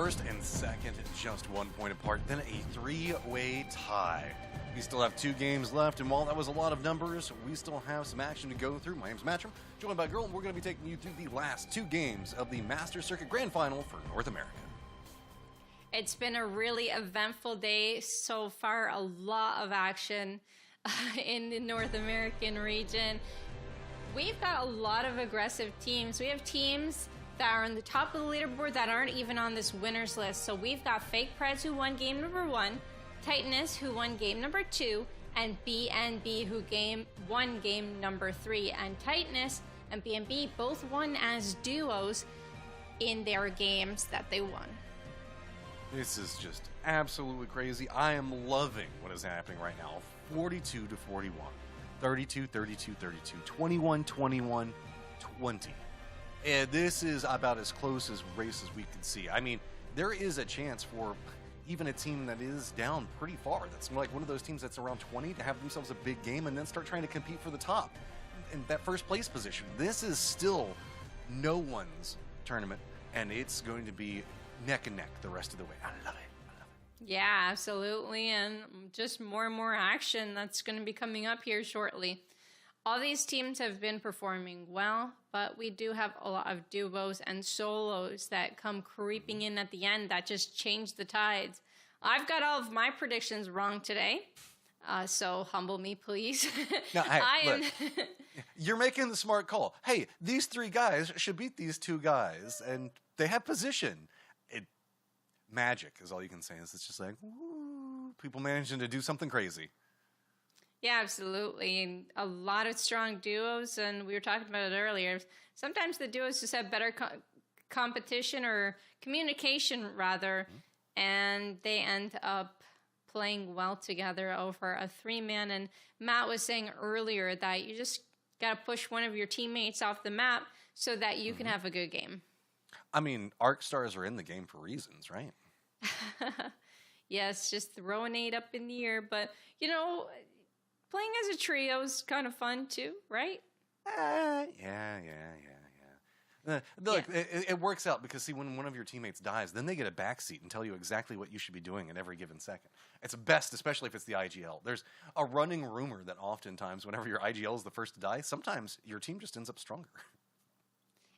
[SPEAKER 1] First and second, just 1 point apart, then a 3-way tie. We still have 2 games left, and while that was a lot of numbers, we still have some action to go through. My name's Matcham, joined by Girl, and we're going to be taking you through the last 2 games of the Masters Circuit Grand Final for North America.
[SPEAKER 2] It's been a really eventful day so far, a lot of action in the North American region. We've got a lot of aggressive teams. We have teams that are on the top of the leaderboard that aren't even on this winners list. So we've got Fake Preds who won game number 1, Titanus who won game number 2, and BNB who won game number 3. And Titanus and BNB both won as duos in their games that they won.
[SPEAKER 1] This is just absolutely crazy. I am loving what is happening right now. 42 to 41, 32, 32, 32, 21, 21, 20. And this is about as close as race as we can see. I mean, there is a chance for even a team that is down pretty far, that's like one of those teams that's around 20, to have themselves a big game and then start trying to compete for the top in that first place position. This is still no one's tournament, and it's going to be neck and neck the rest of the way. I love it.
[SPEAKER 2] Yeah, absolutely. And just more and more action that's going to be coming up here shortly. All these teams have been performing well, but we do have a lot of duos and solos that come creeping in at the end that just change the tides. I've got all of my predictions wrong today, so humble me, please.
[SPEAKER 1] Now, hey, look, you're making the smart call. Hey, these 3 guys should beat these 2 guys, and they have position. Magic is all you can say. It's just like, woo, people managing to do something crazy.
[SPEAKER 2] Yeah, absolutely. And a lot of strong duos, and we were talking about it earlier. Sometimes the duos just have better competition or communication, rather, and they end up playing well together over a 3-man. And Matt was saying earlier that you just got to push one of your teammates off the map so that you can have a good game.
[SPEAKER 1] I mean, Arc Stars are in the game for reasons, right?
[SPEAKER 2] Yes, just throw an 8 up in the air. But, you know, playing as a trio is kind of fun too, right?
[SPEAKER 1] Yeah. Look, it works out because, see, when one of your teammates dies, then they get a backseat and tell you exactly what you should be doing at every given second. It's best, especially if it's the IGL. There's a running rumor that oftentimes whenever your IGL is the first to die, sometimes your team just ends up stronger.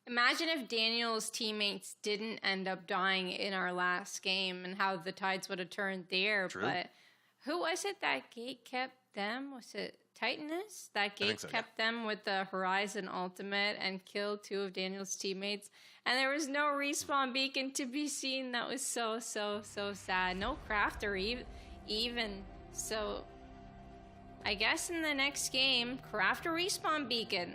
[SPEAKER 2] Imagine if Daniel's teammates didn't end up dying in our last game and how the tides would have turned there.
[SPEAKER 1] True.
[SPEAKER 2] But who was it that gate kept them? Was it Titanus? That gate kept them with the Horizon Ultimate and killed 2 of Daniel's teammates. And there was no respawn beacon to be seen. That was so sad. No crafter even. So I guess in the next game, craft a respawn beacon.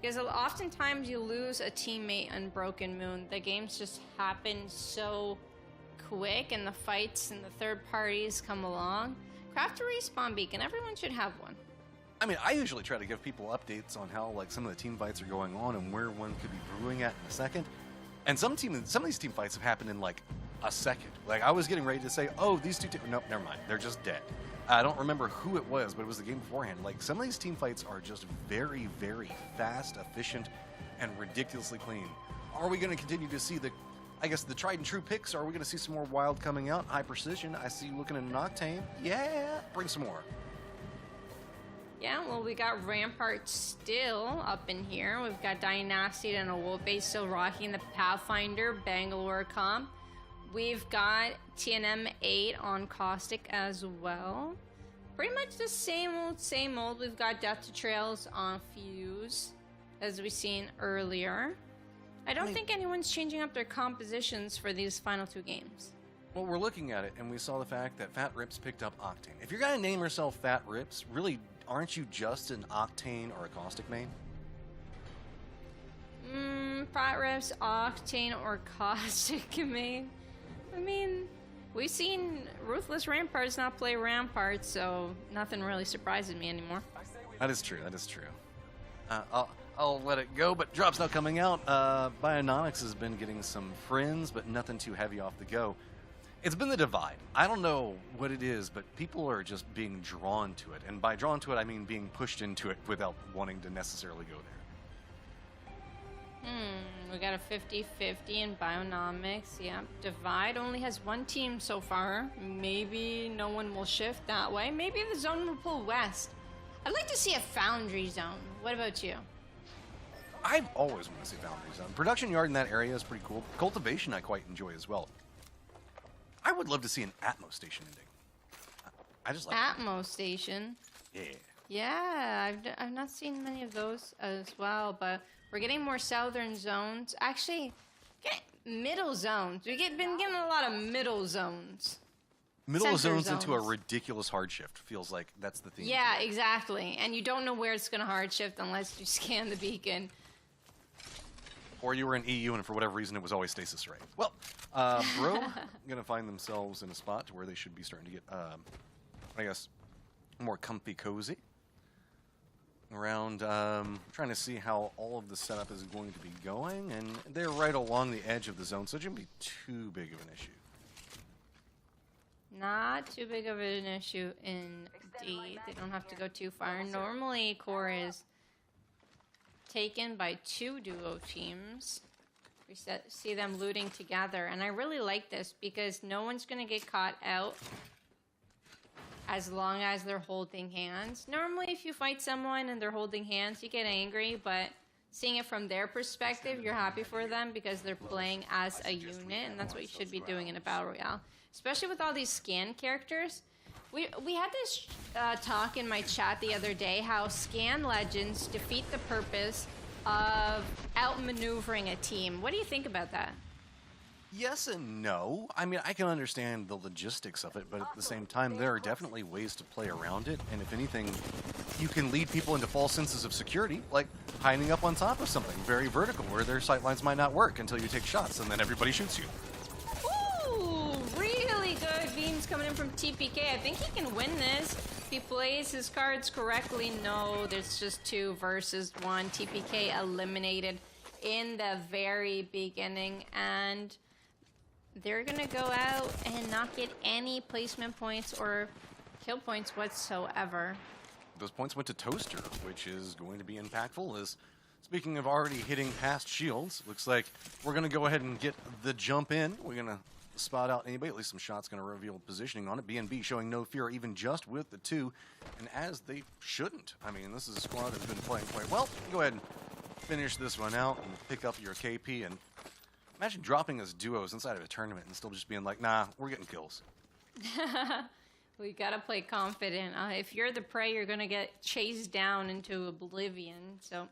[SPEAKER 2] Because oftentimes you lose a teammate on Broken Moon. The games just happen so quick, and the fights and the third parties come along. Craft a respawn beacon. Everyone should have one.
[SPEAKER 1] I mean, I usually try to give people updates on how like some of the team fights are going on and where one could be brewing at in a second. And some of these team fights have happened in like a second. Like I was getting ready to say, oh, these 2 nope, never mind. They're just dead. I don't remember who it was, but it was the game beforehand. Like, some of these team fights are just very, very fast, efficient, and ridiculously clean. Are we going to continue to see the tried and true picks? Or are we going to see some more wild coming out? High precision. I see you looking at an Octane. Yeah, bring some more.
[SPEAKER 2] Yeah, well, we got Rampart still up in here. We've got Dynasty and a Wolf Base still rocking the Pathfinder, Bangalore comp. We've got TNM 8 on Caustic as well. Pretty much the same old. We've got Death to Trails on Fuse, as we've seen earlier. I don't think anyone's changing up their compositions for these final 2 games.
[SPEAKER 1] Well, we're looking at it, and we saw the fact that Fat Rips picked up Octane. If you're going to name yourself Fat Rips, really, aren't you just an Octane or a Caustic main?
[SPEAKER 2] Fat Rips, Octane, or Caustic main. I mean, we've seen Ruthless Ramparts not play Ramparts, so nothing really surprises me anymore.
[SPEAKER 1] That is true. I'll let it go, but drop's not coming out. Biononics has been getting some friends, but nothing too heavy off the go. It's been the divide. I don't know what it is, but people are just being drawn to it. And by drawn to it, I mean being pushed into it without wanting to necessarily go there.
[SPEAKER 2] We got a 50-50 in Bionomics. Yep. Divide only has one team so far. Maybe no one will shift that way. Maybe the zone will pull west. I'd like to see a Foundry zone. What about you?
[SPEAKER 1] I've always wanted to see Foundry Zone. Production yard in that area is pretty cool. Cultivation I quite enjoy as well. I would love to see an Atmos station ending. I just like
[SPEAKER 2] Atmos station.
[SPEAKER 1] Yeah.
[SPEAKER 2] Yeah, I've not seen many of those as well, but we're getting more southern zones. Actually, middle zones. We've been getting a lot of middle zones.
[SPEAKER 1] Middle
[SPEAKER 2] Center
[SPEAKER 1] zones into a
[SPEAKER 2] zones.
[SPEAKER 1] ridiculous hard shift. Feels like that's the theme.
[SPEAKER 2] Yeah, exactly. And you don't know where it's going to hard shift unless you scan the beacon.
[SPEAKER 1] Or you were in EU and for whatever reason it was always stasis array. Well, bro, gonna find themselves in a spot where they should be starting to get, I guess, more comfy cozy. Around, trying to see how all of the setup is going to be going, and they're right along the edge of the zone, so it shouldn't be too big of an issue.
[SPEAKER 2] Not too big of an issue indeed. They don't have to go too far. Normally, core is taken by two duo teams. We see them looting together, and I really like this because no one's going to get caught out as long as they're holding hands. Normally, if you fight someone and they're holding hands, you get angry, but seeing it from their perspective, you're happy for them because they're playing as a unit, and that's what you should be doing in a Battle Royale. Especially with all these scan characters. We had this talk in my chat the other day, how scan legends defeat the purpose of outmaneuvering a team. What do you think about that?
[SPEAKER 1] Yes and no. I mean, I can understand the logistics of it, but at the same time, there are definitely ways to play around it. And if anything, you can lead people into false senses of security, like hiding up on top of something very vertical where their sightlines might not work until you take shots, and then everybody shoots you.
[SPEAKER 2] Ooh, really good beams coming in from TPK. I think he can win this. If he plays his cards correctly, no, there's just 2 versus 1. TPK eliminated in the very beginning, and they're going to go out and not get any placement points or kill points whatsoever.
[SPEAKER 1] Those points went to Toaster, which is going to be impactful. As speaking of already hitting past shields, looks like we're going to go ahead and get the jump in. We're going to spot out anybody. At least some shots going to reveal positioning on it. BNB showing no fear even just with the 2, and as they shouldn't. I mean, this is a squad that's been playing quite well. Go ahead and finish this one out and pick up your KP. And imagine dropping as duos inside of a tournament and still just being like, nah, we're getting kills.
[SPEAKER 2] We gotta play confident. If you're the prey, you're gonna get chased down into oblivion. So,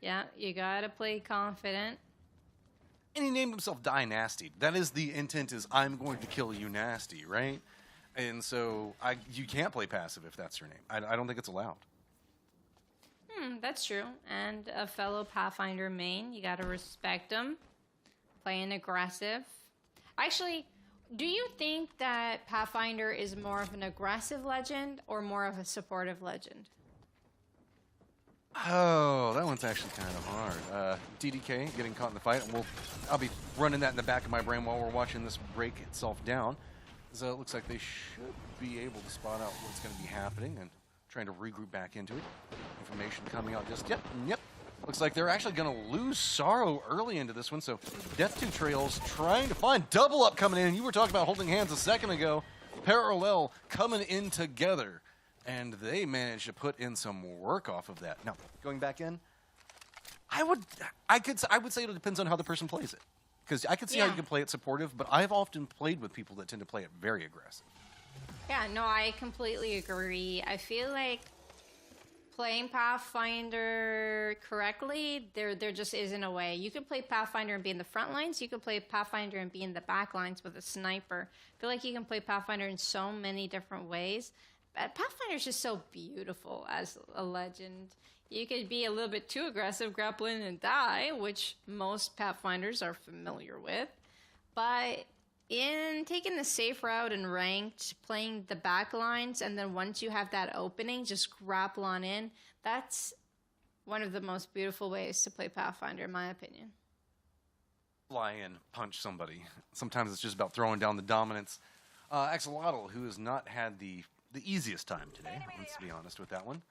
[SPEAKER 2] yeah, you gotta play confident.
[SPEAKER 1] And he named himself Die Nasty. That is the intent, is I'm going to kill you nasty, right? And so you can't play passive if that's your name. I don't think it's allowed.
[SPEAKER 2] That's true. And a fellow Pathfinder main, you gotta respect him. Playing aggressive. Actually, do you think that Pathfinder is more of an aggressive legend or more of a supportive legend?
[SPEAKER 1] Oh, that one's actually kind of hard. DDK getting caught in the fight. I'll be running that in the back of my brain while we're watching this break itself down. So it looks like they should be able to spot out what's going to be happening and trying to regroup back into it. Information coming out just yep. Looks like they're actually going to lose Sorrow early into this one. So Death 2 Trails trying to find double up coming in. You were talking about holding hands a second ago. Parallel coming in together. And they managed to put in some work off of that. Now, going back in, I would say it depends on how the person plays it. Because I could see how you can play it supportive, but I've often played with people that tend to play it very aggressive.
[SPEAKER 2] Yeah, no, I completely agree. I feel like playing Pathfinder correctly, there just isn't a way. You can play Pathfinder and be in the front lines. You can play Pathfinder and be in the back lines with a sniper. I feel like you can play Pathfinder in so many different ways. But Pathfinder is just so beautiful as a legend. You could be a little bit too aggressive, grappling and die, which most Pathfinders are familiar with. But in taking the safe route and ranked, playing the back lines, and then once you have that opening, just grapple on in, that's one of the most beautiful ways to play Pathfinder, in my opinion.
[SPEAKER 1] Fly in, punch somebody. Sometimes it's just about throwing down the dominance. Axolotl, who has not had the easiest time today, let's be honest with that one.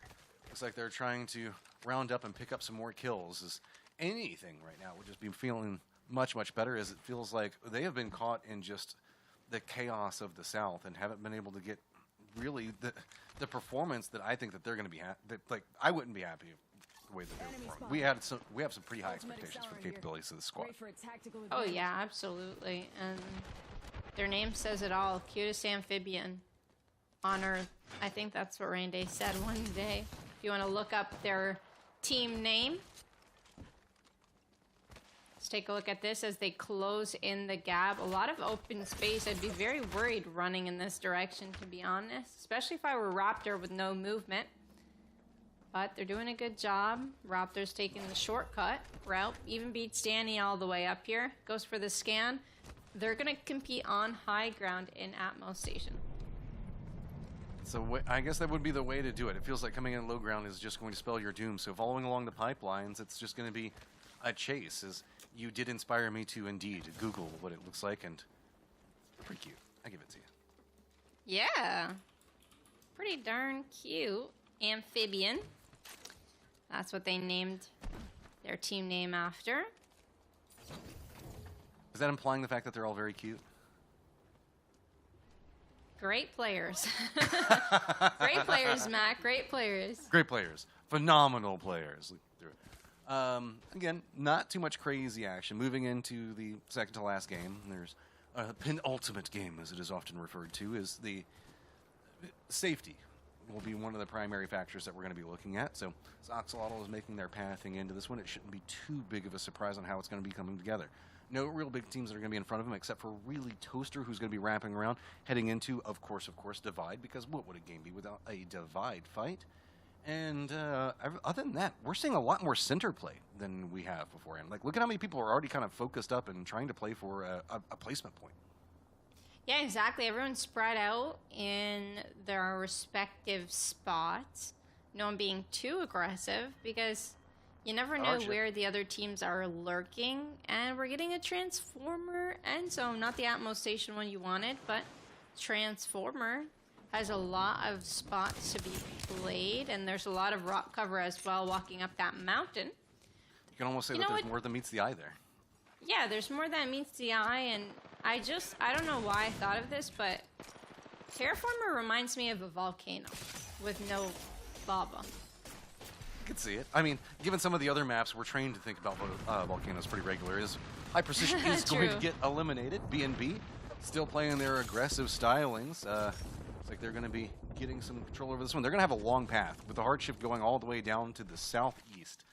[SPEAKER 1] Looks like they're trying to round up and pick up some more kills. As anything right now would just be feeling much, much better, as it feels like they have been caught in just the chaos of the South and haven't been able to get really the performance that I think that they're going to be like I wouldn't be happy the way that they're performing. We have some pretty high expectations for the capabilities of the squad.
[SPEAKER 2] Oh yeah, absolutely. And their name says it all. Cutest amphibian on Earth. I think that's what Rain Day said one day. If you want to look up their team name. Let's take a look at this as they close in the gap. A lot of open space. I'd be very worried running in this direction, to be honest. Especially if I were Raptor with no movement. But they're doing a good job. Raptor's taking the shortcut route. Even beats Danny all the way up here. Goes for the scan. They're going to compete on high ground in Atmos Station.
[SPEAKER 1] So I guess that would be the way to do it. It feels like coming in low ground is just going to spell your doom. So following along the pipelines, it's just going to be a chase. As you did inspire me to indeed Google what it looks like, and pretty cute. I give it to you.
[SPEAKER 2] Yeah. Pretty darn cute. Amphibian. That's what they named their team name after.
[SPEAKER 1] Is that implying the fact that they're all very cute?
[SPEAKER 2] Great players. Great players, Matt. Great players.
[SPEAKER 1] Great players. Phenomenal players. Again, not too much crazy action. Moving into the second to last game, there's a penultimate game, as it is often referred to, is the safety will be one of the primary factors that we're going to be looking at. So Axolotl is making their pathing into this one. It shouldn't be too big of a surprise on how it's going to be coming together. No real big teams that are going to be in front of him, except for really Toaster, who's going to be wrapping around, heading into, of course, Divide, because what would a game be without a Divide fight? And other than that, we're seeing a lot more center play than we have beforehand. Like, look at how many people are already kind of focused up and trying to play for a placement point.
[SPEAKER 2] Yeah, exactly. Everyone's spread out in their respective spots. No one being too aggressive, because you never know where the other teams are lurking. And we're getting a Transformer end zone. Not the Atmos Station one you wanted, but Transformer has a lot of spots to be played. And there's a lot of rock cover as well walking up that mountain.
[SPEAKER 1] You can almost say that there's more than meets the eye there.
[SPEAKER 2] Yeah, there's more than meets the eye. And I don't know why I thought of this, but Terraformer reminds me of a volcano with no lava.
[SPEAKER 1] I could see it. I mean, given some of the other maps, we're trained to think about volcanoes pretty regularly. As High Precision is going to get eliminated. B&B still playing their aggressive stylings. Looks like they're going to be getting some control over this one. They're going to have a long path with the hard shift going all the way down to the southeast.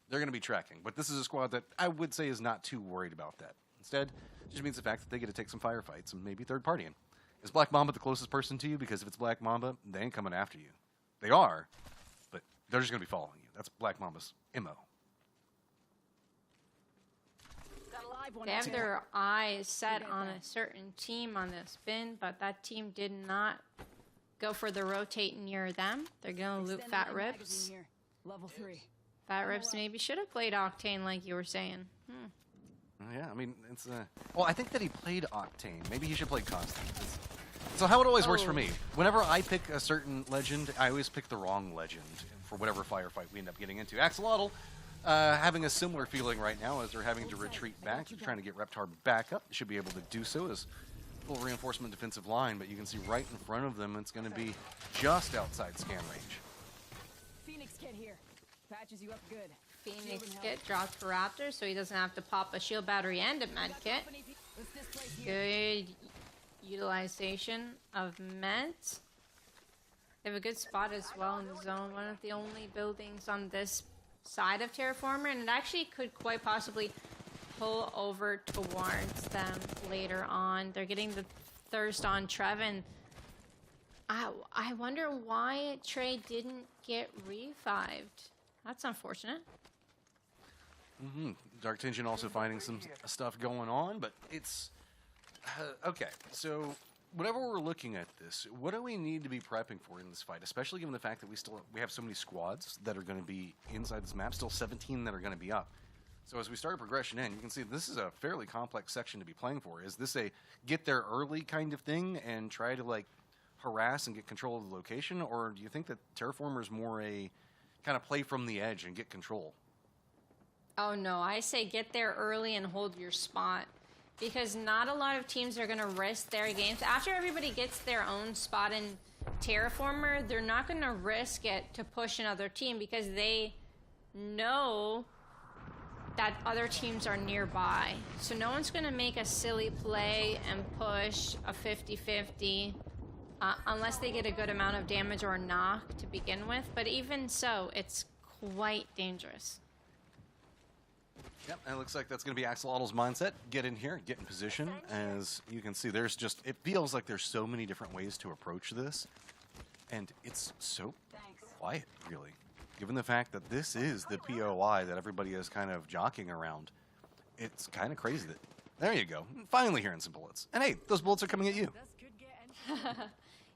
[SPEAKER 1] They're going to be tracking, but this is a squad that I would say is not too worried about that. Instead, it just means the fact that they get to take some firefights and maybe third partying. Is Black Mamba the closest person to you? Because if it's Black Mamba, they ain't coming after you. They are, but they're just going to be following you. That's Black Mamba's MO.
[SPEAKER 2] They have their eyes set on a certain team on this spin, but that team did not go for the rotate near them. They're going to loot Fat Ribs.
[SPEAKER 4] Level 3.
[SPEAKER 2] Fat Ribs maybe should have played Octane like you were saying.
[SPEAKER 1] Yeah, I mean, it's well, I think that he played Octane. Maybe he should play Constant. So how it always works for me, whenever I pick a certain legend, I always pick the wrong legend for whatever firefight we end up getting into. Axolotl having a similar feeling right now as they're having to retreat back. They're trying to get Reptar back up. They should be able to do so as full reinforcement defensive line, but you can see right in front of them, it's going to be just outside scan range.
[SPEAKER 4] Phoenix kit here. Patches you up good.
[SPEAKER 2] Phoenix kit dropped for Raptor, so he doesn't have to pop a shield battery and a med kit. Good utilization of meds. They have a good spot as well in the zone. One of the only buildings on this side of Terraformer, and it actually could quite possibly pull over towards them later on. They're getting the thirst on Trevin. I wonder why Trey didn't get revived. That's unfortunate.
[SPEAKER 1] Dark Tension also finding some stuff going on, but it's okay. So whenever we're looking at this, what do we need to be prepping for in this fight, especially given the fact that we have so many squads that are going to be inside this map, still 17 that are going to be up. So as we start progression in, you can see this is a fairly complex section to be playing for. Is this a get there early kind of thing and try to like harass and get control of the location, or do you think that Terraformer is more a kind of play from the edge and get control?
[SPEAKER 2] Oh no, I say get there early and hold your spot. Because not a lot of teams are going to risk their games. After everybody gets their own spot in Terraformer, they're not going to risk it to push another team because they know that other teams are nearby. So no one's going to make a silly play and push a 50-50 unless they get a good amount of damage or a knock to begin with. But even so, it's quite dangerous.
[SPEAKER 1] Yep, and it looks like that's going to be Axolotl's mindset. Get in here, get in position. As you can see, there's just, it feels like there's so many different ways to approach this. And it's so quiet, really. Given the fact that this is the POI that everybody is kind of jockeying around, it's kind of crazy that, there you go, finally hearing some bullets. And hey, those bullets are coming at you.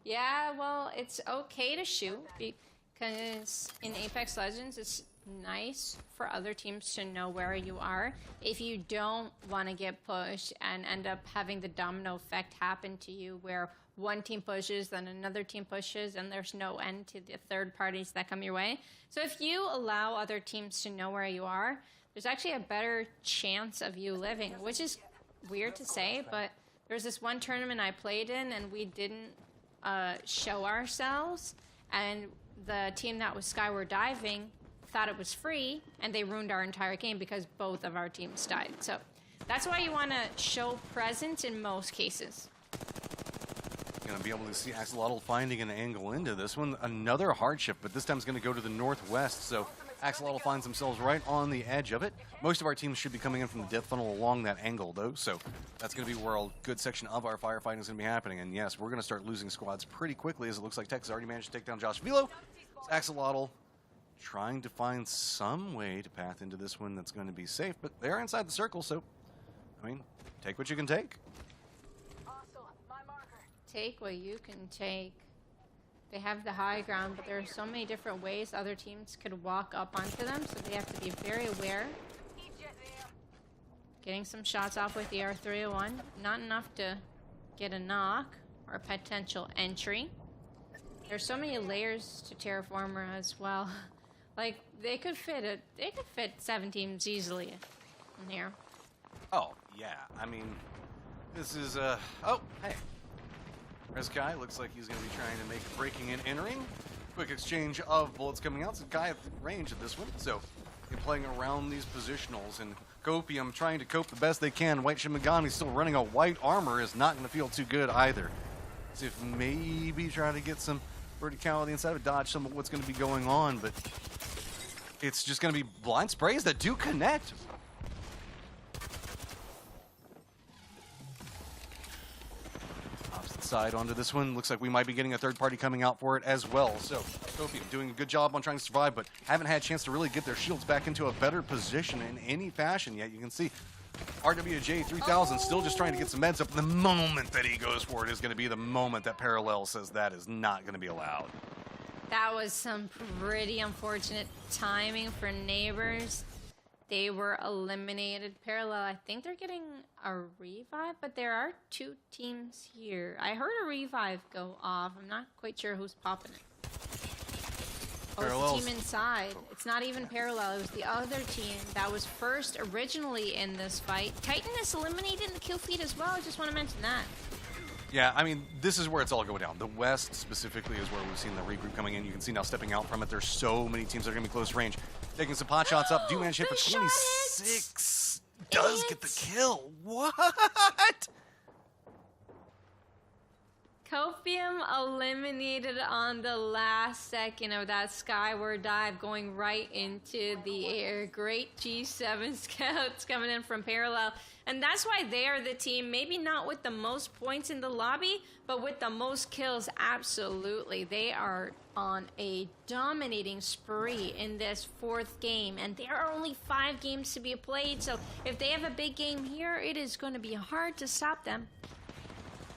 [SPEAKER 2] Yeah, well, it's okay to shoot because in Apex Legends, it's nice for other teams to know where you are. If you don't want to get pushed and end up having the domino effect happen to you where one team pushes, then another team pushes, and there's no end to the third parties that come your way. So if you allow other teams to know where you are, there's actually a better chance of you living, which is weird to say, but there's this one tournament I played in and we didn't show ourselves, and the team that was skyward diving thought it was free, and they ruined our entire game because both of our teams died. So that's why you want to show presence in most cases.
[SPEAKER 1] Going to be able to see Axolotl finding an angle into this one. Another hardship, but this time it's going to go to the northwest. So Axolotl finds themselves right on the edge of it. Most of our teams should be coming in from the death funnel along that angle, though. So that's going to be where a good section of our firefighting is going to be happening. And yes, we're going to start losing squads pretty quickly, as it looks like Tech has already managed to take down Josh Velo. Axolotl trying to find some way to path into this one that's going to be safe, but they're inside the circle, so, I mean, take what you can take.
[SPEAKER 2] Take what you can take. They have the high ground, but there are so many different ways other teams could walk up onto them, so they have to be very aware. Getting some shots off with the R301. Not enough to get a knock or a potential entry. There's so many layers to Terraformer as well. Like, they could fit 7 teams easily in here.
[SPEAKER 1] Oh, yeah. I mean, this is, oh, hey. There's Kai. Looks like he's going to be trying to make a breaking and entering. Quick exchange of bullets coming out. So Kai at range of this one. So, you're playing around these positionals. And Copium trying to cope the best they can. White Shimigami still running a white armor is not going to feel too good either. See if maybe try to get some verticality inside of dodge some of what's going to be going on, but it's just going to be blind sprays that do connect. Opposite side onto this one. Looks like we might be getting a third party coming out for it as well. So Copium doing a good job on trying to survive, but haven't had a chance to really get their shields back into a better position in any fashion yet. You can see RWJ 3000 still just trying to get some meds up. The moment that he goes for it is going to be the moment that Parallel says that is not going to be allowed.
[SPEAKER 2] That was some pretty unfortunate timing for Neighbors. They were eliminated. Parallel, I think they're getting a revive, but there are 2 teams here. I heard a revive go off. I'm not quite sure who's popping it. Oh, it's the team inside. It's not even Parallel. It was the other team that was first originally in this fight. Titan is eliminated in the kill feed as well. I just want to mention that.
[SPEAKER 1] Yeah, I mean, this is where it's all going down. The West specifically is where we've seen the regroup coming in. You can see now stepping out from it. There's so many teams that are going to be close range. Taking some pot shots up. Do manage to hit for 26. Does get the kill. What?
[SPEAKER 2] Copium eliminated on the last second of that skyward dive, going right into the air. Great G7 scouts coming in from Parallel. And that's why they are the team, maybe not with the most points in the lobby, but with the most kills, absolutely. They are on a dominating spree in this 4th game, and there are only 5 games to be played, so if they have a big game here, it is going to be hard to stop them.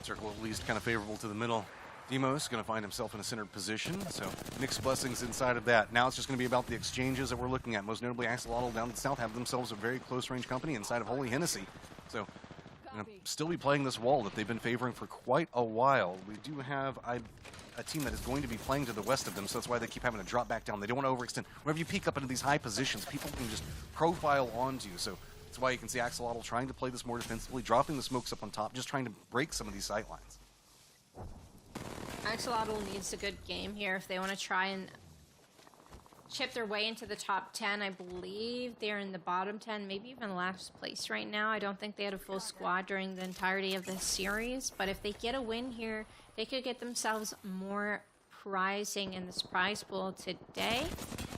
[SPEAKER 1] Circle at least kind of favorable to the middle. Demos going to find himself in a centered position, so mixed blessings inside of that. Now it's just going to be about the exchanges that we're looking at. Most notably, Axolotl down to the south have themselves a very close range company inside of Holy Hennessy. So going to still be playing this wall that they've been favoring for quite a while. We do have a team that is going to be playing to the west of them, so that's why they keep having to drop back down. They don't want to overextend. Whenever you peek up into these high positions, people can just profile onto you. So that's why you can see Axolotl trying to play this more defensively, dropping the smokes up on top, just trying to break some of these sight lines.
[SPEAKER 2] Axolotl needs a good game here if they want to try and chip their way into the top 10. I believe they're in the bottom 10, maybe even last place right now. I don't think they had a full squad during the entirety of the series, but if they get a win here, they could get themselves more prizing in this prize pool today,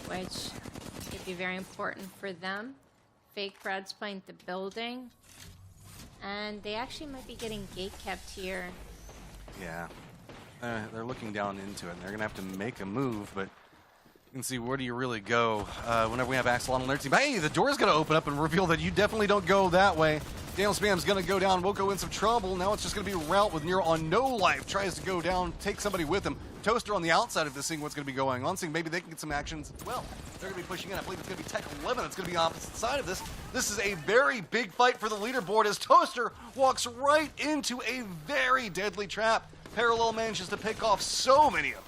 [SPEAKER 2] which could be very important for them. Fake Fred's playing the building, and they actually might be getting gate kept here.
[SPEAKER 1] Yeah, they're looking down into it, and they're going to have to make a move, but you can see where do you really go whenever we have Axolotl on their team. Hey, the door's going to open up and reveal that you definitely don't go that way. Daniel Spam's going to go down. We'll go in some trouble. Now it's just going to be Route with Nero on no life. Tries to go down, take somebody with him. Toaster on the outside of this, seeing what's going to be going on, seeing maybe they can get some actions as well. They're going to be pushing in. I believe it's going to be Tech 11. It's going to be opposite side of this. This is a very big fight for the leaderboard as Toaster walks right into a very deadly trap. Parallel manages to pick off so many of them.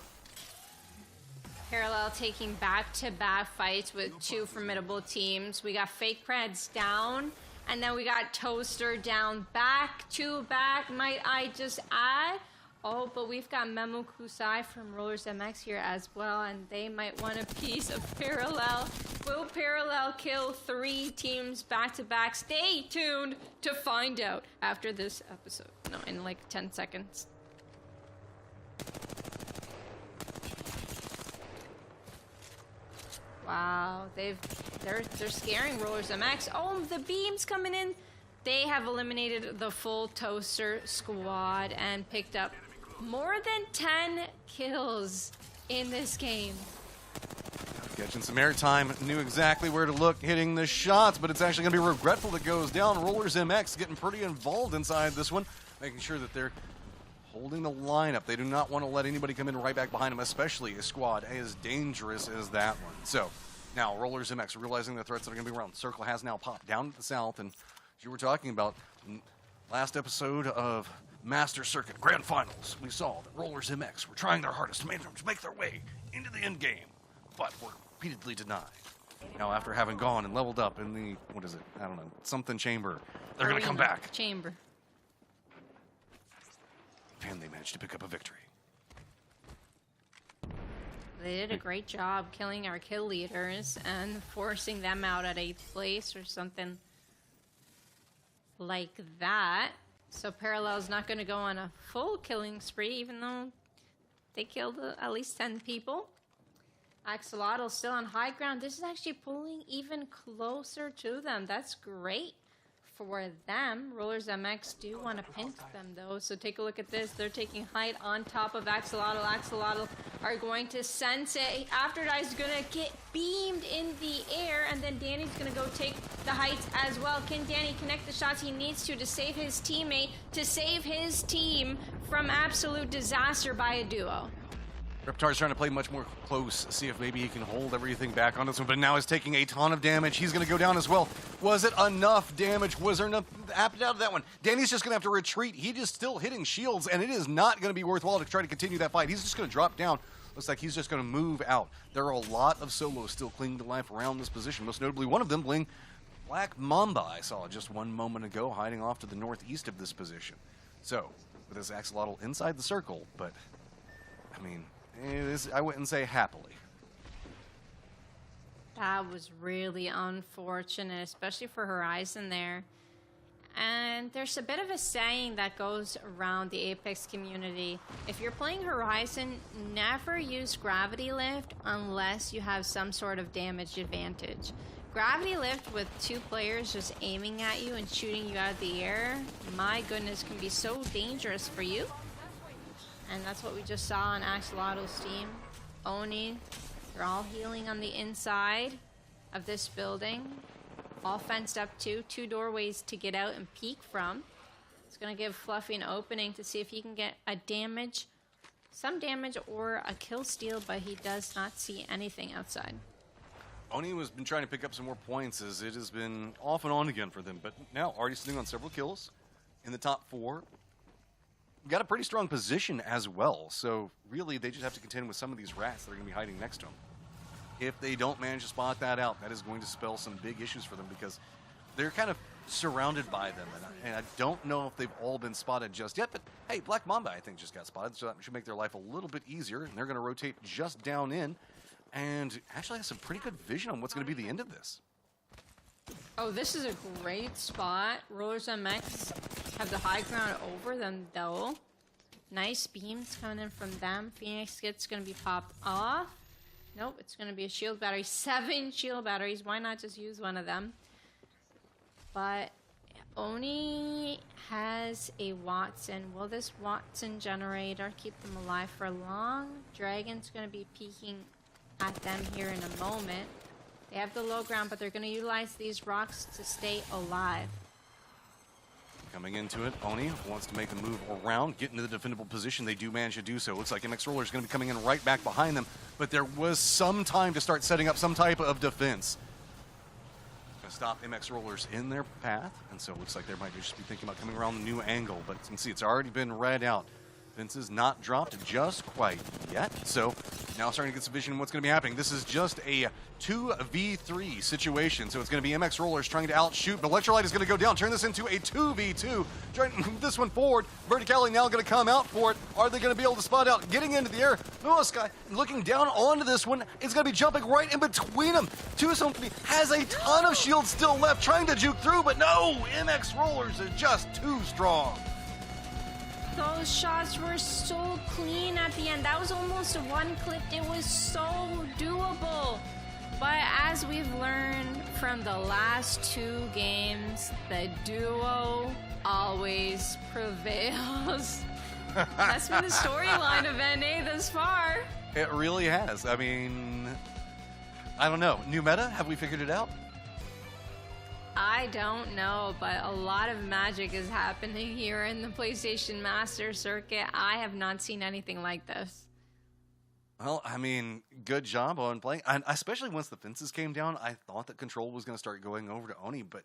[SPEAKER 2] Parallel taking back-to-back fights with two formidable teams. We got Fake Preds down, and then we got Toaster down back-to-back, might I just add. Oh, but we've got Memo Kusai from Rollers MX here as well, and they might want a piece of Parallel. Will Parallel kill 3 teams back-to-back? Stay tuned to find out after this episode. No, in like 10 seconds. Wow, they're scaring Rollers MX. Oh, the beams coming in. They have eliminated the full Toaster squad and picked up more than 10 kills in this game.
[SPEAKER 1] Catching some airtime, knew exactly where to look, hitting the shots, but it's actually going to be regretful that goes down. Rollers MX getting pretty involved inside this one, making sure that they're holding the lineup. They do not want to let anybody come in right back behind them, especially a squad as dangerous as that one. So now Rollers MX realizing the threats that are going to be around. Circle has now popped down to the south, and as you were talking about last episode of Master Circuit Grand Finals, we saw that Rollers MX were trying their hardest to make their way into the end game, but were repeatedly denied. Now after having gone and leveled up in the, what is it, I don't know, something chamber, they're going to come back.
[SPEAKER 2] Chamber.
[SPEAKER 1] And they managed to pick up a victory.
[SPEAKER 2] They did a great job killing our kill leaders and forcing them out at 8th place or something like that. So Parallel's not going to go on a full killing spree, even though they killed at least 10 people. Axolotl still on high ground. This is actually pulling even closer to them. That's great for them. Rollers MX do want to pinch them though, so take a look at this. They're taking height on top of Axolotl. Axolotl are going to sense it. Afterdive's gonna get beamed in the air, and then Danny's gonna go take the heights as well. Can Danny connect the shots he needs to save his teammate, to save his team from absolute disaster by a duo?
[SPEAKER 1] Reptar's trying to play much more close, see if maybe he can hold everything back on this one, but now he's taking a ton of damage. He's going to go down as well. Was it enough damage? Was there enough happened out of that one? Danny's just going to have to retreat. He is still hitting shields, and it is not going to be worthwhile to try to continue that fight. He's just going to drop down. Looks like he's just going to move out. There are a lot of solos still clinging to life around this position, most notably one of them being Black Mamba. I saw just one moment ago hiding off to the northeast of this position. So, with this Axolotl inside the circle, but, I mean, I wouldn't say happily.
[SPEAKER 2] That was really unfortunate, especially for Horizon there. And there's a bit of a saying that goes around the Apex community. If you're playing Horizon, never use Gravity Lift unless you have some sort of damage advantage. Gravity Lift with 2 players just aiming at you and shooting you out of the air, my goodness, can be so dangerous for you. And that's what we just saw on Axolotl's team. Oni, they're all healing on the inside of this building. All fenced up too. 2 doorways to get out and peek from. It's going to give Fluffy an opening to see if he can get a damage, some damage or a kill steal, but he does not see anything outside.
[SPEAKER 1] Oni has been trying to pick up some more points as it has been off and on again for them, but now already sitting on several kills. in the top 4. Got a pretty strong position as well, so really they just have to contend with some of these rats that are going to be hiding next to them. If they don't manage to spot that out, that is going to spell some big issues for them because they're kind of surrounded by them, and I don't know if they've all been spotted just yet, but hey, Black Mamba I think just got spotted, so that should make their life a little bit easier, and they're going to rotate just down in, and actually has some pretty good vision on what's going to be the end of this.
[SPEAKER 2] Oh, this is a great spot. Rollers MX have the high ground over them, though. Nice beams coming in from them. Phoenix Kit's going to be popped off. Nope, it's going to be a shield battery. 7 shield batteries. Why not just use one of them? But Oni has a Watson. Will this Watson generator keep them alive for long? Dragon's going to be peeking at them here in a moment. They have the low ground, but they're going to utilize these rocks to stay alive.
[SPEAKER 1] Coming into it, Oni wants to make the move around, get into the defendable position. They do manage to do so. Looks like MX Roller is going to be coming in right back behind them, but there was some time to start setting up some type of defense. Going to stop MX Rollers in their path, and so it looks like they might just be thinking about coming around the new angle, but you can see it's already been read out. Fence is not dropped just quite yet, so now starting to get some vision on what's going to be happening. This is just a 2v3 situation, so it's going to be MX Rollers trying to outshoot, but Electrolyte is going to go down, turn this into a 2v2, trying to move this one forward. Verticality now going to come out for it. Are they going to be able to spot out? Getting into the air. Noah Sky looking down onto this one. It's going to be jumping right in between them. Tucson has a ton of shields still left, trying to juke through, but no! MX Rollers is just too strong.
[SPEAKER 2] Those shots were so clean at the end. That was almost a one clip. It was so doable. But as we've learned from the last 2 games, the duo always prevails. That's been the storyline of NA this far.
[SPEAKER 1] It really has. I mean, I don't know. New meta? Have we figured it out?
[SPEAKER 2] I don't know, but a lot of magic is happening here in the PlayStation Master Circuit. I have not seen anything like this.
[SPEAKER 1] Well, I mean, good job on playing. And especially once the fences came down, I thought that control was going to start going over to Oni, but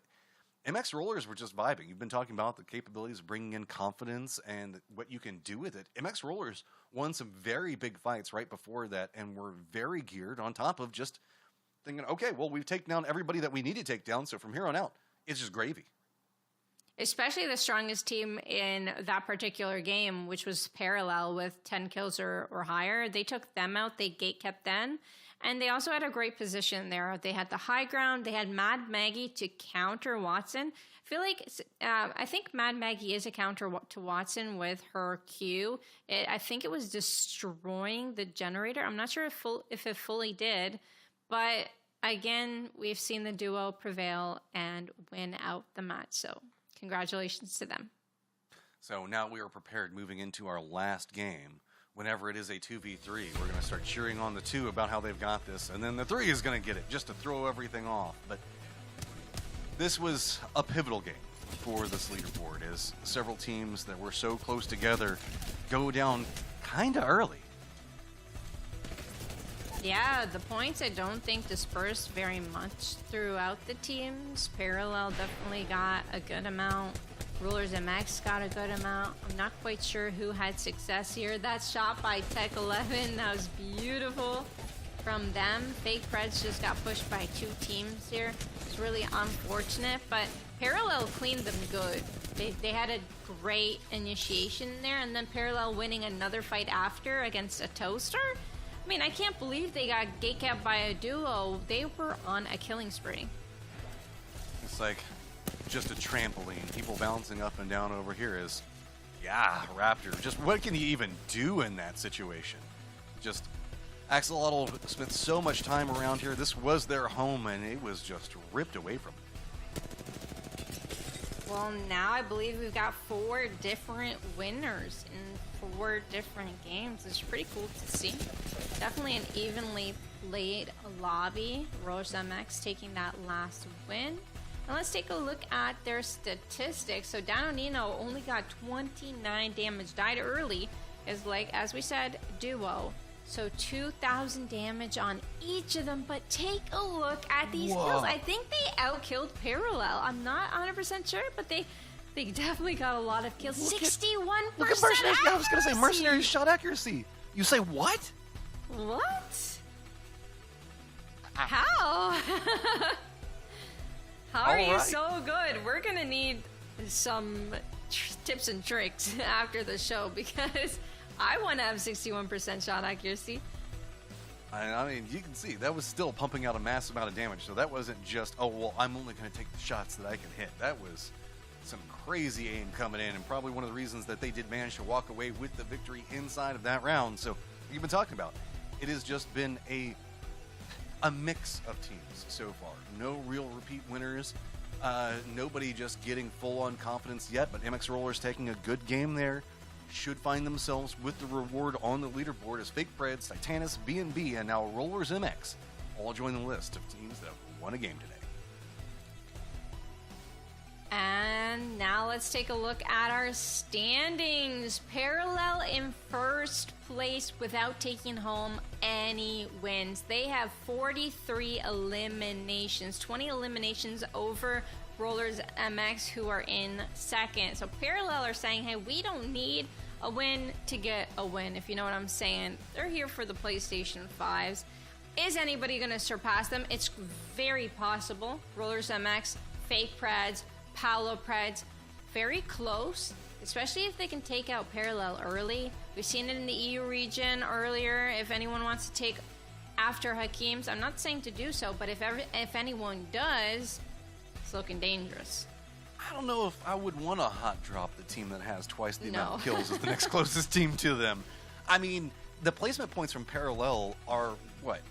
[SPEAKER 1] MX Rollers were just vibing. You've been talking about the capabilities of bringing in confidence and what you can do with it. MX Rollers won some very big fights right before that and were very geared on top of just thinking, okay, well, we've taken down everybody that we need to take down, so from here on out, it's just gravy.
[SPEAKER 2] Especially the strongest team in that particular game, which was Parallel with 10 kills or higher. They took them out. They gate kept them. And they also had a great position there. They had the high ground. They had Mad Maggie to counter Watson. I think Mad Maggie is a counter to Watson with her Q. I think it was destroying the generator. I'm not sure if it fully did. But again, we've seen the duo prevail and win out the match. So congratulations to them.
[SPEAKER 1] So now we are prepared moving into our last game. Whenever it is a 2v3, we're going to start cheering on the 2 about how they've got this. And then the 3 is going to get it just to throw everything off. But this was a pivotal game for this leaderboard as several teams that were so close together go down kind of early.
[SPEAKER 2] Yeah, the points I don't think dispersed very much throughout the teams. Parallel definitely got a good amount. Rulers MX got a good amount. I'm not quite sure who had success here. That shot by Tech 11, that was beautiful from them. Fake Preds just got pushed by 2 teams here. It's really unfortunate, but Parallel cleaned them good. They had a great initiation there, and then Parallel winning another fight after against a Toaster. I mean, I can't believe they got gate capped by a duo. They were on a killing spree.
[SPEAKER 1] It's like just a trampoline. People bouncing up and down over here is, yeah, Raptor. Just what can you even do in that situation? Just, Axolotl spent so much time around here. This was their home, and it was just ripped away from them.
[SPEAKER 2] Well, now I believe we've got 4 different winners in 4 different games. It's pretty cool to see. Definitely an evenly played lobby. Roche MX taking that last win. And let's take a look at their statistics. So Dano Nino only got 29 damage, died early. Is like, as we said, duo. So 2,000 damage on each of them. But take a look at these kills. I think they outkilled Parallel. I'm not 100% sure, but they They definitely got a lot of kills. 61%
[SPEAKER 1] Look at mercenaries. Yeah, I was going to say
[SPEAKER 2] accuracy.
[SPEAKER 1] mercenary shot accuracy. You say what?
[SPEAKER 2] What? How? How are you
[SPEAKER 1] Alright.
[SPEAKER 2] so good? We're gonna need some tips and tricks after the show because I want to have 61% shot accuracy.
[SPEAKER 1] I mean, you can see that was still pumping out a massive amount of damage. So that wasn't just, oh, well, I'm only going to take the shots that I can hit. That was some crazy aim coming in, and probably one of the reasons that they did manage to walk away with the victory inside of that round. So you've been talking about, it has just been a mix of teams so far. No real repeat winners. Nobody just getting full-on confidence yet, but MX Rollers taking a good game there. Should find themselves with the reward on the leaderboard as Fake Preds, Titanus, B&B, and now Rollers MX all join the list of teams that won a game today.
[SPEAKER 2] And now let's take a look at our standings. Parallel in first place without taking home any wins. They have 43 eliminations, 20 eliminations over Rollers MX, who are in second. So Parallel are saying, hey, we don't need a win to get a win, if you know what I'm saying. They're here for the PlayStation 5s. Is anybody going to surpass them? It's very possible. Rollers MX, Fake Preds, Paolo Preds, very close, especially if they can take out Parallel early. We've seen it in the EU region earlier. If anyone wants to take after Hakim's, I'm not saying to do so, but if anyone does, it's looking dangerous.
[SPEAKER 1] I don't know if I would want to hot drop the team that has twice the amount of
[SPEAKER 2] No.
[SPEAKER 1] kills as the next closest team to them. I mean, the placement points from Parallel are, what,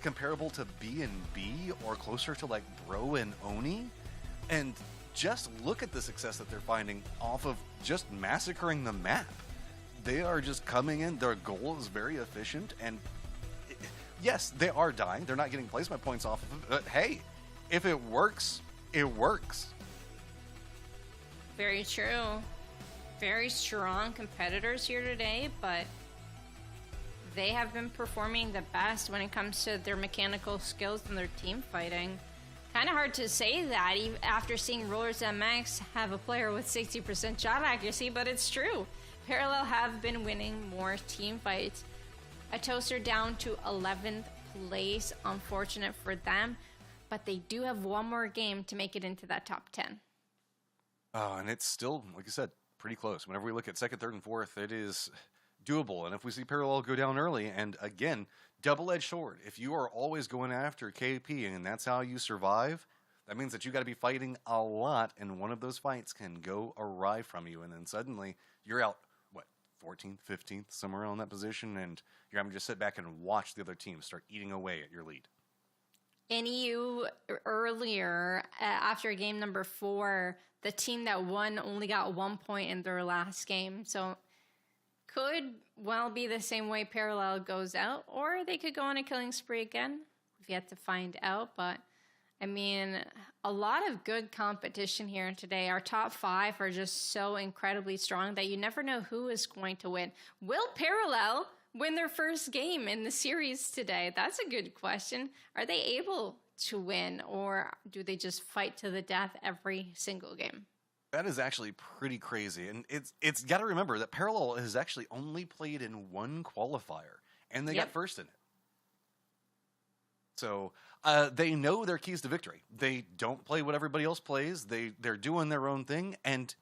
[SPEAKER 1] comparable to B&B or closer to like Bro and Oni? And just look at the success that they're finding off of just massacring the map. They are just coming in, their goal is very efficient, and yes, they are dying. They're not getting placement points off of it, but hey, if it works, it works.
[SPEAKER 2] Very true. Very strong competitors here today, but they have been performing the best when it comes to their mechanical skills and their team fighting. Kind of hard to say that even after seeing Rollers MX have a player with 60% shot accuracy, but it's true. Parallel have been winning more team fights. A toaster down to 11th place, unfortunate for them, but they do have one more game to make it into that top 10.
[SPEAKER 1] Oh, and it's still, like I said, pretty close. Whenever we look at second, third, and fourth, it is doable. And if we see Parallel go down early, and again, double-edged sword. If you are always going after KP and that's how you survive, that means that you got to be fighting a lot, and one of those fights can go awry from you, and then suddenly you're out, what, 14th, 15th, somewhere on that position, and you're having to just sit back and watch the other team start eating away at your lead.
[SPEAKER 2] In EU earlier, after game number 4, the team that won only got 1 point in their last game. So could well be the same way Parallel goes out, or they could go on a killing spree again. We've yet to find out, but I mean, a lot of good competition here today. Our top 5 are just so incredibly strong that you never know who is going to win. Will Parallel win their first game in the series today? That's a good question. Are they able to win, or do they just fight to the death every single game?
[SPEAKER 1] That is actually pretty crazy, and it's got to remember that Parallel has actually only played in one qualifier, and they got first in it. So they know their keys to victory. They don't play what everybody else plays. They're doing their own thing, and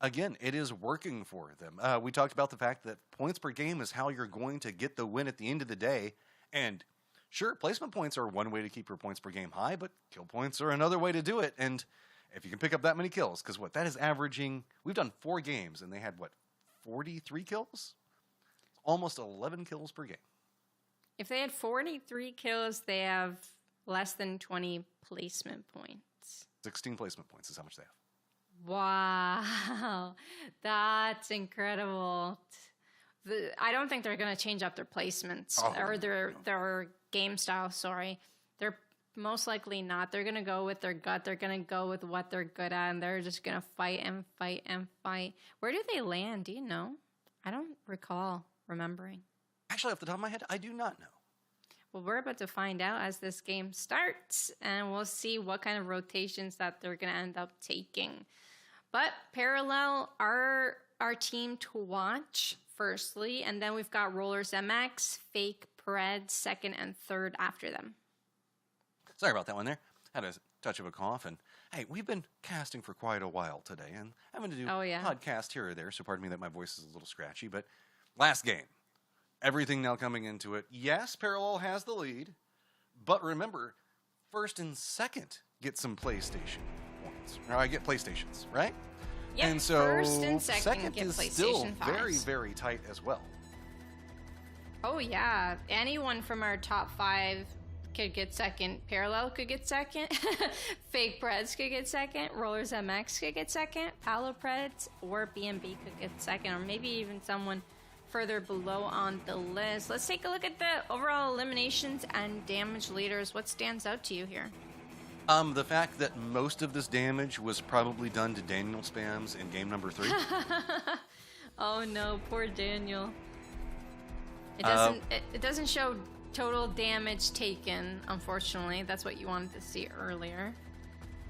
[SPEAKER 1] again, it is working for them. We talked about the fact that points per game is how you're going to get the win at the end of the day, and sure, placement points are one way to keep your points per game high, but kill points are another way to do it, and if you can pick up that many kills, because what that is averaging, we've done 4 games, and they had, what, 43 kills? Almost 11 kills per game.
[SPEAKER 2] If they had 43 kills, they have less than 20 placement points.
[SPEAKER 1] 16 placement points is how much they have.
[SPEAKER 2] Wow, that's incredible. I don't think they're going to change up their placements or their game style. Sorry, they're most likely not. They're going to go with their gut. They're going to go with what they're good at, and they're just going to fight and fight and fight. Where do they land? Do you know? I don't recall remembering.
[SPEAKER 1] Actually, off the top of my head, I do not know.
[SPEAKER 2] Well, we're about to find out as this game starts, and we'll see what kind of rotations that they're going to end up taking. But Parallel are our team to watch, firstly, and then we've got Rollers MX, Fake Pred, second and third after them.
[SPEAKER 1] Sorry about that one there. Had a touch of a cough, and hey, we've been casting for quite a while today, and having to do podcast here or there, so pardon me that my voice is a little scratchy, but last game. Everything now coming into it. Yes, Parallel has the lead, but remember, first and second get some PlayStation points. Or I get PlayStations, right?
[SPEAKER 2] Yep,
[SPEAKER 1] and so
[SPEAKER 2] first and second get
[SPEAKER 1] is
[SPEAKER 2] PlayStation
[SPEAKER 1] still
[SPEAKER 2] 5s.
[SPEAKER 1] very, very tight as well.
[SPEAKER 2] Oh, yeah. Anyone from our top 5 could get second. Parallel could get second. Fake Preds could get second. Rollers MX could get second. Palo Preds or BNB could get second. Or maybe even someone further below on the list. Let's take a look at the overall eliminations and damage leaders. What stands out to you here?
[SPEAKER 1] The fact that most of this damage was probably done to Daniel spams in game number 3.
[SPEAKER 2] Oh no, poor Daniel. It doesn't show total damage taken, unfortunately. That's what you wanted to see earlier.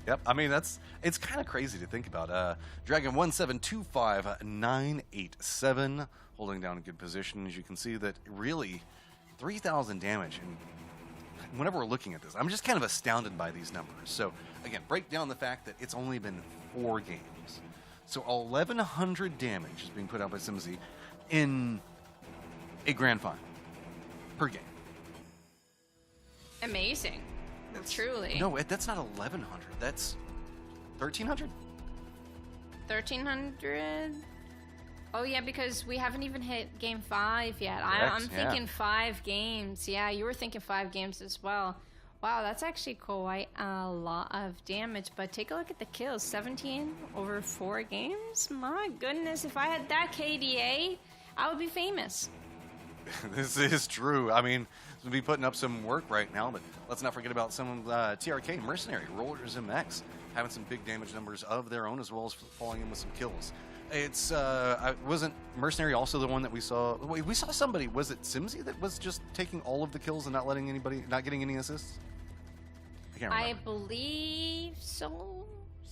[SPEAKER 1] Yep, I mean, it's kind of crazy to think about. Dragon 1725987 holding down a good position. As you can see that really 3,000 damage. And whenever we're looking at this, I'm just kind of astounded by these numbers. So again, break down the fact that it's only been 4 games. So 1,100 damage is being put out by Simsy in a grand final per game.
[SPEAKER 2] Amazing. Truly.
[SPEAKER 1] No, that's not 1,100. That's 1,300.
[SPEAKER 2] 1,300? Oh, yeah, because we haven't even hit game 5 yet.
[SPEAKER 1] Correct,
[SPEAKER 2] I'm thinking 5 games. Yeah, you were thinking 5 games as well. Wow, that's actually quite a lot of damage. But take a look at the kills. 17 over 4 games? My goodness, if I had that KDA, I would be famous.
[SPEAKER 1] This is true. I mean, we'll be putting up some work right now, but let's not forget about some of TRK Mercenary, Rollers MX, having some big damage numbers of their own, as well as falling in with some kills. It's wasn't Mercenary also the one that we saw? Wait, we saw somebody. Was it Simsy that was just taking all of the kills and not letting anybody, not getting any assists? I can't remember.
[SPEAKER 2] I believe so.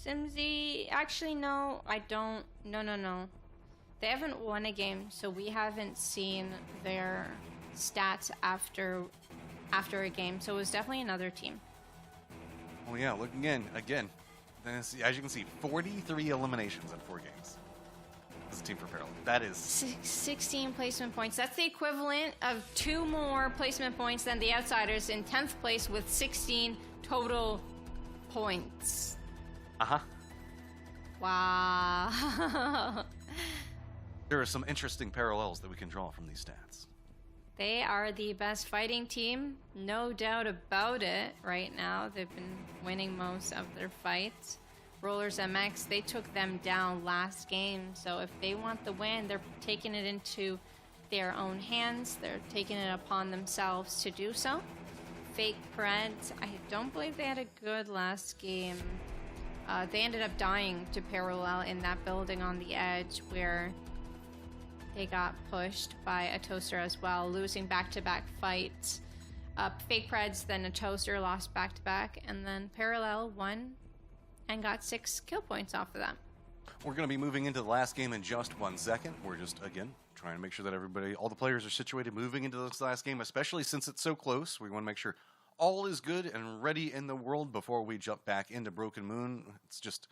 [SPEAKER 2] Simsy. Actually, no, I don't. No. They haven't won a game, so we haven't seen their stats after a game. So it was definitely another team.
[SPEAKER 1] Oh yeah, look again. As you can see, 43 eliminations in 4 games. This is a team for Parallel. That is
[SPEAKER 2] 16 placement points. That's the equivalent of 2 more placement points than the Outsiders in 10th place with 16 total points. Wow.
[SPEAKER 1] There are some interesting parallels that we can draw from these stats.
[SPEAKER 2] They are the best fighting team, no doubt about it right now. They've been winning most of their fights. Rollers MX, they took them down last game, so if they want the win, they're taking it into their own hands. They're taking it upon themselves to do so. Fake Preds, I don't believe they had a good last game. They ended up dying to Parallel in that building on the edge where they got pushed by a Toaster as well, losing back-to-back fights. Fake Preds, then a Toaster lost back-to-back, and then Parallel won and got 6 kill points off of that.
[SPEAKER 1] We're going to be moving into the last game in just 1 second. We're just, again, trying to make sure that everybody, all the players are situated moving into this last game, especially since it's so close. We want to make sure all is good and ready in the world before we jump back into Broken Moon. It's just...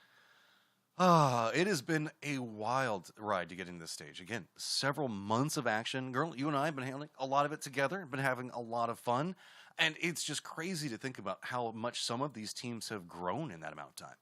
[SPEAKER 1] it has been a wild ride to get into this stage. Again, several months of action. Girl, you and I have been handling a lot of it together, been having a lot of fun. And it's just crazy to think about how much some of these teams have grown in that amount of time.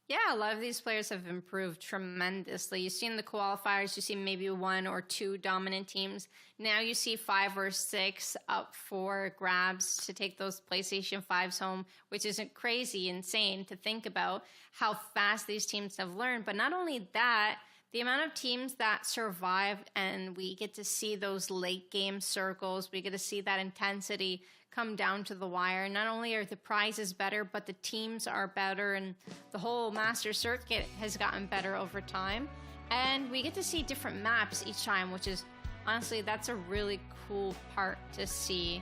[SPEAKER 2] Yeah, a lot of these players have improved tremendously. You see in the qualifiers, you see maybe 1 or 2 dominant teams. Now you see 5 or 6 up for grabs to take those PlayStation 5s home, which isn't crazy, insane to think about how fast these teams have learned. But not only that, the amount of teams that survive and we get to see those late game circles, we get to see that intensity come down to the wire. Not only are the prizes better, but the teams are better, and the whole master circuit has gotten better over time. And we get to see different maps each time, which is honestly, that's a really cool part to see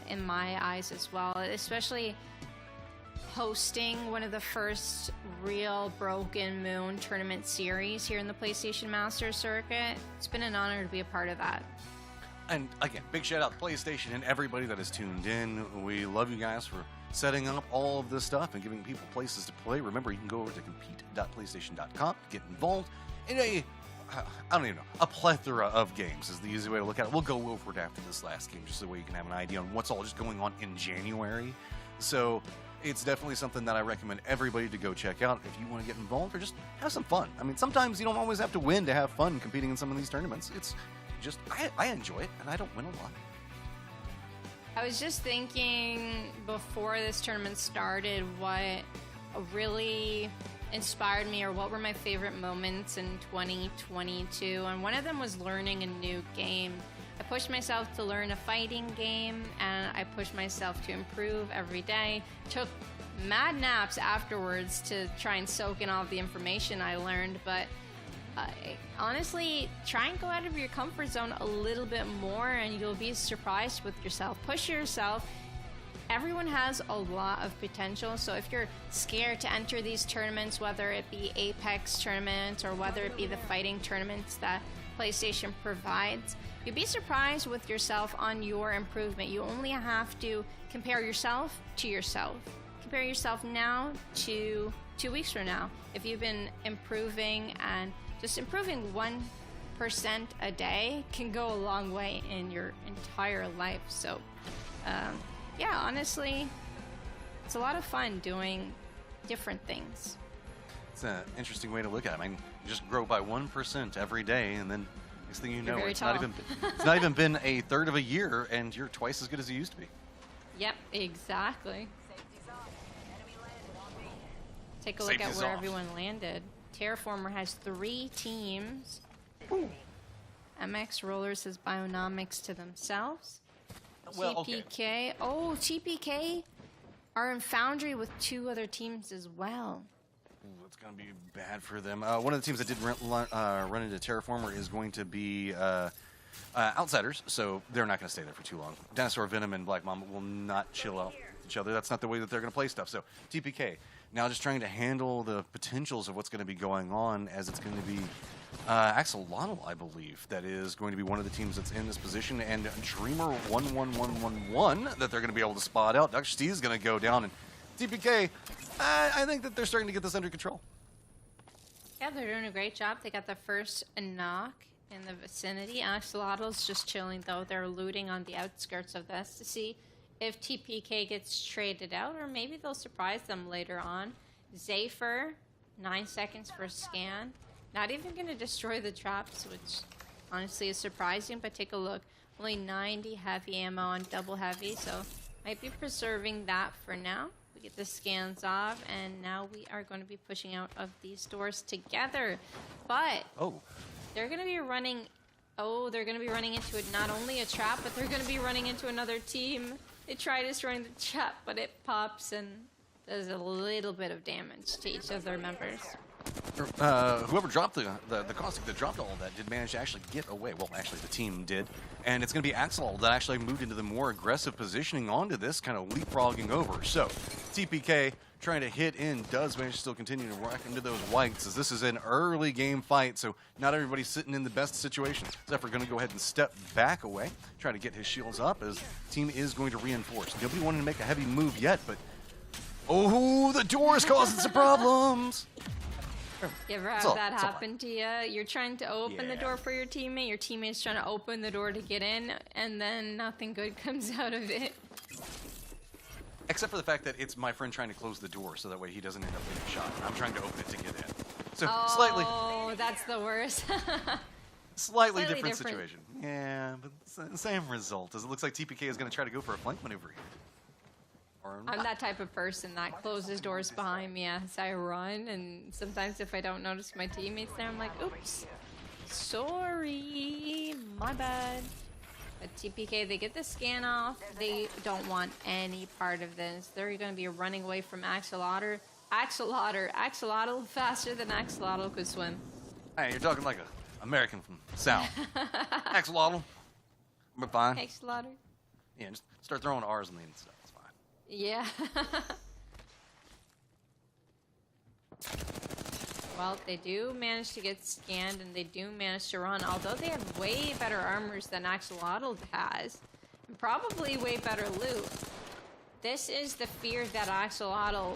[SPEAKER 2] in my eyes as well. Especially hosting one of the first real Broken Moon tournament series here in the PlayStation Masters circuit. It's been an honor to be a part of that.
[SPEAKER 1] And again, big shout out to PlayStation and everybody that has tuned in. We love you guys for setting up all of this stuff and giving people places to play. Remember, you can go over to compete.playstation.com to get involved in I don't even know, a plethora of games is the easy way to look at it. We'll go over it after this last game, just so you can have an idea on what's all just going on in January. So it's definitely something that I recommend everybody to go check out if you want to get involved or just have some fun. I mean, sometimes you don't always have to win to have fun competing in some of these tournaments. It's just, I enjoy it, and I don't win a lot.
[SPEAKER 2] I was just thinking before this tournament started what really inspired me or what were my favorite moments in 2022, and one of them was learning a new game. I pushed myself to learn a fighting game, and I pushed myself to improve every day. Took mad naps afterwards to try and soak in all of the information I learned, but honestly, try and go out of your comfort zone a little bit more and you'll be surprised with yourself. Push yourself. Everyone has a lot of potential, so if you're scared to enter these tournaments, whether it be Apex tournaments or whether it be the fighting tournaments that PlayStation provides, you'd be surprised with yourself on your improvement. You only have to compare yourself to yourself. Compare yourself now to 2 weeks from now. If you've been improving, and just improving 1% a day can go a long way in your entire life. So, yeah, honestly, it's a lot of fun doing different things.
[SPEAKER 1] It's an interesting way to look at it. I mean, you just grow by 1% every day, and then next thing you know, it's not even been a third of a year, and you're twice as good as you used to be.
[SPEAKER 2] Yep, exactly. Take a look at where everyone landed. Terraformer has 3 teams. Ooh. MX Rollers has Bionomics to themselves.
[SPEAKER 1] Well,
[SPEAKER 2] TPK.
[SPEAKER 1] okay.
[SPEAKER 2] Oh, TPK are in Foundry with 2 other teams as well.
[SPEAKER 1] Ooh, it's going to be bad for them. One of the teams that did run into Terraformer is going to be Outsiders, so they're not going to stay there for too long. Dinosaur Venom and Black Mamba will not chill out with each other. That's not the way that they're going to play stuff. So TPK now just trying to handle the potentials of what's going to be going on, as it's going to be Axolotl, I believe, that is going to be one of the teams that's in this position, and Dreamer 11111 that they're going to be able to spot out. Dr. Steve is going to go down, and TPK, I think that they're starting to get this under control.
[SPEAKER 2] Yeah, they're doing a great job. They got the first knock in the vicinity. Axolotl's just chilling, though. They're looting on the outskirts of this to see if TPK gets traded out, or maybe they'll surprise them later on. Zephyr, 9 seconds for a scan. Not even going to destroy the traps, which honestly is surprising, but take a look. Only 90 heavy ammo on double heavy, so might be preserving that for now. We get the scans off, and now we are going to be pushing out of these doors together. But they're going to be running... Oh, they're going to be running into not only a trap, but they're going to be running into another team. They try destroying the trap, but it pops and does a little bit of damage to each of their members.
[SPEAKER 1] Whoever dropped the caustic that dropped all of that did manage to actually get away. Well, actually, the team did. And it's going to be Axolotl that actually moved into the more aggressive positioning onto this, kind of leapfrogging over. So, TPK trying to hit in does manage to still continue to rock into those whites, as this is an early game fight, so not everybody's sitting in the best situation. Zephyr going to go ahead and step back away, try to get his shields up, as team is going to reinforce. Nobody wanted to make a heavy move yet, but oh, the door is causing some problems.
[SPEAKER 2] You ever have that happen to you? You're trying to open the door for your teammate's trying to open the door to get in, and then nothing good comes out of it.
[SPEAKER 1] Except for the fact that it's my friend trying to close the door, so that way he doesn't end up getting shot. I'm trying to open it to get in. So slightly...
[SPEAKER 2] Oh, that's the worst.
[SPEAKER 1] Slightly different situation. Yeah, but same result, as it looks like TPK is going to try to go for a flank maneuver here.
[SPEAKER 2] I'm that type of person that closes doors behind me as I run, and sometimes if I don't notice my teammates there, I'm like, oops, sorry, my bad. But TPK, they get the scan off. They don't want any part of this. They're going to be running away from Axolotl. Axolotl faster than Axolotl could swim.
[SPEAKER 1] Hey, you're talking like an American from the South. Axolotl, we're fine.
[SPEAKER 2] Axolotl.
[SPEAKER 1] Yeah, just start throwing R's in the end stuff.
[SPEAKER 2] Yeah. Well, they do manage to get scanned, and they do manage to run, although they have way better armors than Axolotl has, and probably way better loot. This is the fear that Axolotl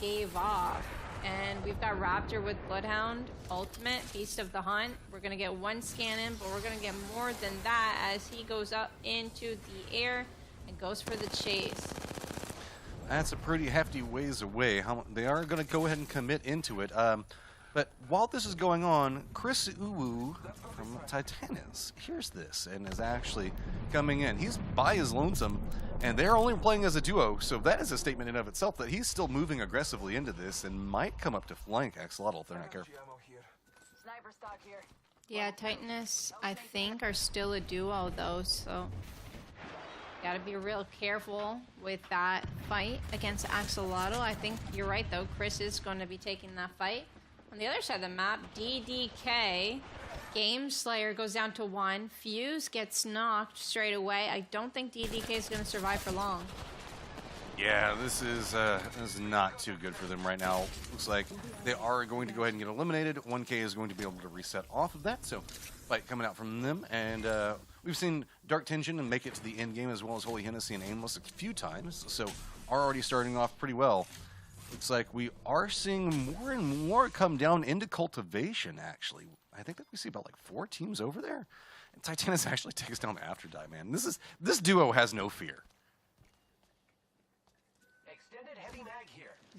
[SPEAKER 2] gave off, and we've got Raptor with Bloodhound, Ultimate, Beast of the Hunt. We're going to get one scan in, but we're going to get more than that as he goes up into the air and goes for the chase.
[SPEAKER 1] That's a pretty hefty ways away. They are going to go ahead and commit into it. But while this is going on, Chris Uwu from Titanus hears this and is actually coming in. He's by his lonesome, and they're only playing as a duo, so that is a statement in of itself that he's still moving aggressively into this and might come up to flank Axolotl if they're not careful.
[SPEAKER 4] Sniper stock here.
[SPEAKER 2] Yeah, Titanus, I think, are still a duo, though, so gotta be real careful with that fight against Axolotl. I think you're right, though. Chris is going to be taking that fight. On the other side of the map, DDK, Game Slayer goes down to 1. Fuse gets knocked straight away. I don't think DDK is going to survive for long.
[SPEAKER 1] Yeah, this is not too good for them right now. Looks like they are going to go ahead and get eliminated. 1K is going to be able to reset off of that, so fight coming out from them. And we've seen Dark Tension and make it to the end game, as well as Holy Hennessy and Aimless a few times, so are already starting off pretty well. Looks like we are seeing more and more come down into cultivation, actually. I think that we see about like 4 teams over there. And Titanus actually takes down Afterdive, man. This duo has no fear.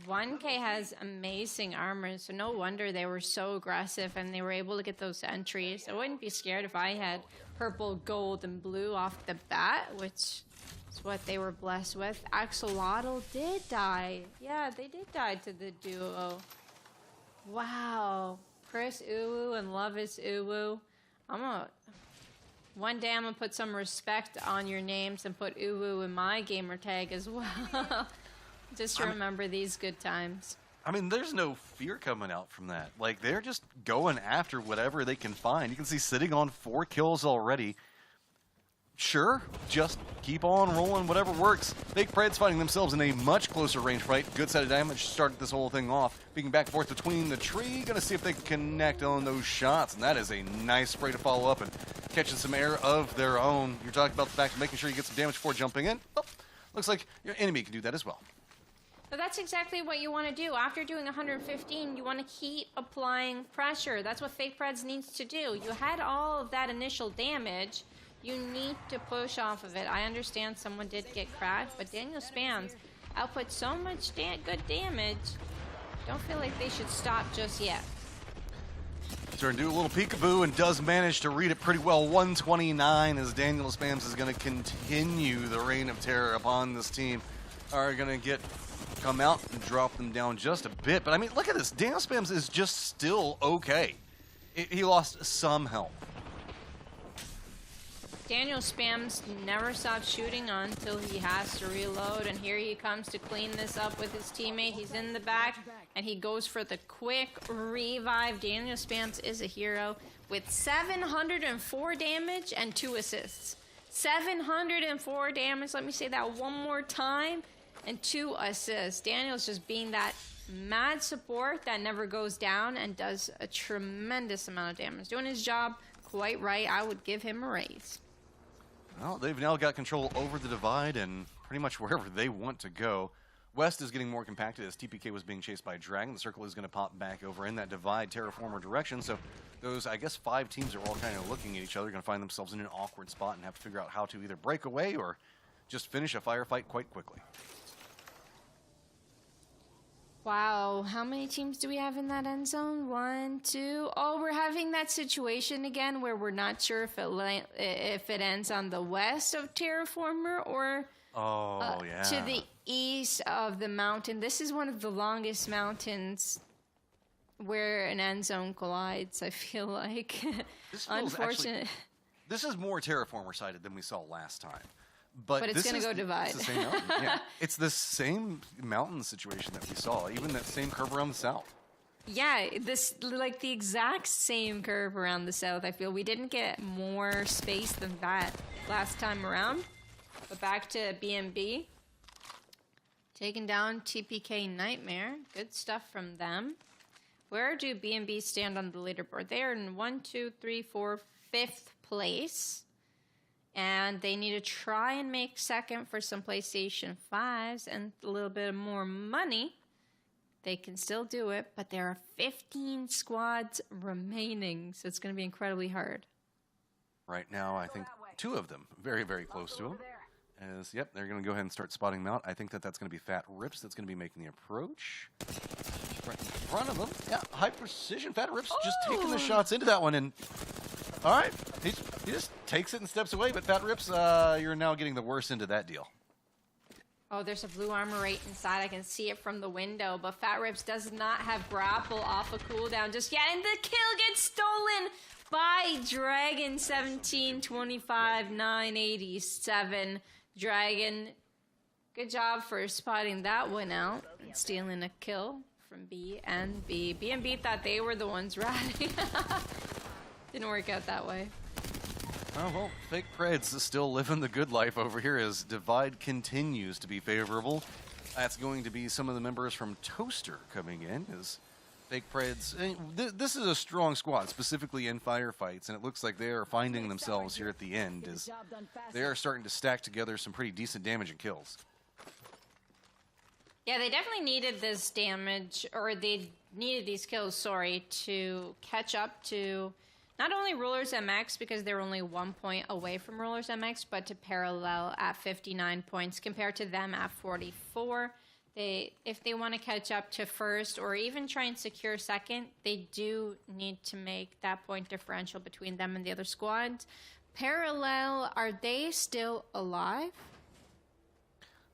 [SPEAKER 2] 1K has amazing armor, so no wonder they were so aggressive and they were able to get those entries. I wouldn't be scared if I had purple, gold, and blue off the bat, which is what they were blessed with. Axolotl did die. Yeah, they did die to the duo. Wow. Chris Uwu and Love is Uwu. One day I'm gonna put some respect on your names and put Uwu in my gamer tag as well. Just to remember these good times.
[SPEAKER 1] I mean, there's no fear coming out from that. Like, they're just going after whatever they can find. You can see sitting on 4 kills already. Sure, just keep on rolling, whatever works. Fake Fred's finding themselves in a much closer range fight. Good set of damage started this whole thing off. Being back and forth between the tree, gonna see if they can connect on those shots. And that is a nice spray to follow up and catching some air of their own. You're talking about the fact of making sure you get some damage before jumping in. Well, looks like your enemy can do that as well.
[SPEAKER 2] But that's exactly what you want to do. After doing 115, you want to keep applying pressure. That's what Fake Preds needs to do. You had all of that initial damage. You need to push off of it. I understand someone did get cracked, but Daniel Spams output so much good damage. Don't feel like they should stop just yet.
[SPEAKER 1] Turn to a little peekaboo and does manage to read it pretty well. 129 as Daniel Spams is going to continue the reign of terror upon this team. Are going to come out and drop them down just a bit. But I mean, look at this. Daniel Spams is just still okay. He lost some health.
[SPEAKER 2] Daniel Spams never stops shooting until he has to reload, and here he comes to clean this up with his teammate. He's in the back, and he goes for the quick revive. Daniel Spams is a hero with 704 damage and 2 assists. 704 damage, let me say that one more time, and 2 assists. Daniel's just being that mad support that never goes down and does a tremendous amount of damage. Doing his job quite right. I would give him a raise.
[SPEAKER 1] Well, they've now got control over the divide and pretty much wherever they want to go. West is getting more compacted as TPK was being chased by Dragon. The circle is going to pop back over in that divide terraformer direction. So those, I guess, 5 teams are all kind of looking at each other, going to find themselves in an awkward spot and have to figure out how to either break away or just finish a firefight quite quickly.
[SPEAKER 2] Wow, how many teams do we have in that end zone? 1, 2. Oh, we're having that situation again where we're not sure if it ends on the west of Terraformer or to the east of the mountain. This is one of the longest mountains where an end zone collides, I feel like. Unfortunate.
[SPEAKER 1] This is more Terraformer sided than we saw last time. But
[SPEAKER 2] it's going to go divide.
[SPEAKER 1] It's the same mountain. Yeah, it's the same mountain situation that we saw, even that same curve around the south.
[SPEAKER 2] Yeah, this like the exact same curve around the south. I feel we didn't get more space than that last time around. But back to BNB. Taking down TPK Nightmare. Good stuff from them. Where do B&B stand on the leaderboard? They are in 1, 2, 3, 4, 5th place. And they need to try and make second for some PlayStation 5s and a little bit more money. They can still do it, but there are 15 squads remaining, so it's going to be incredibly hard.
[SPEAKER 1] Right now, I think 2 of them very, very close to him. As, yep, they're going to go ahead and start spotting them out. I think that's going to be Fat Rips that's going to be making the approach. Right in front of him. Yeah, high precision. Fat Rips just taking the shots into that one. And all right, he just takes it and steps away. But Fat Rips, you're now getting the worst into that deal.
[SPEAKER 2] Oh, there's a blue armor right inside. I can see it from the window. But Fat Rips does not have grapple off a cooldown just yet. And the kill gets stolen by Dragon 1725 987. Dragon, good job for spotting that one out and stealing a kill from B&B. B&B thought they were the ones ratting. Didn't work out that way.
[SPEAKER 1] Oh, well, Fake Preds is still living the good life over here as Divide continues to be favorable. That's going to be some of the members from Toaster coming in as Fake Preds. This is a strong squad, specifically in firefights, and it looks like they are finding themselves here at the end as they are starting to stack together some pretty decent damage and kills.
[SPEAKER 2] Yeah, they definitely needed this damage, or they needed these kills, sorry, to catch up to not only Rulers MX, because they're only 1 point away from Rulers MX, but to Parallel at 59 points compared to them at 44. If they want to catch up to first or even try and secure second, they do need to make that point differential between them and the other squads. Parallel, are they still alive?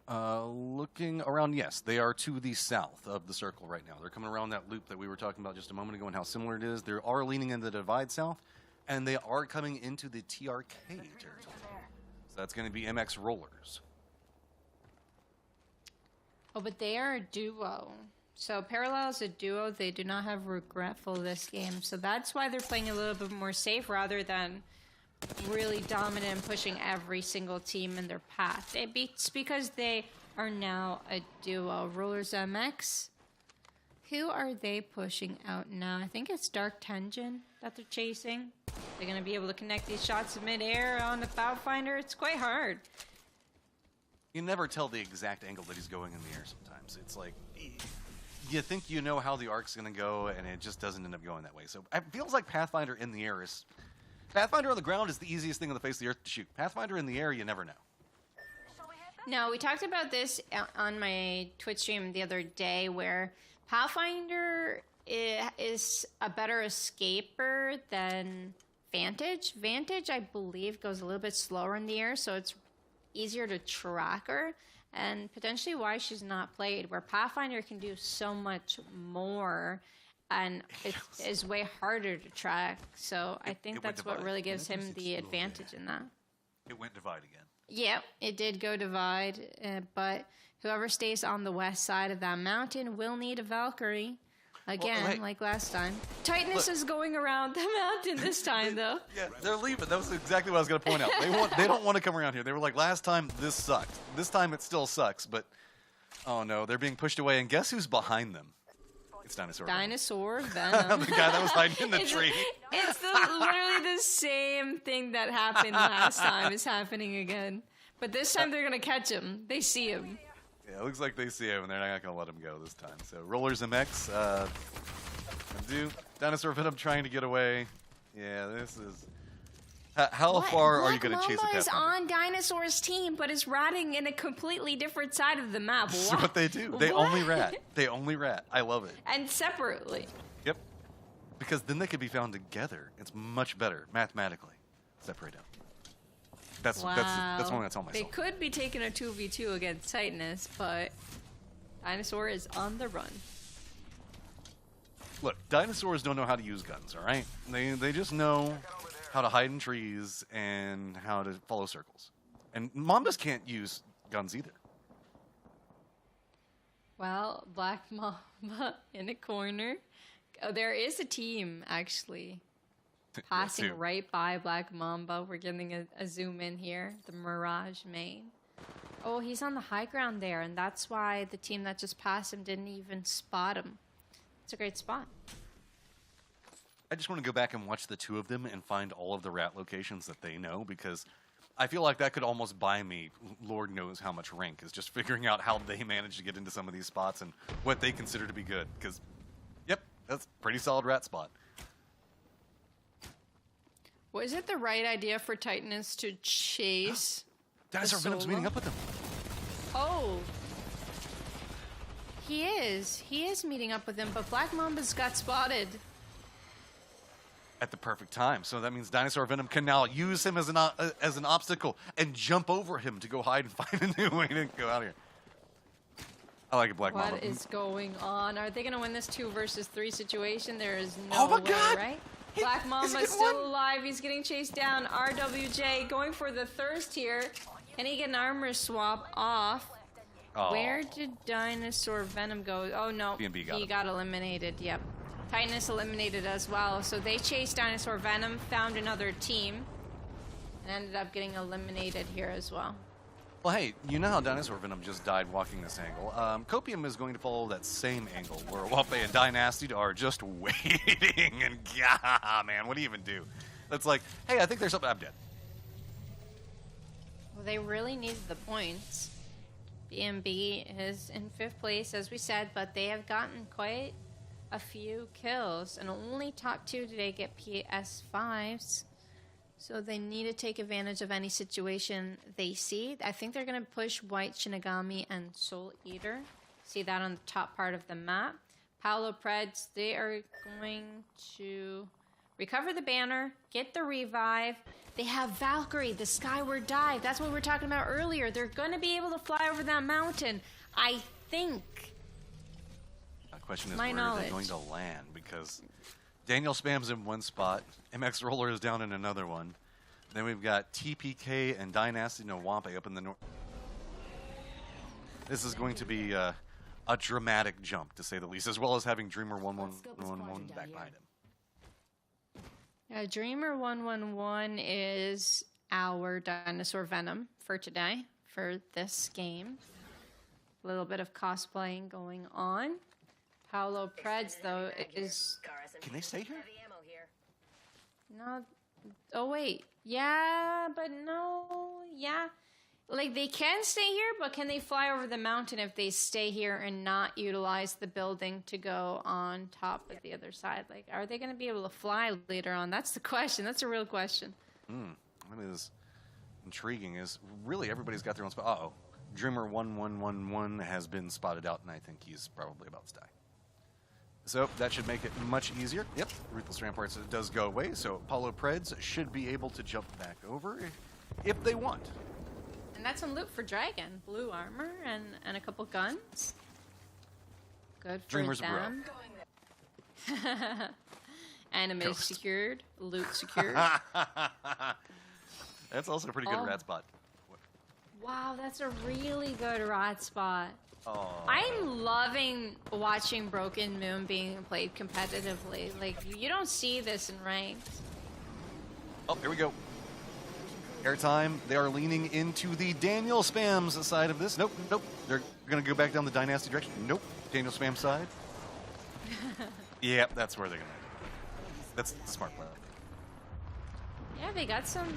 [SPEAKER 1] Looking around, yes. They are to the south of the circle right now. They're coming around that loop that we were talking about just a moment ago and how similar it is. They are leaning into the Divide south, and they are coming into the TRK territory. So that's going to be MX Rollers.
[SPEAKER 2] Oh, but they are a duo. So Parallel is a duo. They do not have Regretful this game. So that's why they're playing a little bit more safe rather than really dominant and pushing every single team in their path. It's because they are now a duo. Rulers MX. Who are they pushing out now? I think it's Dark Tension that they're chasing. They're going to be able to connect these shots in midair on the Pathfinder. It's quite hard.
[SPEAKER 1] You never tell the exact angle that he's going in the air sometimes. It's like, you think you know how the arc's going to go, and it just doesn't end up going that way. So it feels like Pathfinder in the air is... Pathfinder on the ground is the easiest thing on the face of the earth to shoot. Pathfinder in the air, you never know.
[SPEAKER 2] No, we talked about this on my Twitch stream the other day, where Pathfinder is a better escaper than Vantage. Vantage, I believe, goes a little bit slower in the air, so it's easier to track her, and potentially why she's not played, where Pathfinder can do so much more and it is way harder to track. So I think that's what really gives him the advantage in that.
[SPEAKER 1] It went Divide again.
[SPEAKER 2] Yep, it did go Divide, but whoever stays on the west side of that mountain will need a Valkyrie. Again, like last time. Titanus is going around the mountain this time, though.
[SPEAKER 1] Yeah, they're leaving. That was exactly what I was going to point out. They don't want to come around here. They were like, last time, this sucked. This time, it still sucks, but oh no, they're being pushed away. And guess who's behind them? It's Dinosaur.
[SPEAKER 2] Dinosaur Venom.
[SPEAKER 1] The guy that was hiding in the tree.
[SPEAKER 2] It's literally the same thing that happened last time is happening again. But this time, they're going to catch him. They see him.
[SPEAKER 1] Yeah, it looks like they see him, and they're not going to let him go this time. So, Rollers MX, Dinosaur Venom trying to get away. Yeah, this is... How far are you going to chase a Pathfinder?
[SPEAKER 2] Is on Dinosaur's team, but is ratting in a completely different side of the map.
[SPEAKER 1] That's what they do. They only rat. They only rat. I love it.
[SPEAKER 2] And separately.
[SPEAKER 1] Yep. Because then they could be found together. It's much better, mathematically. Separate out. That's one that's all myself.
[SPEAKER 2] They could be taking a 2v2 against Titanus, but Dinosaur is on the run.
[SPEAKER 1] Look, dinosaurs don't know how to use guns, all right? They just know how to hide in trees and how to follow circles. And Mambas can't use guns either.
[SPEAKER 2] Well, Black Mamba in a corner. Oh, there is a team, actually. Passing right by Black Mamba. We're getting a zoom in here. The Mirage main. Oh, he's on the high ground there, and that's why the team that just passed him didn't even spot him. It's a great spot.
[SPEAKER 1] I just want to go back and watch the two of them and find all of the rat locations that they know, because I feel like that could almost buy me Lord knows how much rank, is just figuring out how they manage to get into some of these spots and what they consider to be good. Because, yep, that's a pretty solid rat spot.
[SPEAKER 2] Was it the right idea for Titanus to chase?
[SPEAKER 1] Dinosaur Venom's meeting up with them.
[SPEAKER 2] Oh. He is. He is meeting up with him, but Black Mamba's got spotted.
[SPEAKER 1] At the perfect time. So that means Dinosaur Venom can now use him as an obstacle and jump over him to go hide and find a new way to go out of here. I like it, Black Mamba.
[SPEAKER 2] What is going on? Are they going to win this 2 versus 3 situation? There is no
[SPEAKER 1] Oh my
[SPEAKER 2] way,
[SPEAKER 1] God!
[SPEAKER 2] right? Black Mamba's still alive. He's getting chased down. RWJ going for the thirst here. Can he get an armor swap off?
[SPEAKER 1] Oh.
[SPEAKER 2] Where did Dinosaur Venom go? Oh, no.
[SPEAKER 1] B&B got
[SPEAKER 2] he
[SPEAKER 1] him.
[SPEAKER 2] got eliminated. Yep. Titanus eliminated as well. So they chased Dinosaur Venom, found another team, and ended up getting eliminated here as well.
[SPEAKER 1] Well, hey, you know how Dinosaur Venom just died walking this angle. Copium is going to follow that same angle, where Wape and Dynasty are just waiting, and man, what do you even do? That's like, hey, I think there's something, I'm dead.
[SPEAKER 2] Well, they really need the points. B&B is in 5th place, as we said, but they have gotten quite a few kills, and only top 2 today get PS5s. So they need to take advantage of any situation they see. I think they're going to push White Shinigami and Soul Eater. See that on the top part of the map. Paolo Preds, they are going to recover the banner, get the revive. They have Valkyrie, the Skyward Dive. That's what we were talking about earlier. They're going to be able to fly over that mountain, I think.
[SPEAKER 1] The question is,
[SPEAKER 2] My
[SPEAKER 1] where are they
[SPEAKER 2] knowledge.
[SPEAKER 1] going to land? Because Daniel spams in one spot, MX Roller is down in another one. Then we've got TPK and Dynasty Nawampe up in the north. This is going to be a dramatic jump, to say the least, as well as having Dreamer 1111 back behind him.
[SPEAKER 2] Yeah, Dreamer 111 is our Dinosaur Venom for today, for this game. A little bit of cosplaying going on. Paolo Preds, though, is...
[SPEAKER 1] Can they stay here?
[SPEAKER 2] No. Oh, wait. Yeah, but no. Yeah. Like, they can stay here, but can they fly over the mountain if they stay here and not utilize the building to go on top of the other side? Like, are they going to be able to fly later on? That's the question. That's a real question.
[SPEAKER 1] What is intriguing is really everybody's got their own spot. Uh-oh. Dreamer 1111 has been spotted out, and I think he's probably about to die. So that should make it much easier. Yep, Ruthless Ramparts does go away, so Paulo Preds should be able to jump back over if they want.
[SPEAKER 2] And that's some loot for Dragon. Blue armor and a couple guns. Good for
[SPEAKER 1] Dreamer's
[SPEAKER 2] them. Anime
[SPEAKER 1] Ghost.
[SPEAKER 2] secured. Loot secured.
[SPEAKER 1] That's also a pretty good
[SPEAKER 2] Oh.
[SPEAKER 1] rat spot.
[SPEAKER 2] Wow, that's a really good rat spot.
[SPEAKER 1] Oh.
[SPEAKER 2] I'm loving watching Broken Moon being played competitively. Like, you don't see this in ranked.
[SPEAKER 1] Oh, here we go. Airtime. They are leaning into the Daniel Spams side of this. Nope, nope. They're going to go back down the Dynasty direction. Nope. Daniel Spam side. Yep, that's where they're going to. That's the smart play.
[SPEAKER 2] Yeah, they got some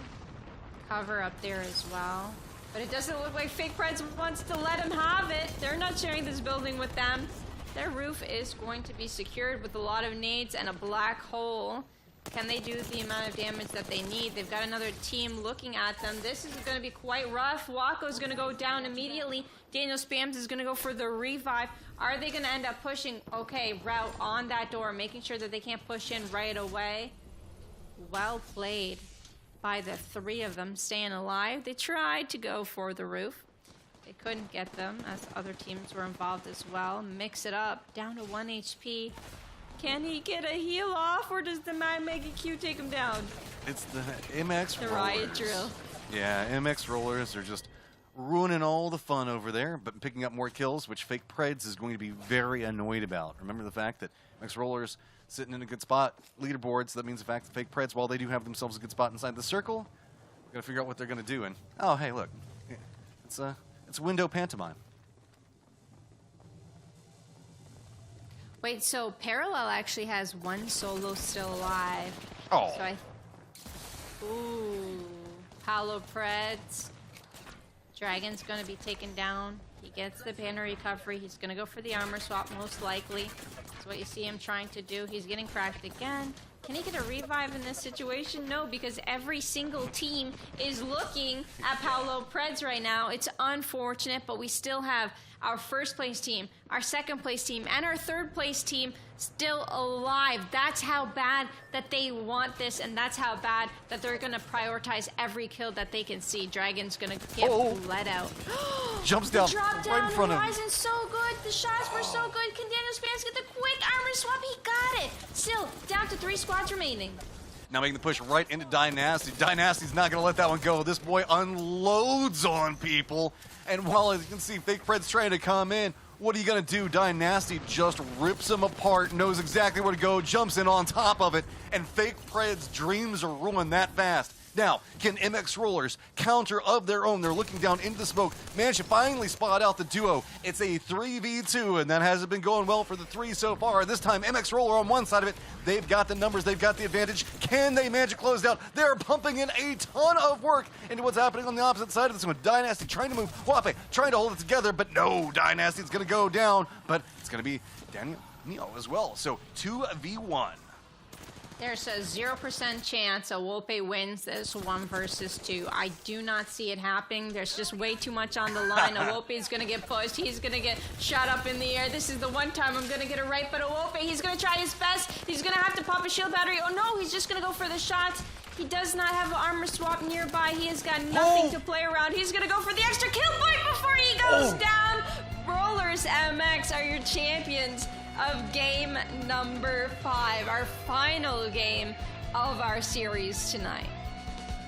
[SPEAKER 2] cover up there as well. But it doesn't look like Fake Preds wants to let him have it. They're not sharing this building with them. Their roof is going to be secured with a lot of nades and a black hole. Can they do the amount of damage that they need? They've got another team looking at them. This is going to be quite rough. Waco's going to go down immediately. Daniel Spams is going to go for the revive. Are they going to end up pushing? Okay, route on that door, making sure that they can't push in right away. Well played by the 3 of them staying alive. They tried to go for the roof. They couldn't get them as other teams were involved as well. Mix it up. Down to 1 HP. Can he get a heal off, or does the Mad Mega Q take him down?
[SPEAKER 1] It's the MX
[SPEAKER 2] The
[SPEAKER 1] Rollers.
[SPEAKER 2] riot drill.
[SPEAKER 1] Yeah, MX Rollers are just ruining all the fun over there, but picking up more kills, which Fake Preds is going to be very annoyed about. Remember the fact that MX Rollers sitting in a good spot, leaderboards, that means the fact that Fake Preds, while they do have themselves a good spot inside the circle, got to figure out what they're going to do. And, oh, hey, look, it's It's window pantomime.
[SPEAKER 2] Wait, so Parallel actually has one solo still alive.
[SPEAKER 1] Oh.
[SPEAKER 2] So ooh, Paulo Preds. Dragon's gonna be taken down. He gets the banner recovery. He's gonna go for the armor swap most likely. That's what you see him trying to do. He's getting cracked again. Can he get a revive in this situation? No, because every single team is looking at Paulo Preds right now. It's unfortunate, but we still have our first place team, our second place team, and our third place team still alive. That's how bad that they want this, and that's how bad that they're going to prioritize every kill that they can see. Dragon's going to get let out.
[SPEAKER 1] Jumps down
[SPEAKER 2] Drop down
[SPEAKER 1] right in front of him.
[SPEAKER 2] Horizon's so good. The shots were so good. Can Daniel Spans get the quick armor swap? He got it. Still, down to 3 squads remaining.
[SPEAKER 1] Now making the push right into Dynasty. Dynasty's not going to let that one go. This boy unloads on people. And while you can see Fake Fred's trying to come in, what are you going to do? Dynasty just rips him apart, knows exactly where to go, jumps in on top of it, and Fake Fred's dreams are ruined that fast. Now, can MX Rollers counter of their own? They're looking down into the smoke. Managed to finally spot out the duo. It's a 3v2, and that hasn't been going well for the 3 so far. This time, MX Roller on one side of it. They've got the numbers. They've got the advantage. Can they manage to close down? They're pumping in a ton of work into what's happening on the opposite side of this one. Dynasty trying to move. Wape trying to hold it together, but no. Dynasty's going to go down, but it's going to be Daniel Neo as well. So 2v1.
[SPEAKER 2] There's a 0% chance Awope wins this 1 versus 2. I do not see it happening. There's just way too much on the line. Awope is going to get pushed. He's going to get shot up in the air. This is the one time I'm going to get it right, but Awope, he's going to try his best. He's going to have to pop a shield battery. Oh no, he's just going to go for the shots. He does not have an armor swap nearby. He has got nothing to play around. He's going to go for the extra kill point before he goes down. Rollers MX are your champions of game number 5, our final game of our series tonight.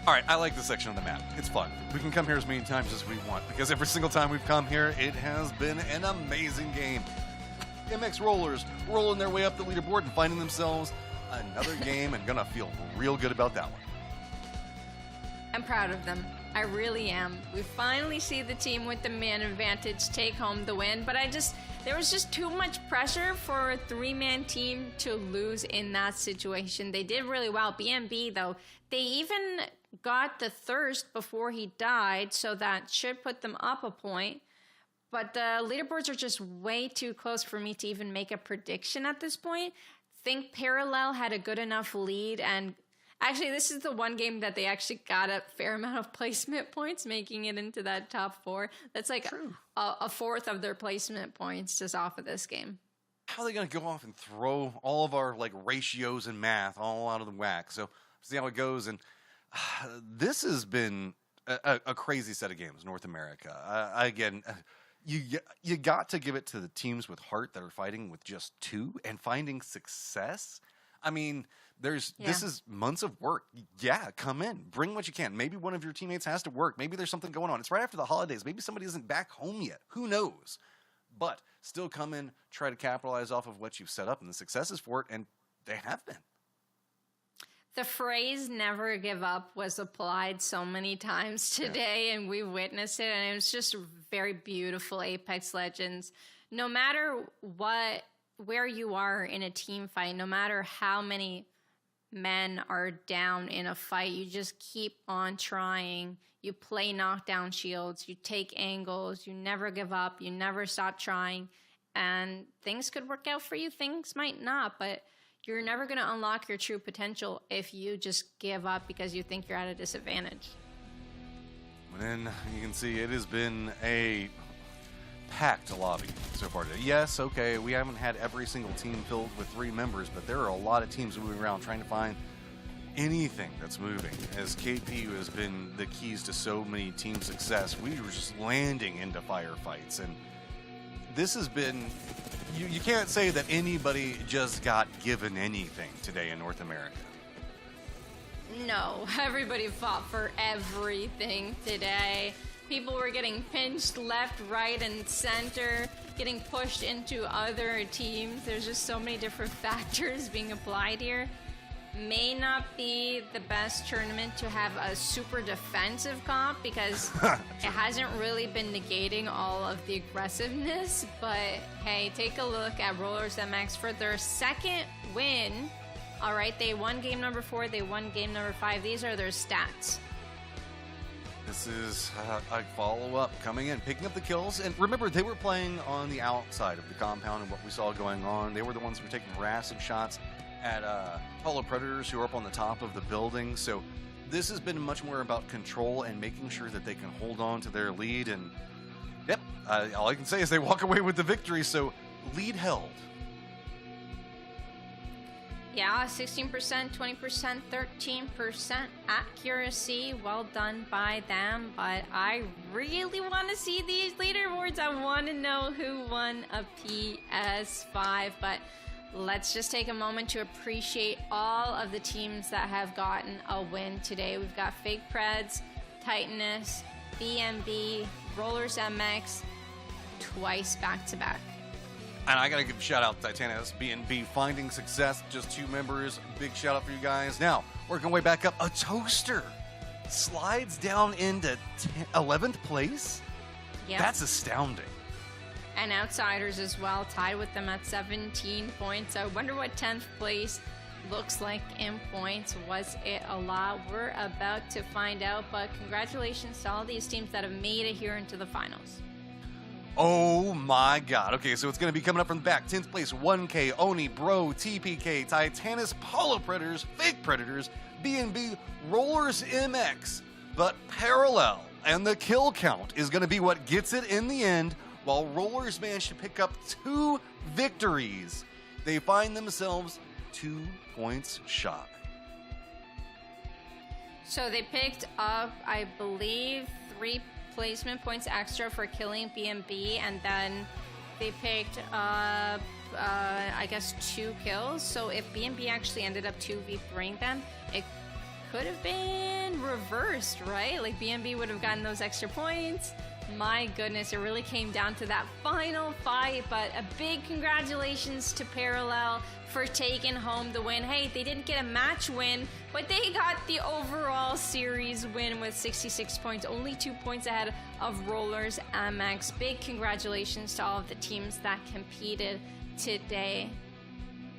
[SPEAKER 1] All right, I like this section of the map. It's fun. We can come here as many times as we want because every single time we've come here, it has been an amazing game. MX Rollers rolling their way up the leaderboard and finding themselves another game and gonna feel real good about that one.
[SPEAKER 2] I'm proud of them. I really am. We finally see the team with the man advantage take home the win, but there was just too much pressure for a 3-man team to lose in that situation. They did really well. BNB, though, they even got the Thirst before he died, so that should put them up a point. But the leaderboards are just way too close for me to even make a prediction at this point. Think Parallel had a good enough lead, and actually this is the one game that they actually got a fair amount of placement points, making it into that top 4. That's like a fourth of their placement points just off of this game.
[SPEAKER 1] How are they going to go off and throw all of our ratios and math all out of the whack? So see how it goes. And this has been a crazy set of games, North America. You got to give it to the teams with heart that are fighting with just 2 and finding success. I mean, this is months of work. Yeah, come in, bring what you can. Maybe one of your teammates has to work. Maybe there's something going on. It's right after the holidays. Maybe somebody isn't back home yet. Who knows? But still come in, try to capitalize off of what you've set up and the successes for it, and they have been. The
[SPEAKER 2] phrase "never give up" was applied so many times today, and we witnessed it, and it was just very beautiful. Apex Legends. No matter where you are in a team fight, no matter how many men are down in a fight, you just keep on trying. You play knockdown shields, you take angles, you never give up, you never stop trying, and things could work out for you, things might not, but you're never going to unlock your true potential if you just give up because you think you're at a disadvantage.
[SPEAKER 1] And then you can see it has been a packed lobby so far today. Yes, okay, we haven't had every single team filled with 3 members, but there are a lot of teams moving around trying to find anything that's moving. As KP has been the keys to so many team success, we were just landing into firefights, and this has been, you can't say that anybody just got given anything today in North America.
[SPEAKER 2] No, everybody fought for everything today. People were getting pinched left, right, and center, getting pushed into other teams. There's just so many different factors being applied here. may not be the best tournament to have a super defensive comp because it hasn't really been negating all of the aggressiveness. But hey, take a look at Rollers MX for their second win. All right, they won game number 4, they won game number 5. These are their stats.
[SPEAKER 1] This is a follow-up coming in, picking up the kills. And remember, they were playing on the outside of the compound and what we saw going on. They were the ones who were taking harassing shots at Polo Predators who are up on the top of the building. So this has been much more about control and making sure that they can hold on to their lead. And, yep, all I can say is they walk away with the victory. So lead held.
[SPEAKER 2] Yeah, 16%, 20%, 13% accuracy. Well done by them. But I really want to see these leaderboards. I want to know who won a PS5. But let's just take a moment to appreciate all of the teams that have gotten a win today. We've got Fake Preds, Titanus, BMB, Rollers MX, twice back-to-back.
[SPEAKER 1] And I gotta give a shout out to Titanus, BNB, Finding Success, just 2 members. Big shout out for you guys. Now, working our way back up, a toaster slides down into 11th place.
[SPEAKER 2] Yep.
[SPEAKER 1] That's astounding.
[SPEAKER 2] And Outsiders as well, tied with them at 17 points. I wonder what 10th place looks like in points. Was it a lot? We're about to find out, but congratulations to all these teams that have made it here into the finals.
[SPEAKER 1] Oh my god. Okay, so it's going to be coming up from the back. 10th place, 1K, Oni, Bro, TPK, Titanus, Polo Predators, Fake Predators, BNB, Rollers MX. But Parallel and the kill count is going to be what gets it in the end. While Rollers managed to pick up 2 victories, they find themselves 2 points shy.
[SPEAKER 2] So they picked up, I believe, 3 placement points extra for killing BMB, and then they picked up, I guess, 2 kills. So if BMB actually ended up 2v3ing them, it could have been reversed, right? Like BMB would have gotten those extra points. My goodness, it really came down to that final fight, but a big congratulations to Parallel for taking home the win. Hey, they didn't get a match win, but they got the overall series win with 66 points, only 2 points ahead of Rollers MX. Big congratulations to all of the teams that competed today.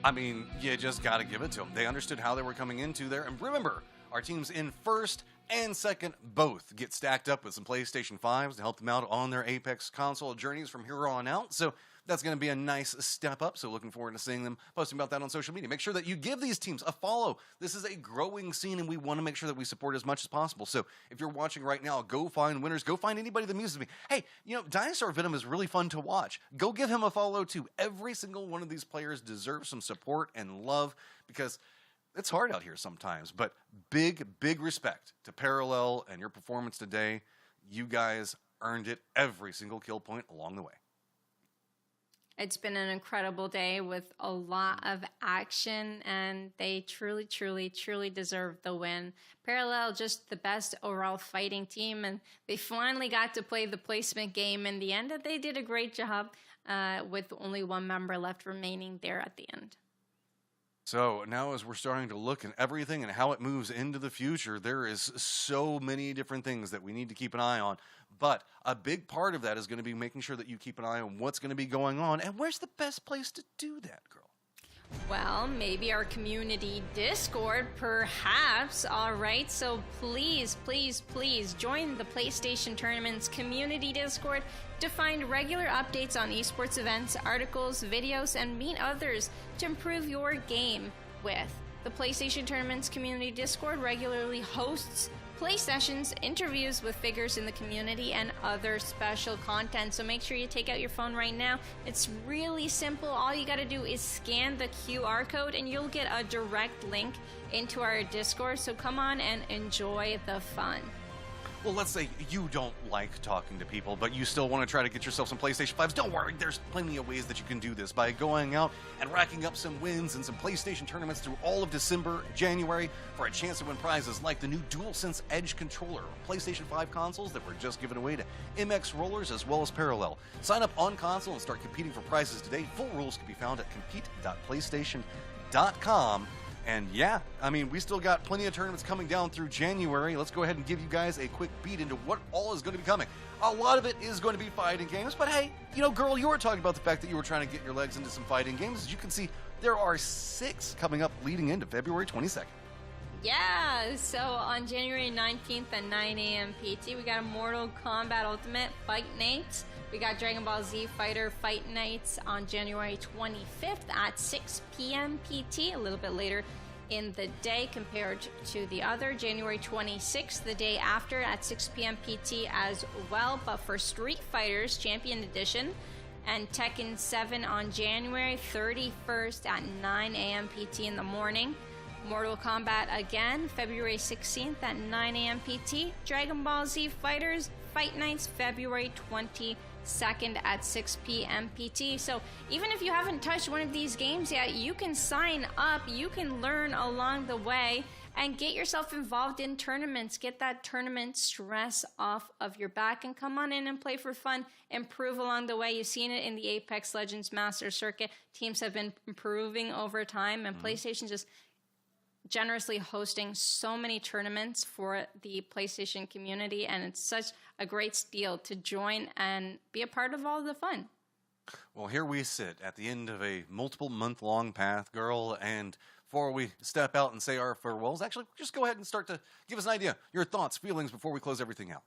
[SPEAKER 1] I mean, you just got to give it to them. They understood how they were coming into there. And remember, our teams in first and second both get stacked up with some PlayStation 5s to help them out on their Apex console journeys from here on out. So that's going to be a nice step up. So looking forward to seeing them posting about that on social media. Make sure that you give these teams a follow. This is a growing scene, and we want to make sure that we support as much as possible. So if you're watching right now, go find winners. Go find anybody that amuses me. Hey, you know, Dinosaur Venom is really fun to watch. Go give him a follow, too. Every single one of these players deserves some support and love because it's hard out here sometimes, but big respect to Parallel and your performance today. You guys earned it every single kill point along the way.
[SPEAKER 2] It's been an incredible day with a lot of action, and they truly deserve the win. Parallel, just the best overall fighting team, and they finally got to play the placement game in the end, and they did a great job with only 1 member left remaining there at the end.
[SPEAKER 1] So now as we're starting to look at everything and how it moves into the future, there is so many different things that we need to keep an eye on. But a big part of that is going to be making sure that you keep an eye on what's going to be going on. And where's the best place to do that, girl?
[SPEAKER 2] Well, maybe our community Discord, perhaps. All right, so please join the PlayStation Tournament's community Discord to find regular updates on esports events, articles, videos, and meet others to improve your game with. The PlayStation Tournament's community Discord regularly hosts play sessions, interviews with figures in the community, and other special content. So make sure you take out your phone right now. It's really simple. All you got to do is scan the QR code and you'll get a direct link into our Discord. So come on and enjoy the fun.
[SPEAKER 1] Well, let's say you don't like talking to people, but you still want to try to get yourself some PlayStation 5s. Don't worry, there's plenty of ways that you can do this by going out and racking up some wins and some PlayStation tournaments through all of December, January, for a chance to win prizes like the new DualSense Edge controller, PlayStation 5 consoles that were just given away to MX Rollers as well as Parallel. Sign up on console and start competing for prizes today. Full rules can be found at compete.playstation.com. And yeah, I mean, we still got plenty of tournaments coming down through January. Let's go ahead and give you guys a quick beat into what all is going to be coming. A lot of it is going to be fighting games, but hey, you know, girl, you were talking about the fact that you were trying to get your legs into some fighting games. As you can see, there are 6 coming up leading into February 22nd.
[SPEAKER 2] Yeah, so on January 19th at 9 a.m. PT, we got Mortal Kombat Ultimate Fight Nights. We got Dragon Ball Z Fighter Fight Nights on January 25th at 6 p.m. PT, a little bit later in the day compared to the other. January 26th, the day after, at 6 p.m. PT as well. But for Street Fighters Champion Edition and Tekken 7 on January 31st at 9 a.m. PT in the morning. Mortal Kombat again, February 16th at 9 a.m. PT. Dragon Ball Z Fighters Fight Nights, February 22nd at 6 p.m. PT. So even if you haven't touched one of these games yet, you can sign up, you can learn along the way, and get yourself involved in tournaments. Get that tournament stress off of your back and come on in and play for fun. Improve along the way. You've seen it in the Apex Legends Master Circuit. Teams have been improving over time, and PlayStation just generously hosting so many tournaments for the PlayStation community, and it's such a great deal to join and be a part of all the fun.
[SPEAKER 1] Well, here we sit at the end of a multiple month-long path, girl, and before we step out and say our farewells, actually, just go ahead and start to give us an idea, your thoughts, feelings before we close everything out.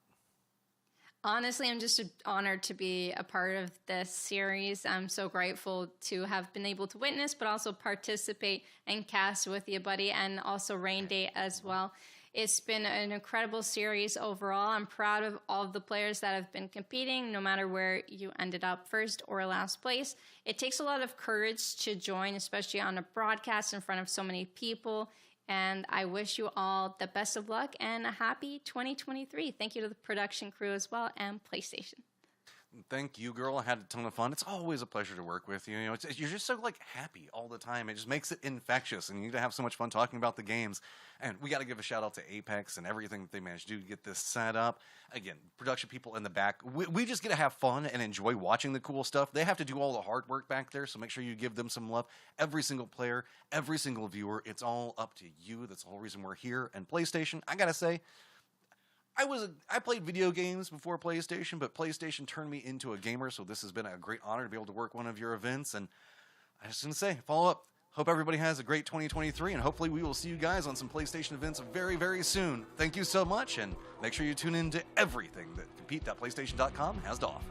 [SPEAKER 2] Honestly, I'm just honored to be a part of this series. I'm so grateful to have been able to witness, but also participate and cast with you, buddy, and also Rain Day as well. It's been an incredible series overall. I'm proud of all of the players that have been competing, no matter where you ended up, first or last place. It takes a lot of courage to join, especially on a broadcast in front of so many people. And I wish you all the best of luck and a happy 2023. Thank you to the production crew as well and PlayStation.
[SPEAKER 1] Thank you, girl. I had a ton of fun. It's always a pleasure to work with you. You know, you're just so like happy all the time. It just makes it infectious, and you get to have so much fun talking about the games. And we got to give a shout out to Apex and everything that they managed to do to get this set up. Again, production people in the back. We just get to have fun and enjoy watching the cool stuff. They have to do all the hard work back there, so make sure you give them some love. Every single player, every single viewer, it's all up to you. That's the whole reason we're here. And PlayStation, I gotta say, I played video games before PlayStation, but PlayStation turned me into a gamer, so this has been a great honor to be able to work one of your events. And I just want to say, follow up. Hope everybody has a great 2023, and hopefully we will see you guys on some PlayStation events very, very soon. Thank you so much, and make sure you tune in to everything that compete.playstation.com has to offer.